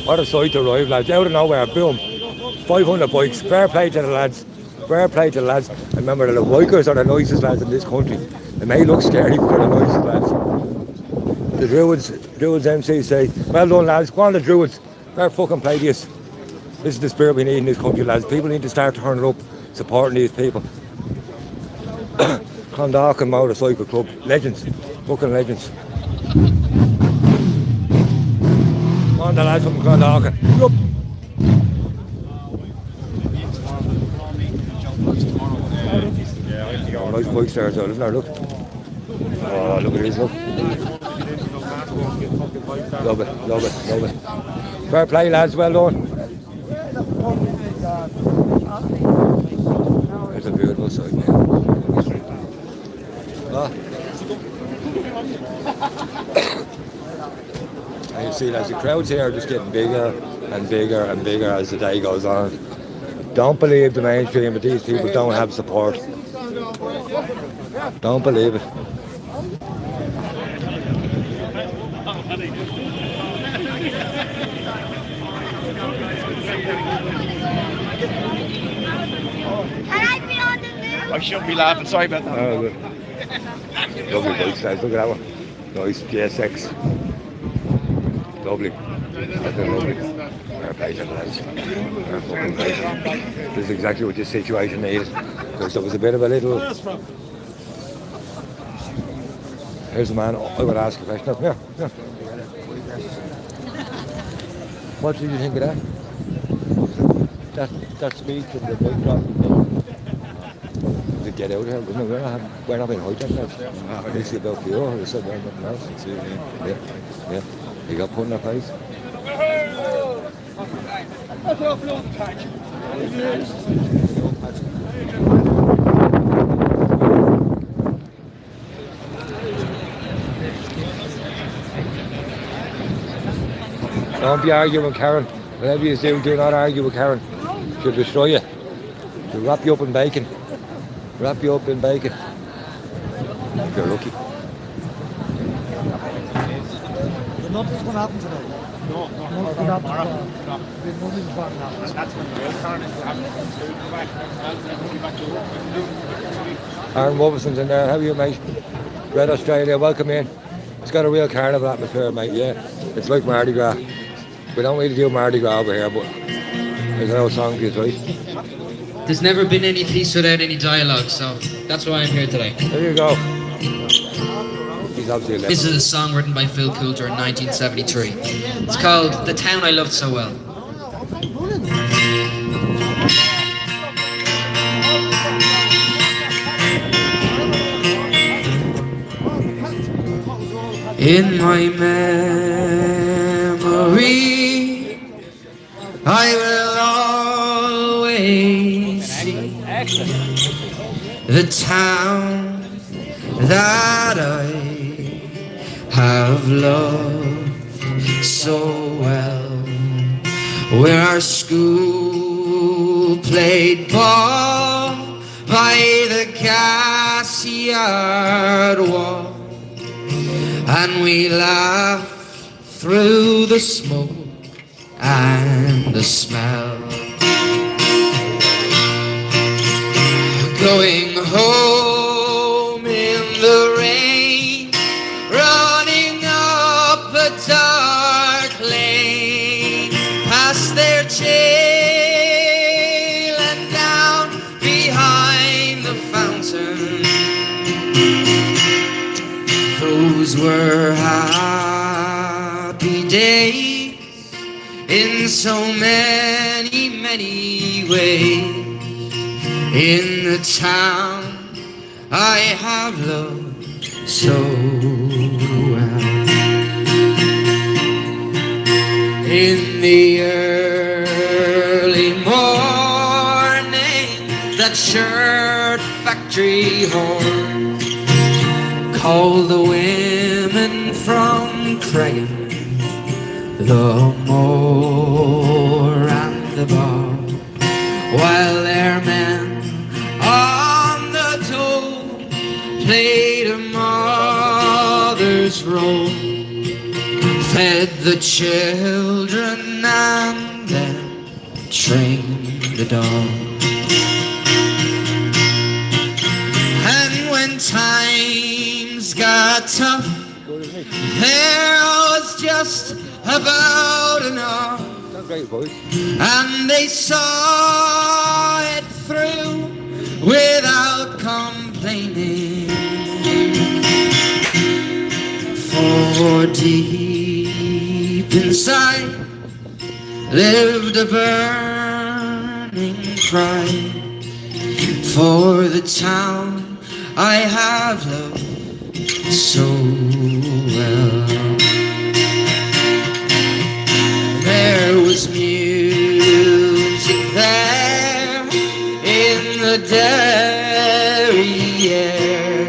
What a sight to arrive, lads. Out of nowhere, boom. 500 bikes. Fair play to the lads. Fair play to the lads. And remember, the bikers are the nicest lads in this country. They may look scary, but they're the nicest lads. The Druids MC say, well done, lads. Go on, the Druids. Fair fucking play to you. This is the spirit we need in this country, lads. People need to start turning up, supporting these people. Clondalkin Motorcycle Club. Legends. Fucking legends. On the lads from Clondalkin. Yup. Nice bikes there as well, isn't there? Look. Oh, look at this, look. Love it, love it, love it. Fair play, lads, well done. It's a beautiful sight, man. And you see, lads, the crowds here are just getting bigger and bigger and bigger as the day goes on. Don't believe the mainstream, but these people don't have support. Don't believe it. I shouldn't be laughing, sorry about that. Oh, good. Lovely bikes, guys. Look at that one. Nice GSX. Lovely. That's lovely. Fair play to the lads. Fair fucking play. This is exactly what this situation needed. Because there was a bit of a little... Here's a man I would ask a question of. Here. What did you think of that? That speech from the bike drop. Get out of here. We're not being hijacked now. It's about fuel or something, nothing else. Yeah. You got put in their place. Don't be arguing with Karen. Whatever you do not argue with Karen. She'll destroy you. She'll wrap you up in bacon. Wrap you up in bacon. If you're lucky. Nothing's going to happen today. No, Nothing's going to happen tomorrow. no. There's nothing going to happen. And that's when the real carnage will happen. We'll go back and we'll be back to work. Aaron Wolverson's in there. How are you, mate? Red Australia, welcome in. It's got a real carnival atmosphere, mate, yeah. It's like Mardi Gras. We don't really do Mardi Gras over here, but there's an old song for you, right? There's never been any peace without any dialogue, so that's why I'm here today. There you go. He's obviously This is a song written by Phil Coulter in 1973. It's called The Town I Loved So Well. In my memory, I will always see the town that I have loved so well, where our school played ball by the gas yard wall, and we laughed through the smoke and the smell. Going home in the rain, running up a dark lane, past their jail and down behind the fountain. Those were happy days in so many, many ways. In the town I have loved so well. In the early morning, that shirt factory horn called the women from Cregan, the moor and the bar, while their men on the door played a mother's role, fed the children and then trained the dog. And when times got tough, there was just about enough, and they saw it through without complaining. For deep inside lived a burning pride for the town I have loved so well. There was music there in the dairy air,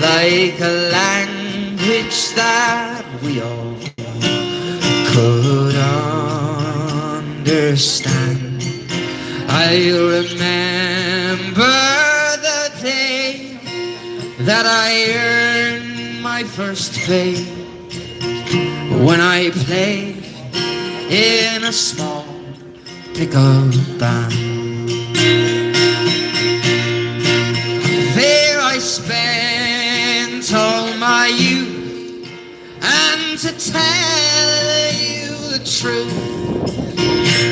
like a language that we all could understand. I remember the day that I earned my first pay, when I played in a small pickup band. There I spent all my youth, and to tell you the truth,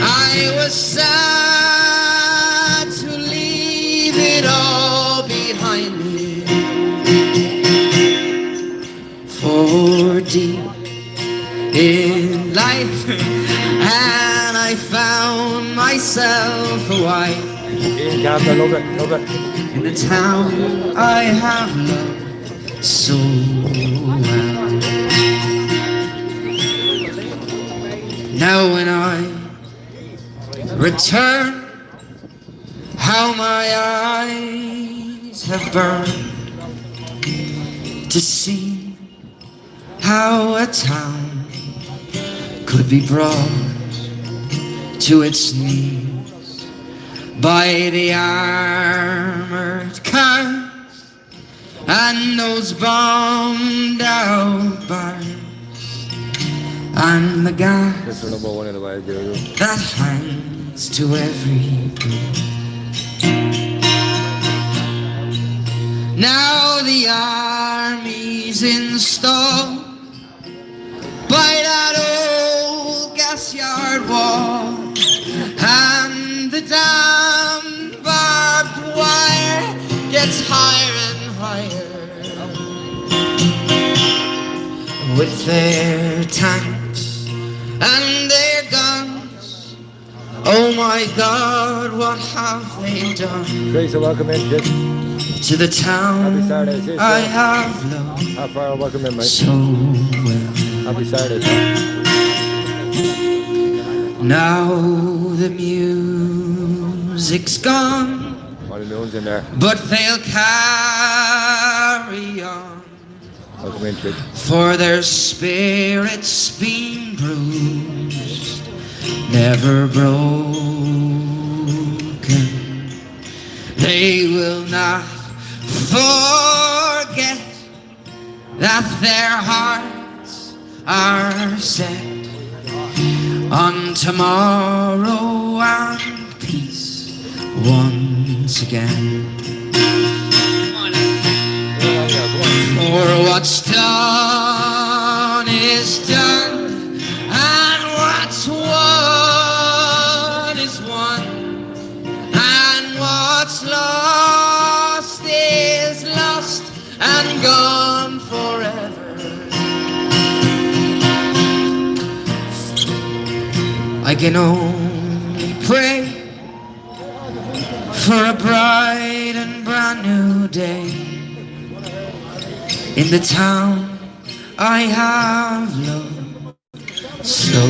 I was sad to leave it all behind me. For deep in life, and I found myself a wife in the town I have loved so well. Now when I return, how my eyes have burned to see how a town could be brought to its knees by the armored cars and those bombed out bars and the gas This is number one in the way, Joe. that hangs to every door. Now the army's installed by that old gas yard wall, and the damn barbed wire gets higher and higher. With their tanks and their guns, oh my God, what have they done Grace, welcome in, kid. to the town Happy Saturday, I have loved How far? Welcome in, mate. so well. Happy Saturday. Now the music's gone, All the moons in there. but they'll carry on, Welcome in, kid. for their spirits been bruised, never broken. They will not forget that their hearts are set on tomorrow and peace once again. For what's done is done, and what's won is won, and what's lost is lost and gone forever. I can only pray for a bright and brand new day in the town I have loved so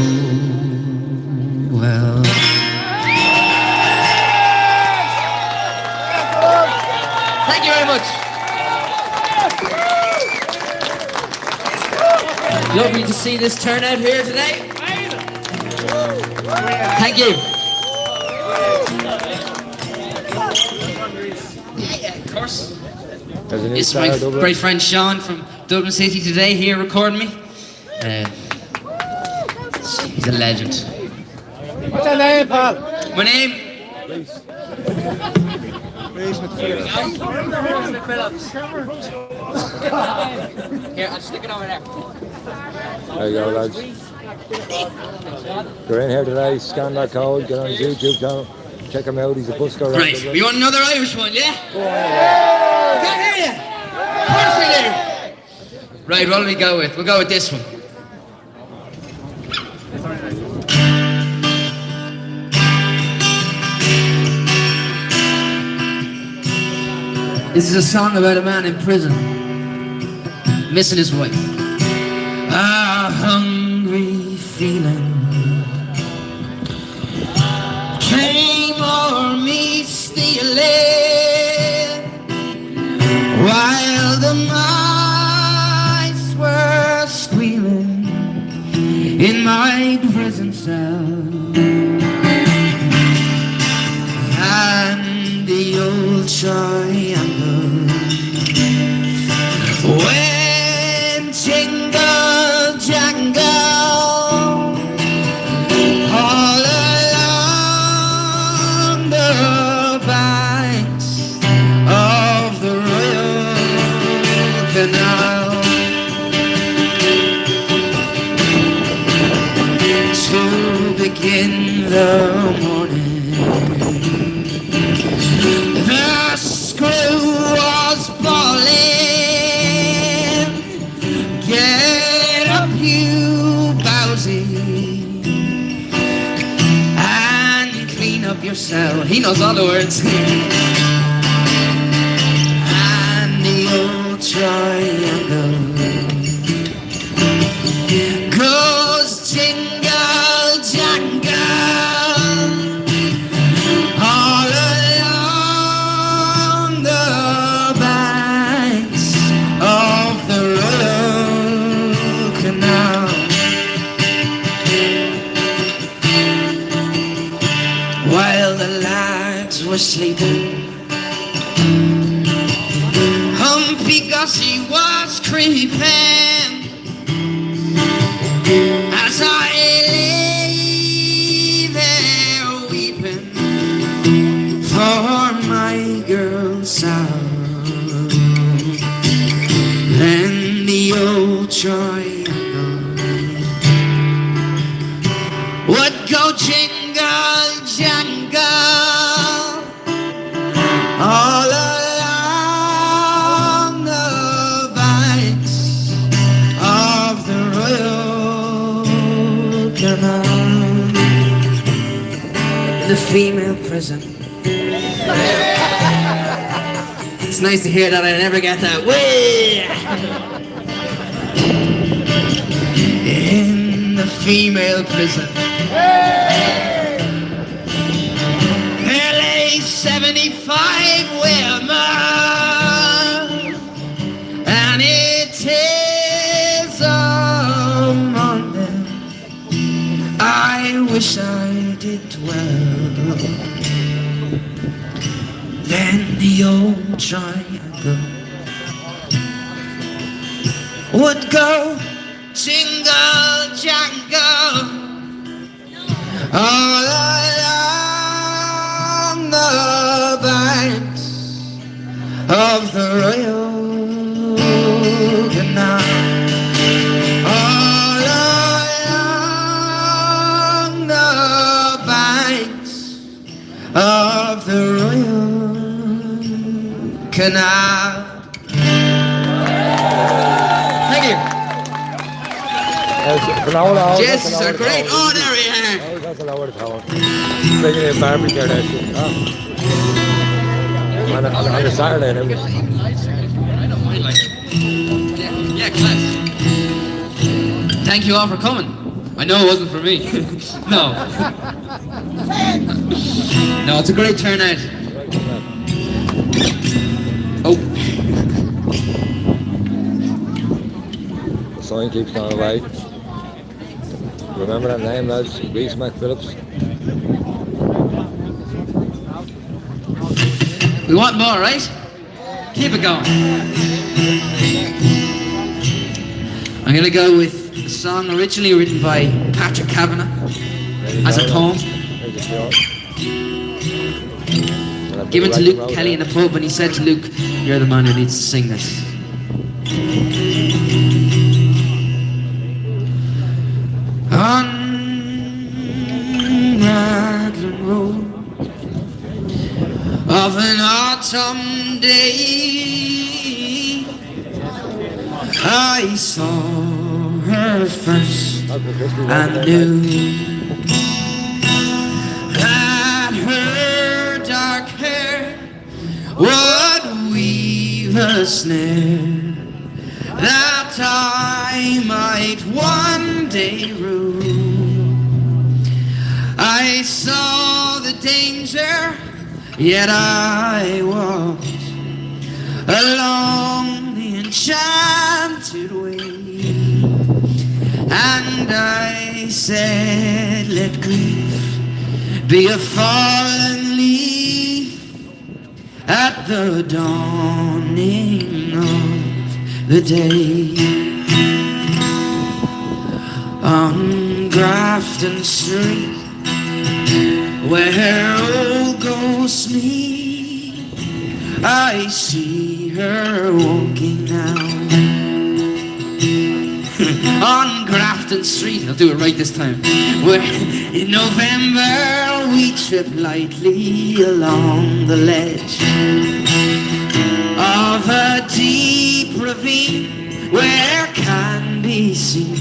well. Thank you very much. Lovely to see this turnout here today. Thank you. Yeah, of course. There's a new It's my star, Dublin. great friend Sean from Dublin City today here recording me. He's a legend. What's your name, pal? My name? Here, I'll stick it over there. There you go, lads. You're in here today, scan that code, get on his YouTube channel, check him out, he's a busker. Right, we want another Irish one, yeah? Can't hear you. Of course we do. Right, what do we go with? We'll go with this one. This is a song about a man in prison, missing his wife. A hungry feeling came o'er me stealing, while the mice were squealing in my prison cell, and the old triangle went jingle jangle all along the banks of the Royal Canal, to begin the morning. The screw was bawling, get up you bowsy, and clean up your cell. He knows all the words. And the old triangle goes jingle jangle all along the banks of the Royal Canal, while the lads were sleeping. Humpy Gussie was creeping as I Oh, jingle, jangle, all along the banks of the Royal Canal, in the female prison. It's nice to hear that. I never get that. Way in the female prison. There lay 75 women, and it is among them I wish I did dwell. Then the old triangle would go jingle jangle all along the banks of the Royal Canal, all along the banks of the Royal Canal. Thank you. Jesses are great. Oh, there we are. That's a lower tone. Bringing in barbecue there. On a Saturday. Yeah, class. Thank you all for coming. I know it wasn't for me. No. No, it's a great turnout. Oh. The sign keeps going away. Remember that name, lads? Reese McPhillips. We want more, right? Keep it going. I'm gonna go with a song originally written by Patrick Kavanagh as a poem, given to Luke Kelly in the pub, and he said to Luke, "You're the man who needs to sing this." On Raglan Road of an autumn day, I saw her first and knew that her dark hair would weave a snare that I might one day rule. I saw the danger, yet I walked along the enchanted way, and I said, let grief be a fallen leaf at the dawning of the day. On Grafton Street, where old ghosts meet, I see her walking now. On Grafton Street, I'll do it right this time, where in November we trip lightly along the ledge of a deep ravine, where can be seen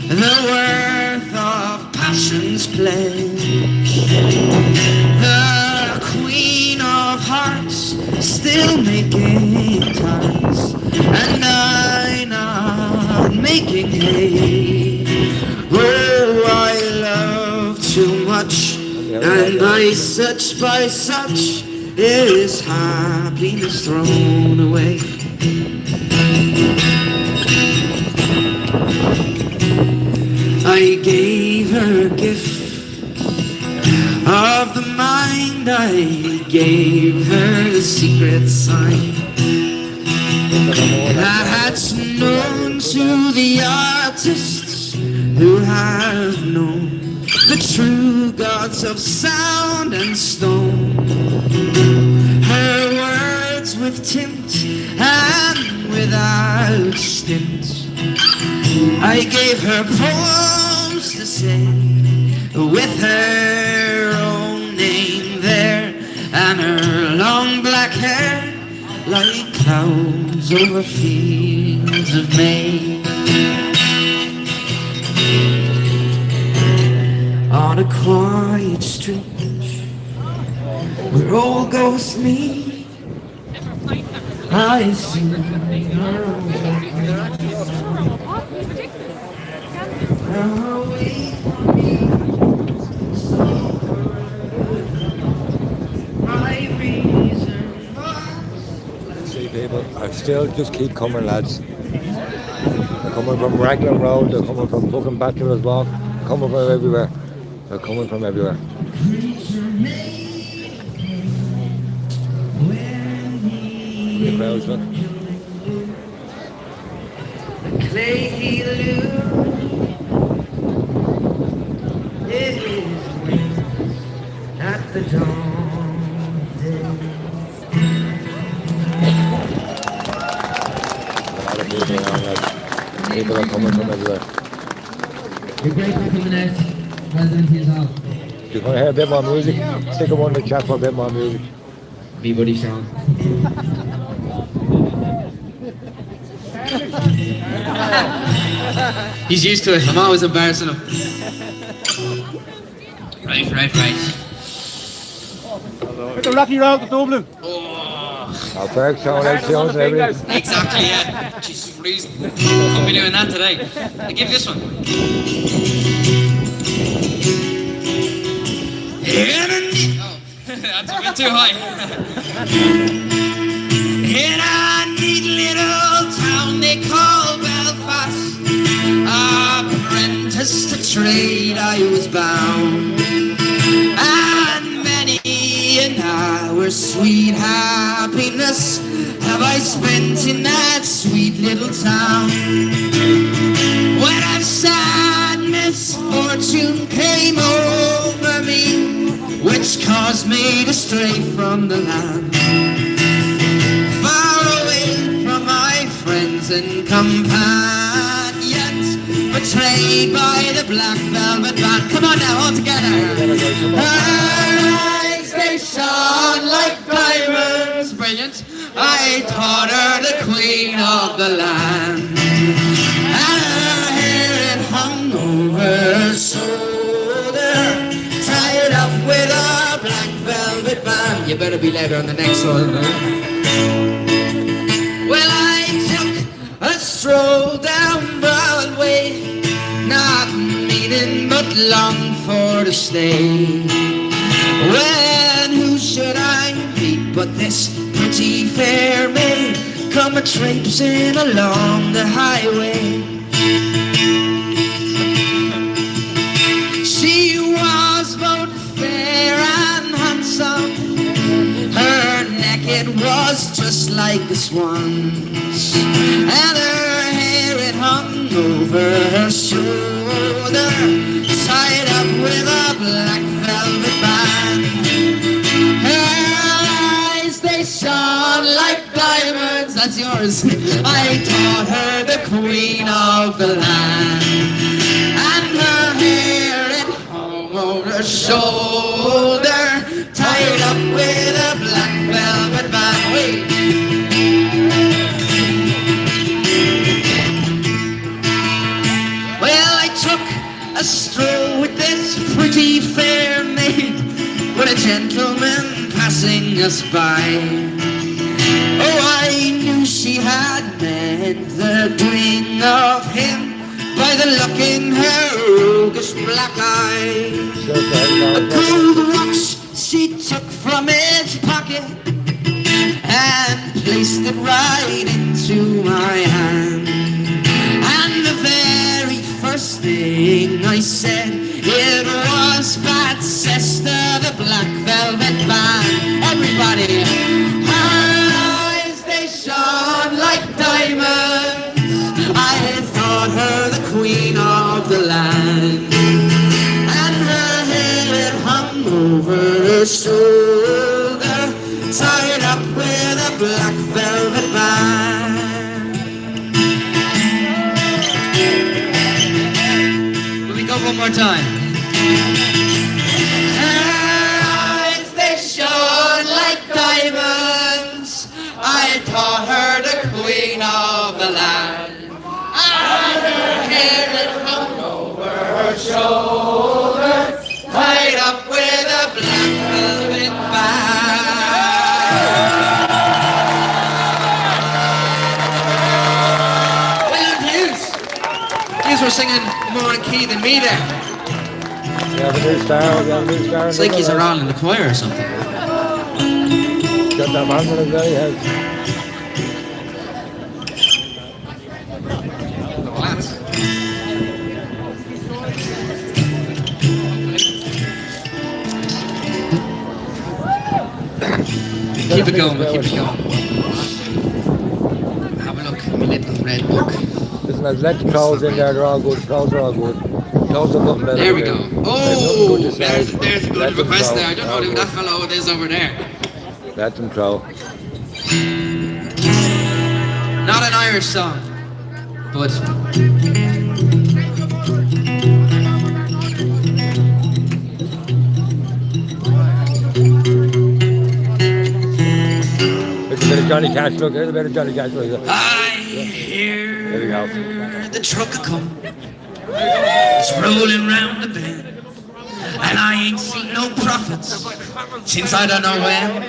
the worth of passion's pledge. The Queen of Hearts still making tarts, and I not making hay. Oh, I love too much, and by such is happiness thrown away. I gave her a gift of the mind, I gave her the secret sign that's known to the artists who have known the true gods of sound and stone. Her words with tint and without stint, I gave her poems to say with her own name there, and her long black hair like clouds over fields of May. On a quiet street where old ghosts meet, I see her. See, people are still just keep coming, lads. They're coming from Raglan Road, they're coming from fucking Bachelor's Walk, coming from everywhere. They're coming from everywhere. The crowds, look. Clay he at the dawn of day. A lot of people around, lads. People are coming from everywhere. You're great for coming out, President Hilltop. Do you want to hear a bit more music? Stick one in the chat for a bit more music. Me buddy Sean. He's used to it. I'm always embarrassing him. Right. It's a lucky road to Dublin. Our Ferg sound like Jones and everything. Exactly, yeah. Jesus, freezing. I'll be doing that today. I give this one. Oh, that's a bit too high. In a neat little town they call Belfast, apprentice to trade I was bound, and many an hour sweet happiness have I spent in that sweet little town. When a sad misfortune came over me, which caused me to stray from the land, far away from my friends and companions, betrayed by the black velvet band. Come on now, all together. Her eyes, they shone like diamonds, brilliant. I thought her the queen of the land, and her hair it hung over her shoulder, tied up with a black velvet band. You better be later on the next one. Well, I took a stroll down Broadway, not meaning but long for to stay. When who should I meet but this pretty fair maid, come a traipsing along the highway. She was both fair and handsome, her neck it was just like the swan's, and her hair it hung over her shoulder, tied up with a black velvet band. Her eyes they shone like diamonds, that's yours. I thought her the queen of the land, and her hair it hung over her shoulder, tied up with a black velvet band. Wait. Well, I took a stroll with this pretty fair maid, with a gentleman passing us by. Oh, I knew she had meant the doing of him by the look in her roguish black eyes. A gold watch she took from his pocket and placed it right into my hand. And the very first thing I said, it was Bad Sister, the black velvet band. Everybody, her eyes they shone like diamonds, I thought her the queen of the land, and her hair it hung over her shoulder, tied up with a black velvet band. Will we go one more time? shoulders, tied up with a black velvet band. Well, Hughes. Hughes were singing more in key than me there. It's like he's around in the choir or something. Got that man in his very house. Keep it going, we'll keep it going. Have a look at my little red book. Listen, I've let the trolls in there, they're all good. Trolls are all good. Trolls are good. There we go. Oh, there's a good request there. I don't know who that fellow is over there. Let them troll. Not an Irish song, but It's a bit of Johnny Cash, look, there's a bit of Johnny Cash. Look. I hear There we go. the truck a come. It's rolling round the bend, and I ain't seen no profits since I don't know when.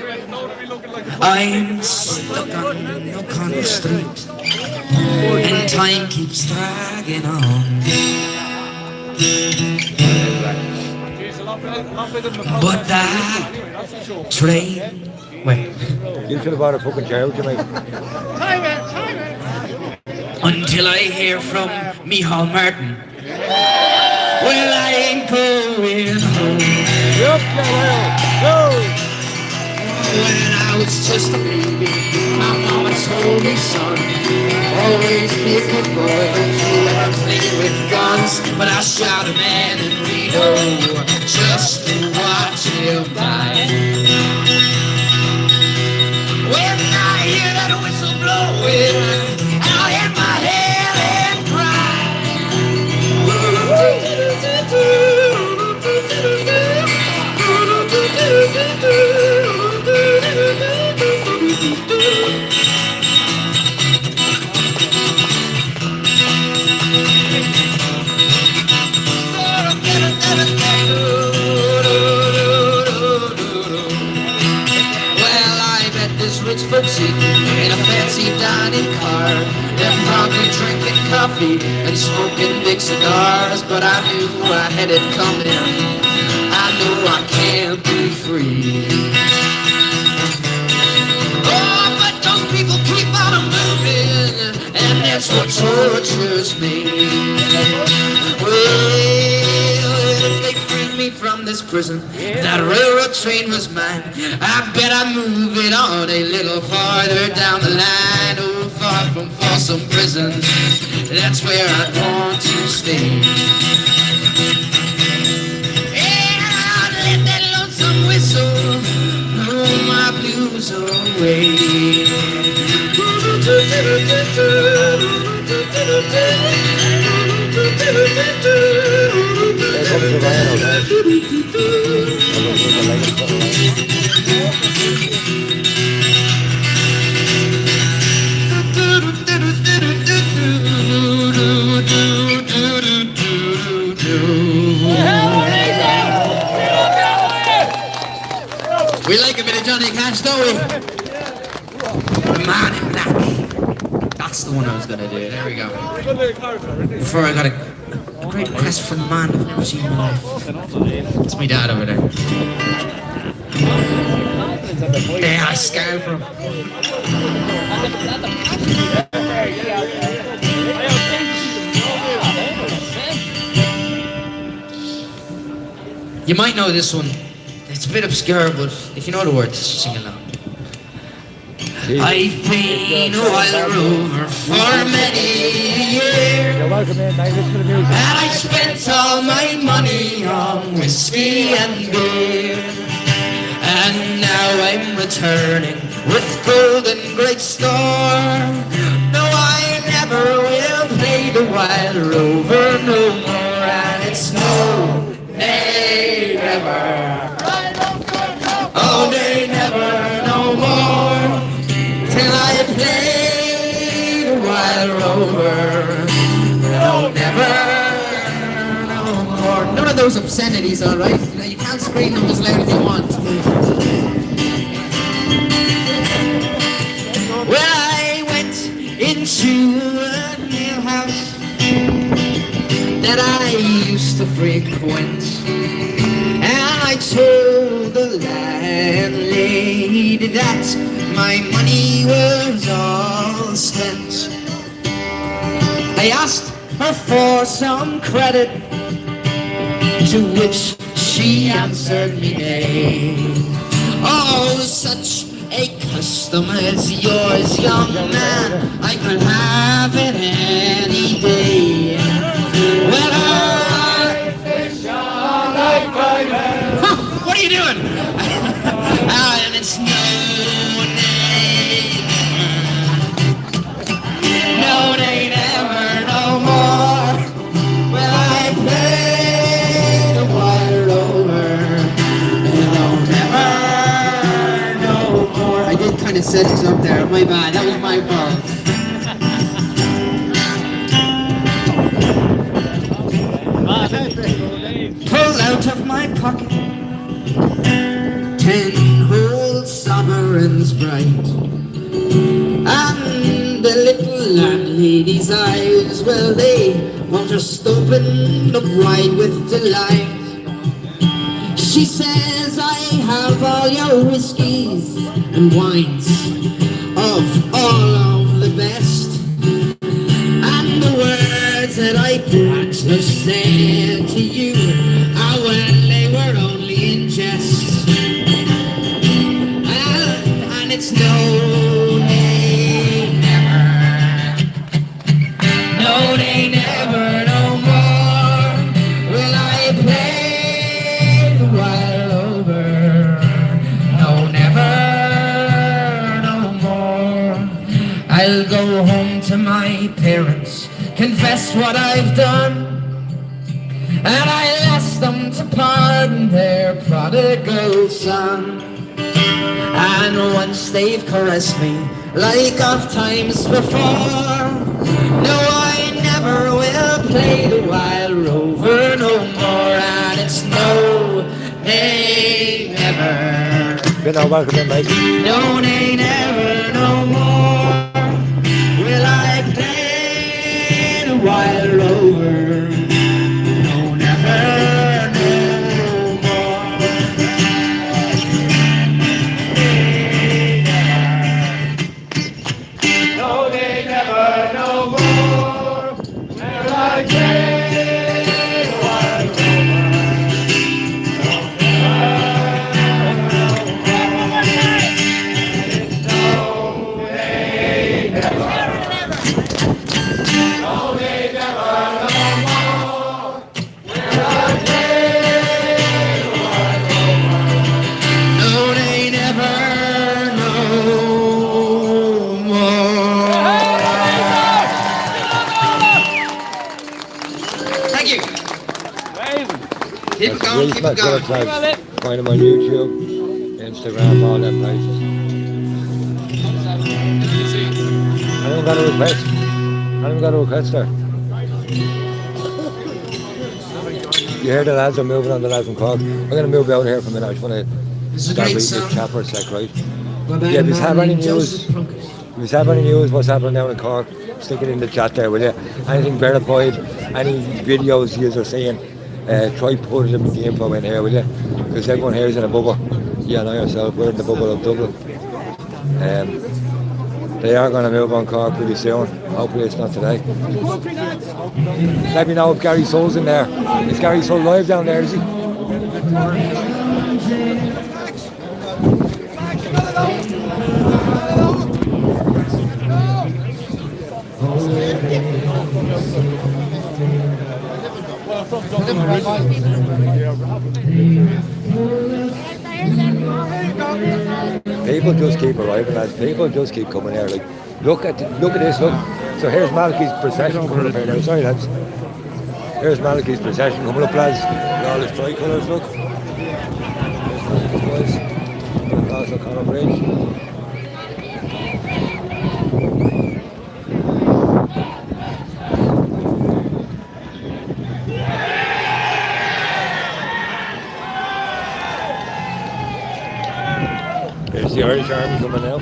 I'm stuck on no corner street, and time keeps dragging on. But that train, wait. You should have bought a fucking chair, would you, mate? Until I hear from Micheál Martin. Well, I ain't going home. Yep, go! When I was just a baby, my mama told me, son, always be a good boy, don't you ever play with guns. But I shot a man in Reno just to watch him die. When I hear that whistle blowing, I'll hit my head and cry. Rich folks eating in a fancy dining car. They're probably drinking coffee and smoking big cigars. But I knew I had it coming. I know I can't be free. Oh, but those people keep on moving, and that's what tortures me. Well, if they free me from this prison, that railroad train was mine. I bet I move it on a little farther down the line. Oh, far from Folsom Prison, that's where I want to stay. And I'll let that lonesome whistle blow my blues away. We like a bit of Johnny Cash, don't we? The Man in Black. That's the one I was gonna do. There we go. Before I got a great request from a man I've never seen in my life. It's my dad over there. Yeah, I scared for him. You might know this one. It's a bit obscure, but if you know the words, sing along. I've been a wild rover for many years, and I spent all my money on whiskey and beer. And now I'm returning with gold and great store. No, I never will play the wild rover no more, and it's no, nay, never. Oh, nay, never, no more. Till I play the wild rover. No, never, no more. those obscenities, alright? You can't scream them as loud as you want. Well, I went into a new house that I used to frequent, and I told the landlady that my money was all spent. I asked her for some credit, to which she answered me nay. Oh, such a custom as yours, young man, I could have it any day. Well, I fish on like huh, what are you doing? And it's no day never no more. Well, I play the water over, and I'll never no more. I did kind of set this up there, my bad, that was my fault. Pull out of my pocket 10 whole sovereigns bright, and the little landlady's eyes, well, they were just opened up wide with delight. She says, I have all your whiskies and wines of all of the best, and the words that I practiced said to you are when they were only in jest. And it's no day never, no day never no more. Will I play the while over? No, never no more. I'll go home to my parents, confess what I've done, and I'll ask them to pardon their prodigal son. And once they've caressed me like oft times before, no, I never will play the wild rover no more. And it's no, nay, never. Good now, welcome in, mate. No, nay, never, no more. Will I play the wild rover? No, never, no more. No, they never, no more. Will I play the wild rover? Keep it going, keep it going. Find them on YouTube, Instagram, all them places. I haven't got a request there. You hear the lads are moving on, the lads from Cork. I'm going to move out here for a minute. I just want to start reading this chat for a sec, right? Yeah, if you have any news, what's happening down in Cork, stick it in the chat there, will you? Anything verified, any videos you are seeing, try putting the info in here, will you? Because everyone here is in a bubble. You know yourself, we're in the bubble of Dublin. They are going to move on Cork pretty soon. Hopefully it's not today. Let me know if Gary Soul's in there. Is Gary Soul live down there, is he? People just keep arriving, lads. People just keep coming here. Like, look at this. Look. So here's Malachy's procession coming up here now. Sorry, lads. Here's Malachy's procession coming up, lads. With all his tricolours. Look. There's across O'Connell Bridge. There's the Irish Army coming out.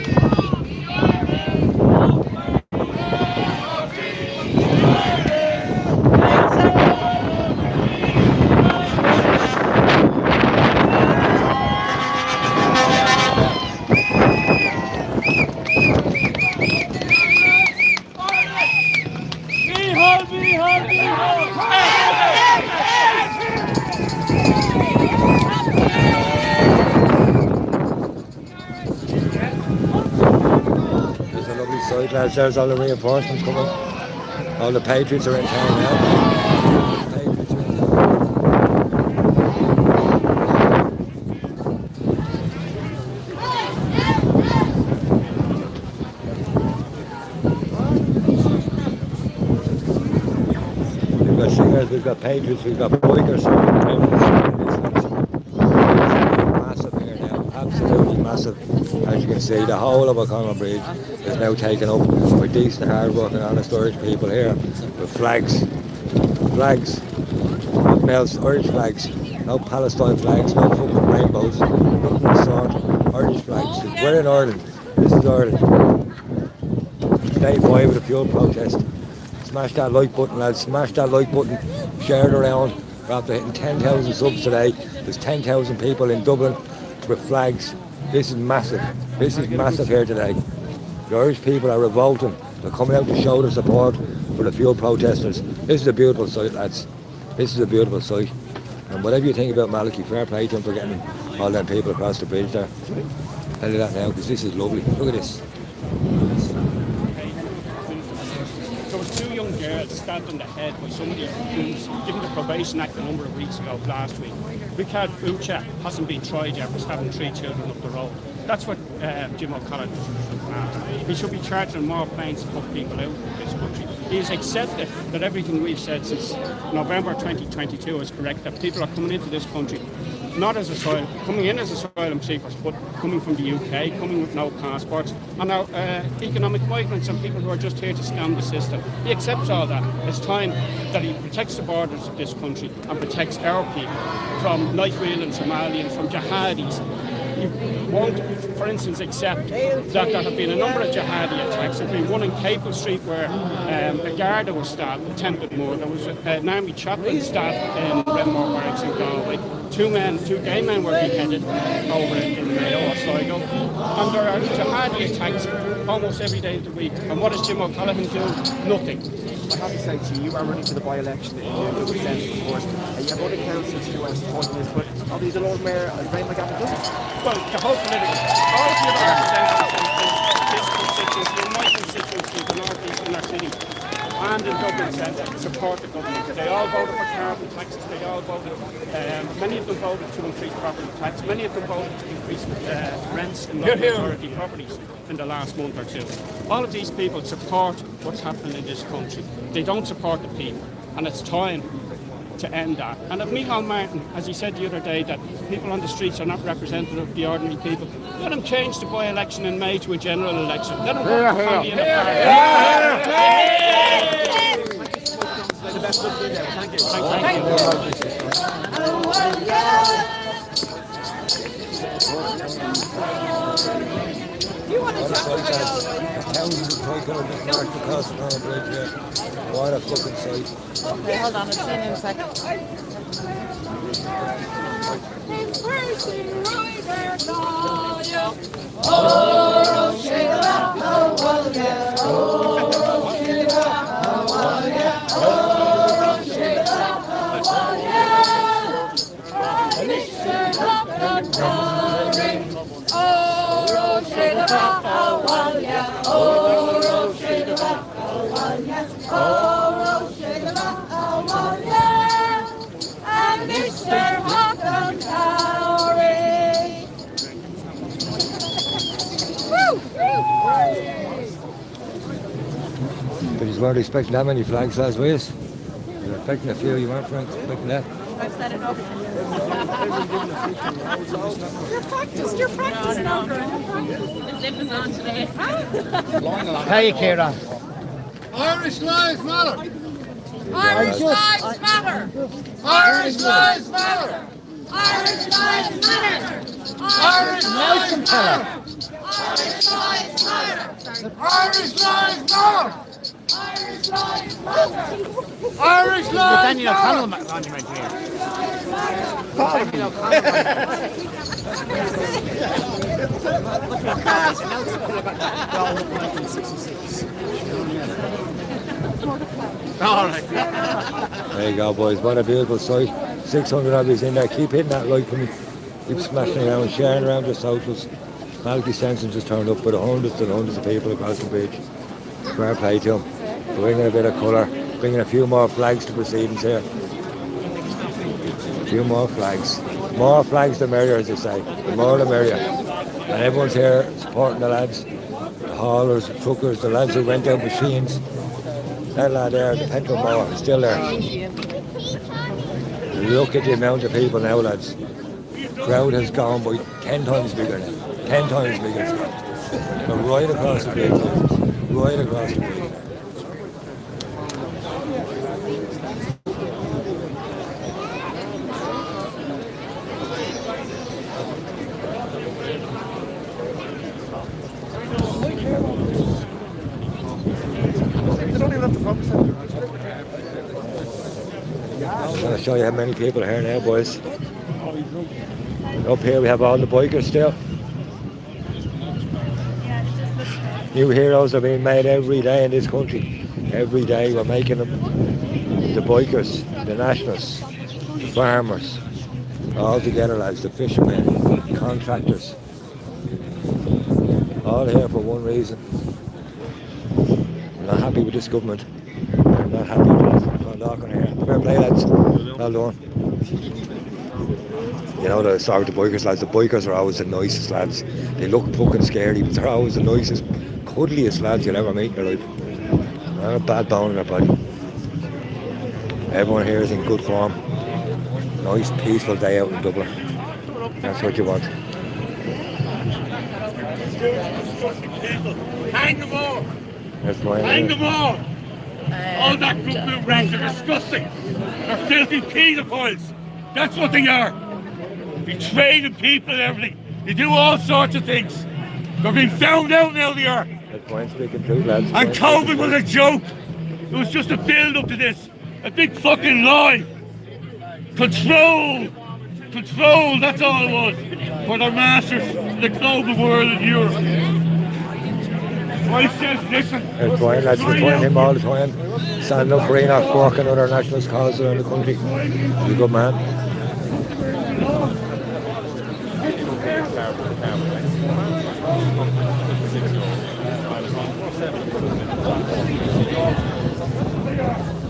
There's a lovely sight, lads. There's all the reinforcements coming. All the Patriots are in town now. Patriots are in town. We've got singers, we've got Patriots, we've got bikers. Massive here now, absolutely massive. As you can see, the whole of O'Connell Bridge is now taken up by decent, hard-working, honest Irish people here with flags, nothing else, Irish flags, no Palestine flags, no fucking rainbows, nothing of the sort, Irish flags. We're in Ireland, this is Ireland. Day 5 of the fuel protest. Smash that like button, lads, smash that like button, share it around. We're after hitting 10,000 subs today. There's 10,000 people in Dublin with flags. This is massive. This is massive here today. The Irish people are revolting. They're coming out to show their support for the fuel protesters. This is a beautiful sight, lads. This is a beautiful sight. And whatever you think about Malachy, fair play to him for getting all them people across the bridge there. Tell you that now, because this is lovely. Look at this. There was 2 young girls stabbed in the head by somebody who was given the Probation Act a number of weeks ago, last week. Ricard Ucha hasn't been tried yet for having 3 children up the road. That's what Jim O'Connell should be after. He should be charging more planes to put people out of this country. He has accepted that everything we've said since November 2022 is correct, that people are coming into this country not as asylum, coming in as asylum seekers, but coming from the UK, coming with no passports, and now economic migrants and people who are just here to scam the system. He accepts all that. It's time that he protects the borders of this country and protects our people from night-wheeling Somalians, from jihadis. You won't, for instance, accept that there have been a number of jihadi attacks. There's been one in Capel Street where a Garda was stabbed, attempted murder. There was an army chaplain stabbed in Renmore Barracks in Galway. 2 gay men were beheaded over in Mayo or Sligo. And there are jihadi attacks almost every day of the week. And what does Jim O'Callaghan do? Nothing. I have to say to you, you are running for the by-election in the Dissent, of course. You have other councillors who are supporting this, but obviously the Lord Mayor and Ray McGavin doesn't. Well, the whole political, all of the other representatives in this constituency, in my constituency, the North East inner city, and in Dublin Centre, support the government. They all voted for carbon taxes, they all voted, many of them voted to increase property tax, many of them voted to increase rents in local authority properties in the last month or 2. All of these people support what's happening in this country. They don't support the people, and it's time to end that. And if Micheál Martin, as he said the other day, that people on the streets are not representative of the ordinary people, let him change the by-election in May to a general election. Let him vote for family in a party. The best of you there. Thank you. Thank Do you want to talk about thousands of people just marched across the O'Connell Bridge here. What a fucking sight. Okay, hold on, it's in a second. But you weren't expecting that many flags last week. You were expecting a few, you weren't expecting that. I've said enough. You're practiced now. The zip is on today. Hey, Kira. Irish lives matter. Irish lives matter. Irish lives matter. Irish lives matter. Irish lives Irish lives! Daniel O'Connell monument here. Daniel There you go, boys. What a beautiful sight. 600 of you in there. Keep hitting that like for me. Keep smashing around, sharing around your socials. Malky Stenson just turned up with hundreds and hundreds of people across the bridge. Fair play to him. Bringing a bit of colour. Bringing a few more flags to proceedings here. A few more flags. More flags the merrier, as they say. The more the merrier. And everyone's here supporting the lads. The haulers, the truckers, the lads who went out machines. That lad there, the petrol mower, is still there. Look at the amount of people now, lads. The crowd has gone by 10 times bigger now. 10 times bigger. They're right across the bridge. Right across the bridge. I'm going to show you how many people are here now, boys. Up here we have all the bikers still. New heroes are being made every day in this country. Every day we're making them. The bikers, the nationalists, the farmers, all together, lads. The fishermen, contractors. All here for one reason. I'm not happy with this government. I'm not happy with it. I'm not going to hear. Fair play, lads. Well done. You know, the bikers, lads. The bikers are always the nicest lads. They look fucking scary, but they're always the nicest, cuddliest lads you'll ever meet in your life. Not a bad bone in their body. Everyone here is in good form. Nice, peaceful day out in Dublin. That's what you want. Hang them all! That's my Hang them all! All that group of ranks are disgusting. They're filthy pedophiles. That's what they are. Betraying people and everything. They do all sorts of things. They're being found out now, they are. That's point speaking truth, lads. And COVID was a joke. It was just a build-up to this. A big fucking lie. Control. Control, that's all it was. For their masters in the global world and Europe. I says, listen. That's Brian, lads. We're pointing him all the time. Standing up for Enoch, working other nationalist causes around the country. He's a good man.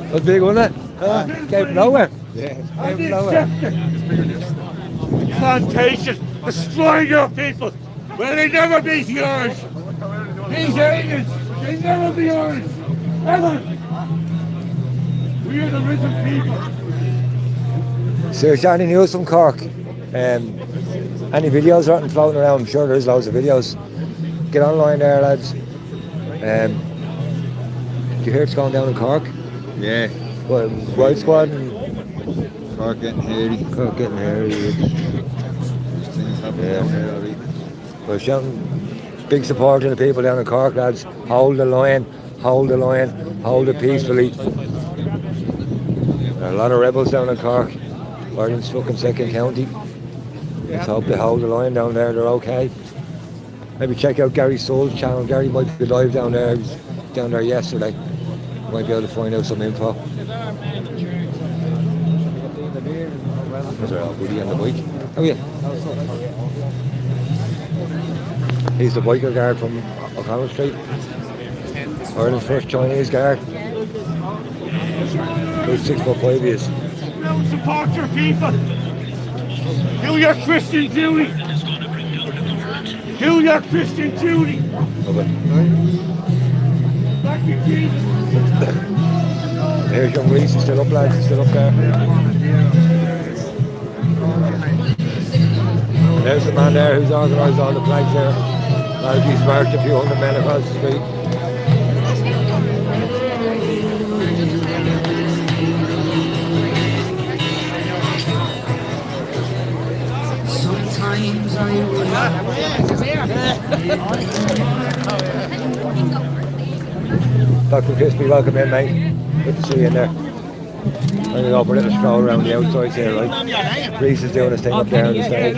That's big, wasn't it? Came from nowhere. Yeah. Came from nowhere. Plantation, destroying your people. Well, they never be yours. These aliens, they never be yours. Ever. We are the risen people. So, any news from Cork? Any videos are floating around? I'm sure there's loads of videos. Get online there, lads. Do you hear it's going down in Cork? Yeah. Well, White Squad and Cork getting hairy. Cork getting hairy. These things happen down here already. We're shouting big support to the people down in Cork, lads. Hold the line, hold the line, hold it peacefully. There are a lot of rebels down in Cork. Ireland's fucking second county. Let's hope they hold the line down there, they're okay. Maybe check out Gary Soule's channel. Gary might be live down there. He was down there yesterday. Might be able to find out some info. There's our buddy on the bike. Oh yeah. He's the biker guard from O'Connell Street. Ireland's first Chinese guard. About 6'5" he is. Now support your people. Do your Christian duty. Do your Christian duty. Back to Jesus. Here's young Reese, he's still up, lads, he's still up there. And there's the man there who's organised all the flags there. He's marched a few hundred men across the street. Sometimes Dr. Crispy, welcome in, mate. Good to see you in there. I'm going to go for a little stroll around the outsides here, right? Reese is doing his thing up there on the stage.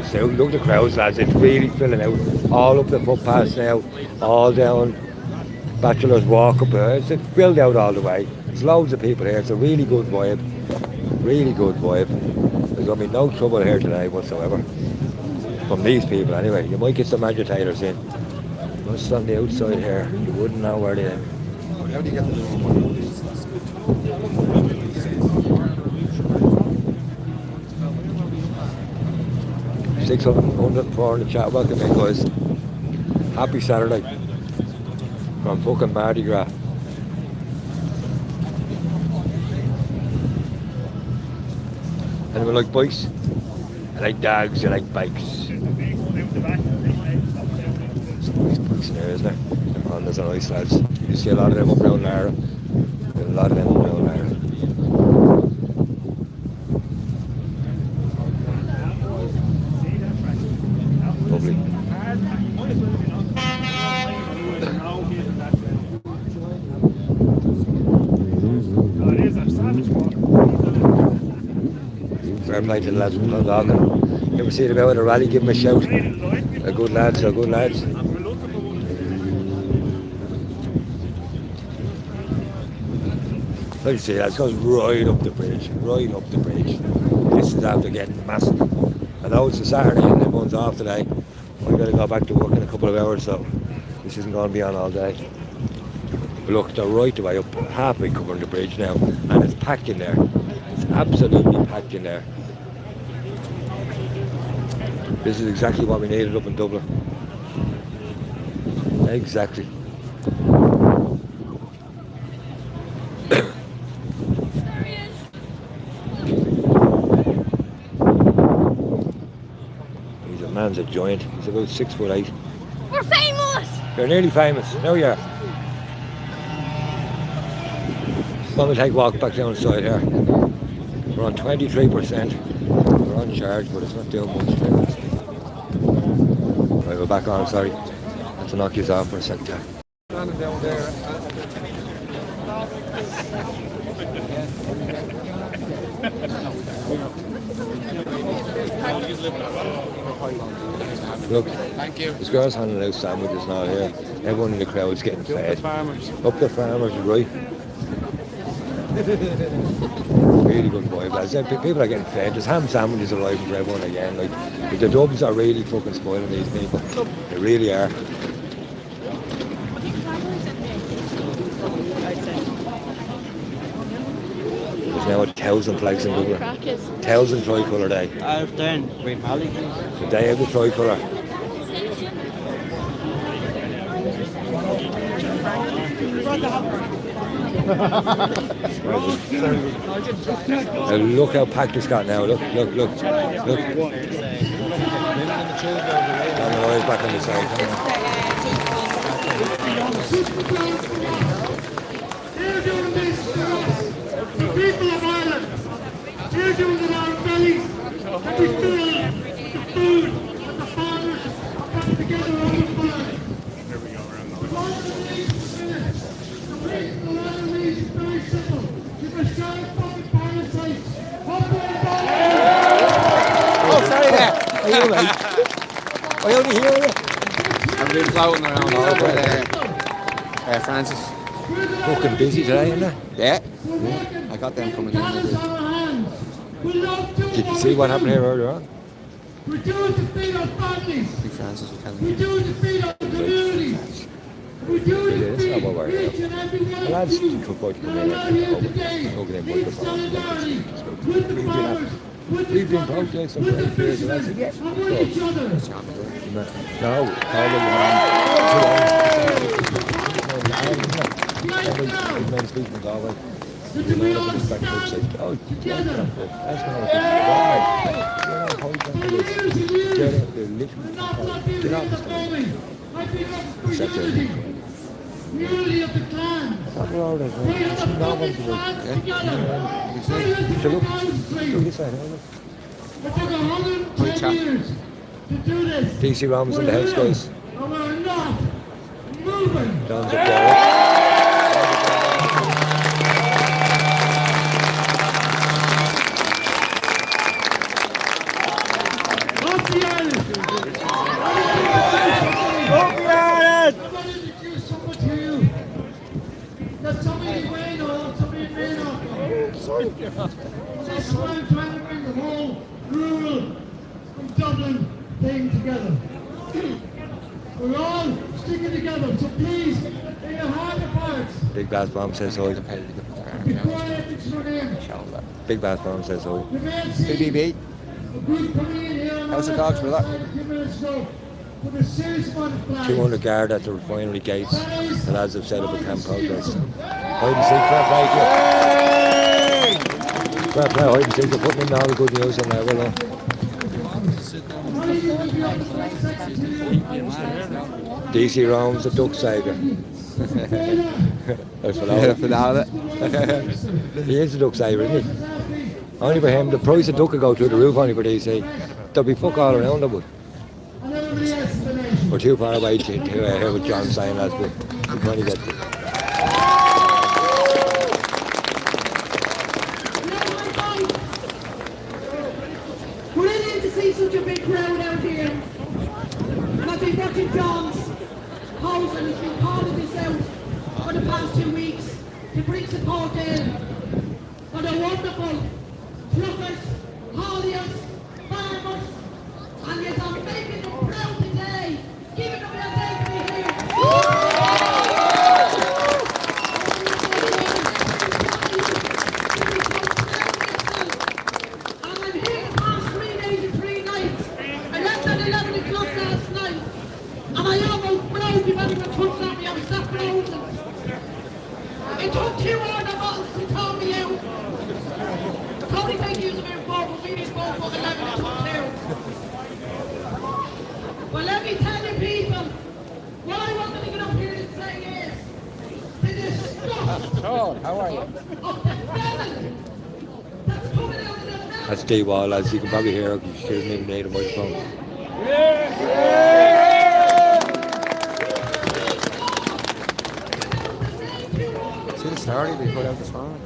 So look at the crowds, lads. It's really filling out. All up the footpaths now, all down Bachelor's Walk up there. It's filled out all the way. There's loads of people here. It's a really good vibe. Really good vibe. There's going to be no trouble here today whatsoever. From these people anyway. You might get some agitators in. Just on the outside here. You wouldn't know where they are. How do you get the room? 604 in the chat. Welcome in, guys. Happy Saturday from fucking Mardi Gras. Anyone like bikes? I like dogs, I like bikes. Some nice bikes in there, isn't there? And Hondas are nice, lads. You see a lot of them up around Lara. A lot of them up around Lara. Lovely. Fair play to the lads from Dundalk. You ever see them out at a rally, give them a shout. They're good lads, they're good lads. Like you see, lads, goes right up the bridge, right up the bridge. This is after getting massive. I know it's a Saturday and everyone's off today. I've got to go back to work in a couple of hours, so this isn't going to be on all day. But look, they're right the way up, halfway covering the bridge now, and it's packed in there. It's absolutely packed in there. This is exactly what we needed up in Dublin. Exactly. Man's a giant. He's about 6'8". We're famous! You're nearly famous. No, you are. We'll take a walk back down the side here. We're on 23%. We're on charge, but it's not doing much. Right, we're back on, sorry. Have to knock you off for a sec there. Standing down there. Look, thank you. This girl's handing out sandwiches now here. Everyone in the crowd's getting fed. Up the farmers, right? Really good vibe, lads. People are getting fed. There's ham sandwiches arriving for everyone again. Like, the Dubs are really fucking spoiling these people. They really are. There's now 1,000 flags in Dublin. 1,000 tricolour day. I've done Green Valley. The day of the tricolour. Now look how packed it's got now. Look. Look. Back on the side. People of Ireland, we're doing it our bellies, and we feel the food that the farmers are putting together on the farm. Here we go, around the reason the line of these is very simple. You can start fucking parasites. Oh, sorry there. Are you right? Are you only here? I've been floating around all over Francis. Fucking busy today, isn't it? Yeah. I got them coming in. Did you see what happened here earlier on? We're doing to feed our families. Francis was telling We're doing to feed our communities. We're doing to feed each and every one of you. Lads, We're here today in solidarity with the farmers, with the farmers, with the fishermen, and with each other. No, unity of the clan. What road is We have the no public lands together. We have the Look, Street. this side. It took 110 years to do this. DC Rams in the house, guys. And we're not moving. John's up there. Up the Irish. I want to introduce someone to you. That somebody may know, somebody may not know. Sorry. That's why I'm trying to bring the whole rural and Dublin thing together. We're all sticking together, so please, in your heart of hearts, Big Bass Bomb says so. before I mention your name, Big Bass Bomb says so. you may have seen BBB. a group coming in here on How's the our dogs, brother? side a few minutes ago with a serious amount of flags. 200 guard at the refinery gates. The lads have set up a camp protest. Hide and seek, fair play to you. Fair play, hide and seek. They're putting in all the good news on there, well done. DC Rome's a duck saver. That's what I For that of it. He is a duck saver, isn't he? Only for him, the price of duck will go through the roof only for DC. There'll be fuck all around them, but we're too far away to hear what John's saying, lads, but we're trying to get to. Brilliant to see such a big crowd out here. And I've been watching John's post and he's been calling this out for the past 2 weeks to bring support in for the wonderful truckers, hauliers, farmers, and yes, I'm making them proud today. Give it up your day to be here. It took 2 order bottles to throw me out. Probably think you was about 4, but we didn't go for 11 and took 2. Well, let me tell you people, what I wanted to get up here and say is, the disgust How are you? of the felon that's coming out of the mouth. That's D-Wall, lads. You can probably hear her. She doesn't even need a microphone. See the story they put out this morning?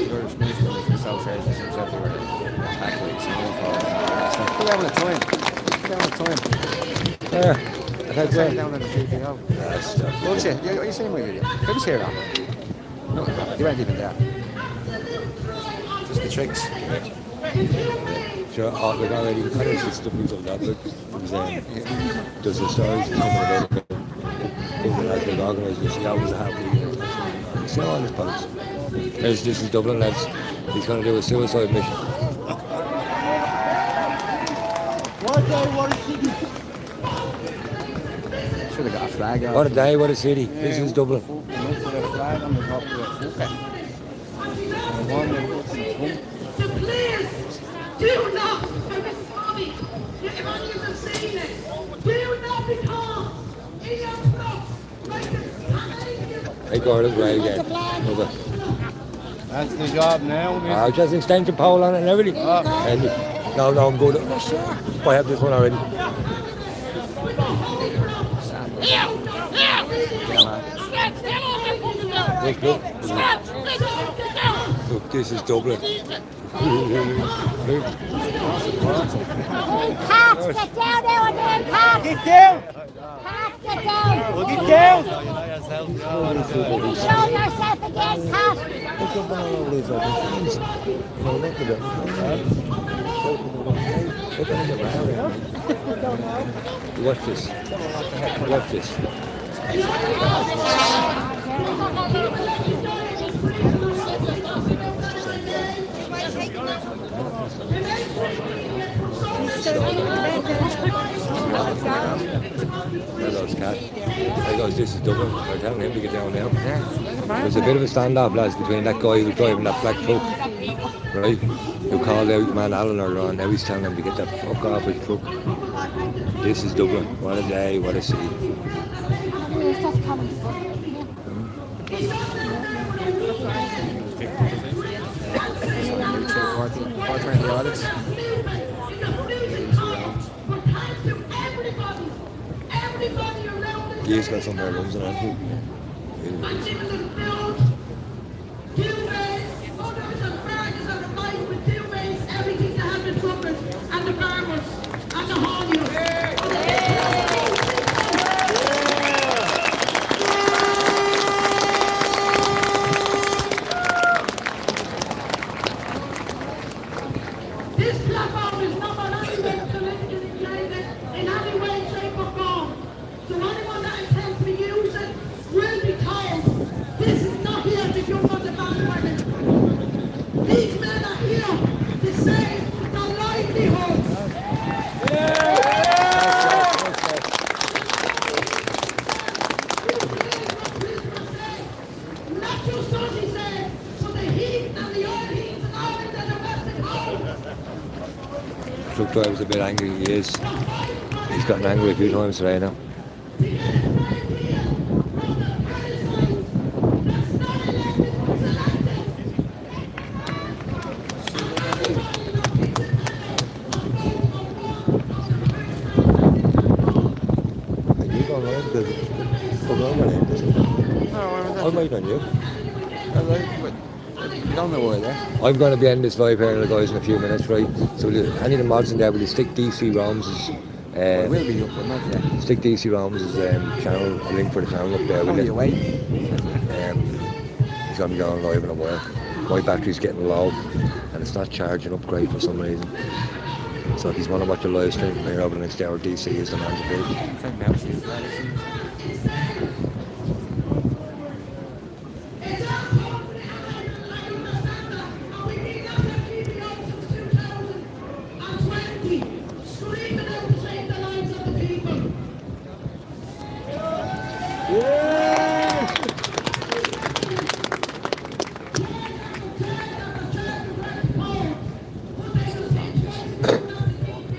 British newspapers from South Asia said they were attacking snowfall. Put down the time. Put down the time. Yeah. I had it down in the GPO. Bullshit. Are you seeing my video? Who was here on? No, you weren't even there. Just the tricks. Sure, we've already kind of stuff like that, but there's the stories coming about it. Like they've organised this, he always happy. See all this post. This is Dublin, lads. He's going to do a suicide mission. Should have got a flag out. What a day, what a city. Yeah, this is Dublin. Put a flag on the top of the fucker. The players do not, Tommy, if only you have seen it, do not become in your blood like the Hey Gordon, right again. Over. That's the job now. Just extension pole on it and everything. And, no, I'm good. I have this one already. Look, this is Dublin. Cops, get down there again, cops! Get down! Cops, get down! Well, get down! Show yourself again, cops! Look up on all these other things. You know, look at it. Look at it around. Watch this. Watch this. There goes Cat. There goes, this is Dublin. They're telling him to get down now. There's a bit of a standoff, lads, between that guy who was driving that black truck, right, who called out man Allen earlier on. Now he's telling him to get the fuck off his truck. This is Dublin. What a day, what a city. just coming. The audits. He's got some rooms around here. Everything to have the truckers and the farmers and the hauliers. This platform is not on any way selected and created in any way, shape or form. So anyone that intends to use it will be told this is not here to jump on the bandwagon. These men are here to save their livelihoods. Not just us, he said, but the heat and the oil heat and all in the domestic homes. Truck driver's a bit angry, he is. He's gotten angry a few times today now. I'll wait on you. You don't know where they're. I'm going to be ending this live here, guys, in a few minutes, right? So any of the mods in there, will you stick DC Roms' It will be up, but not yet. stick DC Roms' channel, a link for the channel up there, will you? Wait. He's going to be going live in a while. My battery's getting low and it's not charging up great for some reason. So if you want to watch a live stream from here over the next hour, DC is the man to do. Screaming out to save the lives of the people.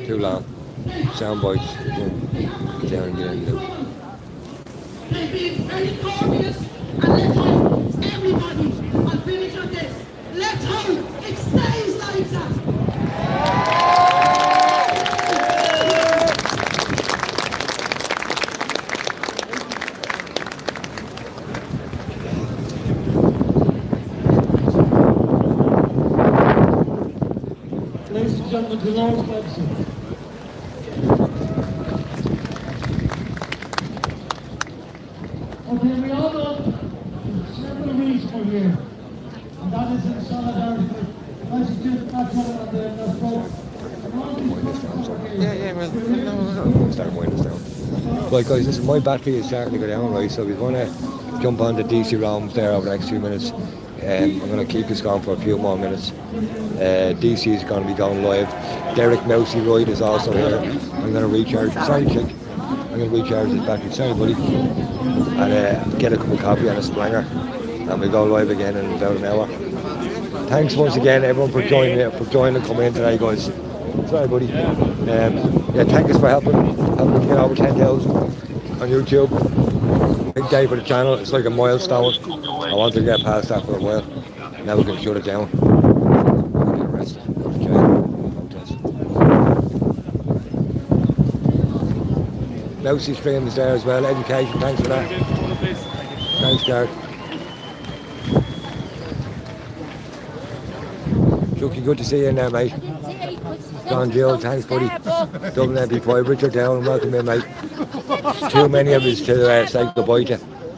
Too long. Sound bites. Get down and get out. They've been very courteous and let's hope everybody, I'll finish on this. Let's hope it stays like that. Ladies and gentlemen, to those Benson. Okay, we all know several reasons for here, and that is in solidarity with President Macron and the vote. Start winding us down. Right, guys, listen, my battery is starting to go down, right? So we're going to jump on the DC ROMs there over the next few minutes. I'm going to keep this going for a few more minutes. DC is going to be going live. Derek Mousy Wright is also here. I'm going to recharge. Sorry, chick. I'm going to recharge this battery. Sorry, buddy. And get a cup of coffee and a splanger. And we go live again in about an hour. Thanks once again, everyone, for joining and coming in today, guys. Sorry, buddy. Thank us for helping to get over 10,000 on YouTube. Big day for the channel. It's like a milestone. I wanted to get past that for a while. Now we can shut it down. Mousy stream is there as well. Education, thanks for that. Thanks, Gareth. Chucky, good to see you in there, mate. John Jill, thanks, buddy. Dublin MP5, Richard Down, welcome in, mate. Too many of us to say goodbye to.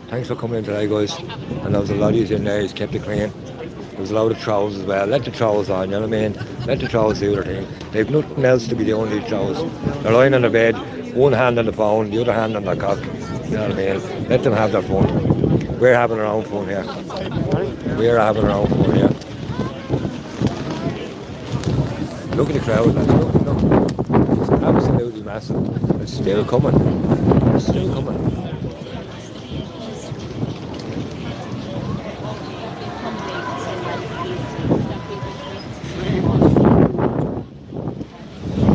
Thanks for coming in today, guys. And there was a lot of you in there, he's kept it clean. There was a load of trolls as well. Let the trolls on, you know what I mean? Let the trolls do their thing. They've nothing else to be doing, these trolls. They're lying on the bed, one hand on the phone, the other hand on their cock. You know what I mean? Let them have their fun. We're having our own fun here. We're having our own fun here. Look at the crowd, lads. Look. It's absolutely massive. It's still coming. It's still coming.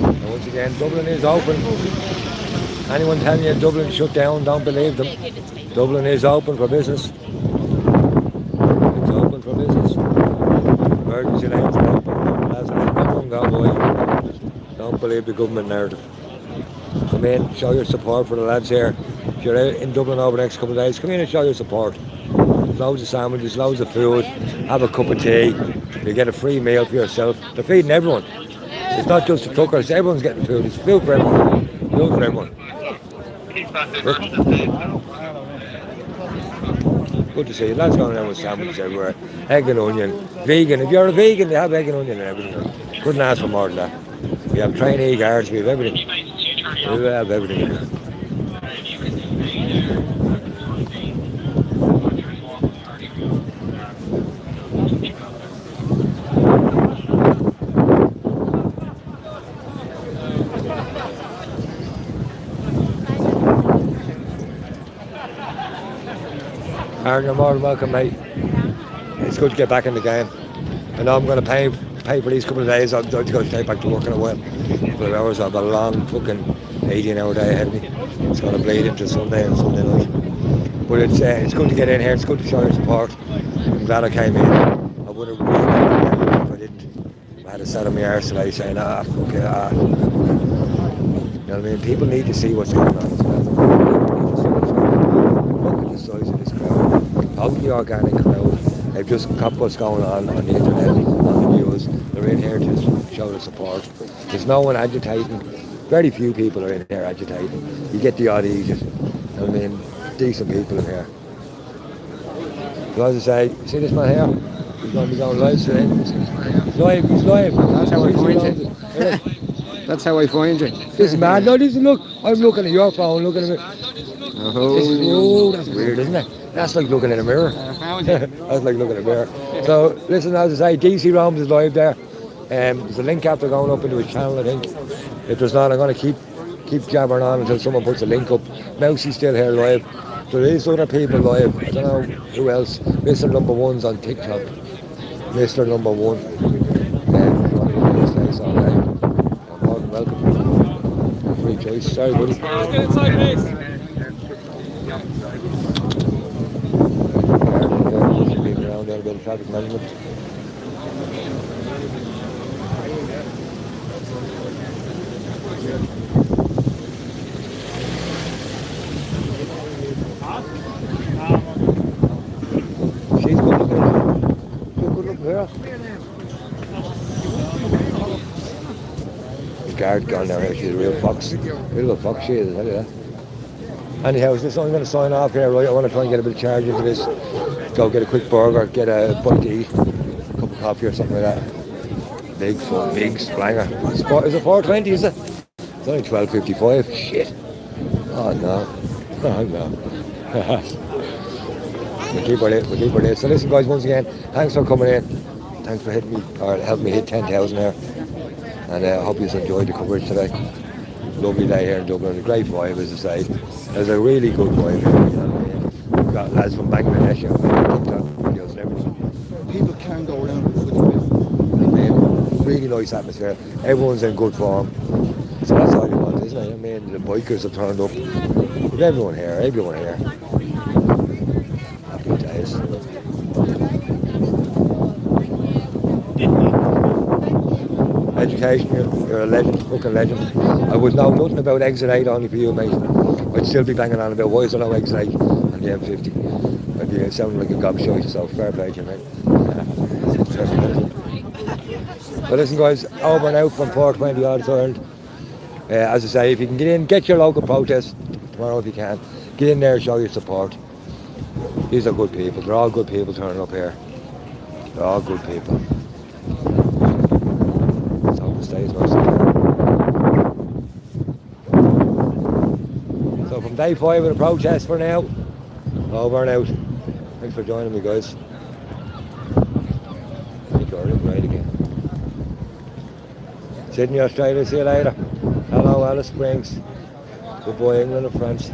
And once again, Dublin is open. Anyone telling you Dublin shut down, don't believe them. Dublin is open for business. It's open for business. Emergency lanes are open. That's everyone go away. Don't believe the government narrative. Come in, show your support for the lads here. If you're out in Dublin over the next couple of days, come in and show your support. Loads of sandwiches, loads of food, have a cup of tea, you get a free meal for yourself. They're feeding everyone. It's not just the truckers, everyone's getting food. It's food for everyone. Food for everyone. Good to see you. Lads going around with sandwiches everywhere. Egg and onion. Vegan. If you're a vegan, they have egg and onion and everything. Couldn't ask for more than that. We have trainee guards, we have everything. We have everything. Aaron, you're more than welcome, mate. It's good to get back in the game. I know I'm going to pay for these couple of days. I'm going to go straight back to work in a while. Couple of hours. I've got a long fucking 18-hour day ahead of me. It's going to bleed into Sunday and Sunday night. But it's good to get in here. It's good to show your support. I'm glad I came in. I would have really if I didn't. I had a set on my arse today saying, fuck it, You know what I mean? People need to see what's going on. Look at the size of this crowd. Out the organic crowd. They've just caught what's going on the internet, on the news. They're in here to show the support. There's no one agitating. Very few people are in here agitating. You get the odd idiot. I mean, decent people in here. So as I say, see this man here? He's going to be going live today. He's live. That's how I find you. That's how I find you. This man, no, listen, look. I'm looking at your phone, looking at it. Oh, that's weird, isn't it? That's like looking in a mirror. That's like looking in a mirror. So, listen, as I say, DC Roams is live there. There's a link after going up into his channel, I think. If there's not, I'm going to keep jabbering on until someone puts a link up. Mousy's still here live. There is other people live. I don't know who else. Mr. Number One's on TikTok. Mr. Number One. This place all day. You're more than welcome. Free choice. Sorry, buddy. Let's get inside, please. Being around there, a bit of traffic management. She's good looking. She's a good looking girl. The guard gone down here. She's a real fox. Real fox she is, I tell you that. Anyhow, is this I'm going to sign off here, right? I want to try and get a bit of charge into this. Go get a quick burger, get a bite to eat, a cup of coffee or something like that. Big splanger. Is it 420, is it? It's only 12.55. Shit. Oh no. Oh no. We'll keep her late. So listen guys, once again, thanks for coming in. Thanks for hitting me, or helping me hit 10,000 there. And I hope you enjoyed the coverage today. Lovely day here in Dublin, a great vibe as I say. There's a really good vibe here, you know what I mean? We've got lads from Bangladesh here, TikTok videos and everything. People can go around with the really nice atmosphere. Everyone's in good form. So that's all you want, isn't it? I mean, the bikers have turned up. We've everyone here. Happy days. Education, you're a legend, fucking legend. I would know nothing about Exit 8 only for you, mate. I'd still be banging on about why is there no Exit 8 on the M50. I'd be sounding like a gobshite, so fair play to you, mate. But listen guys, over and out from 420 Audits Ireland. As I say, if you can get in, get your local protest tomorrow if you can. Get in there, show your support. These are good people, they're all good people turning up here. They're all good people. So from day 5 of the protest for now, over and out. Thanks for joining me guys. Right again. Sydney, Australia, see you later. Hello Alice Springs. Good boy England and France.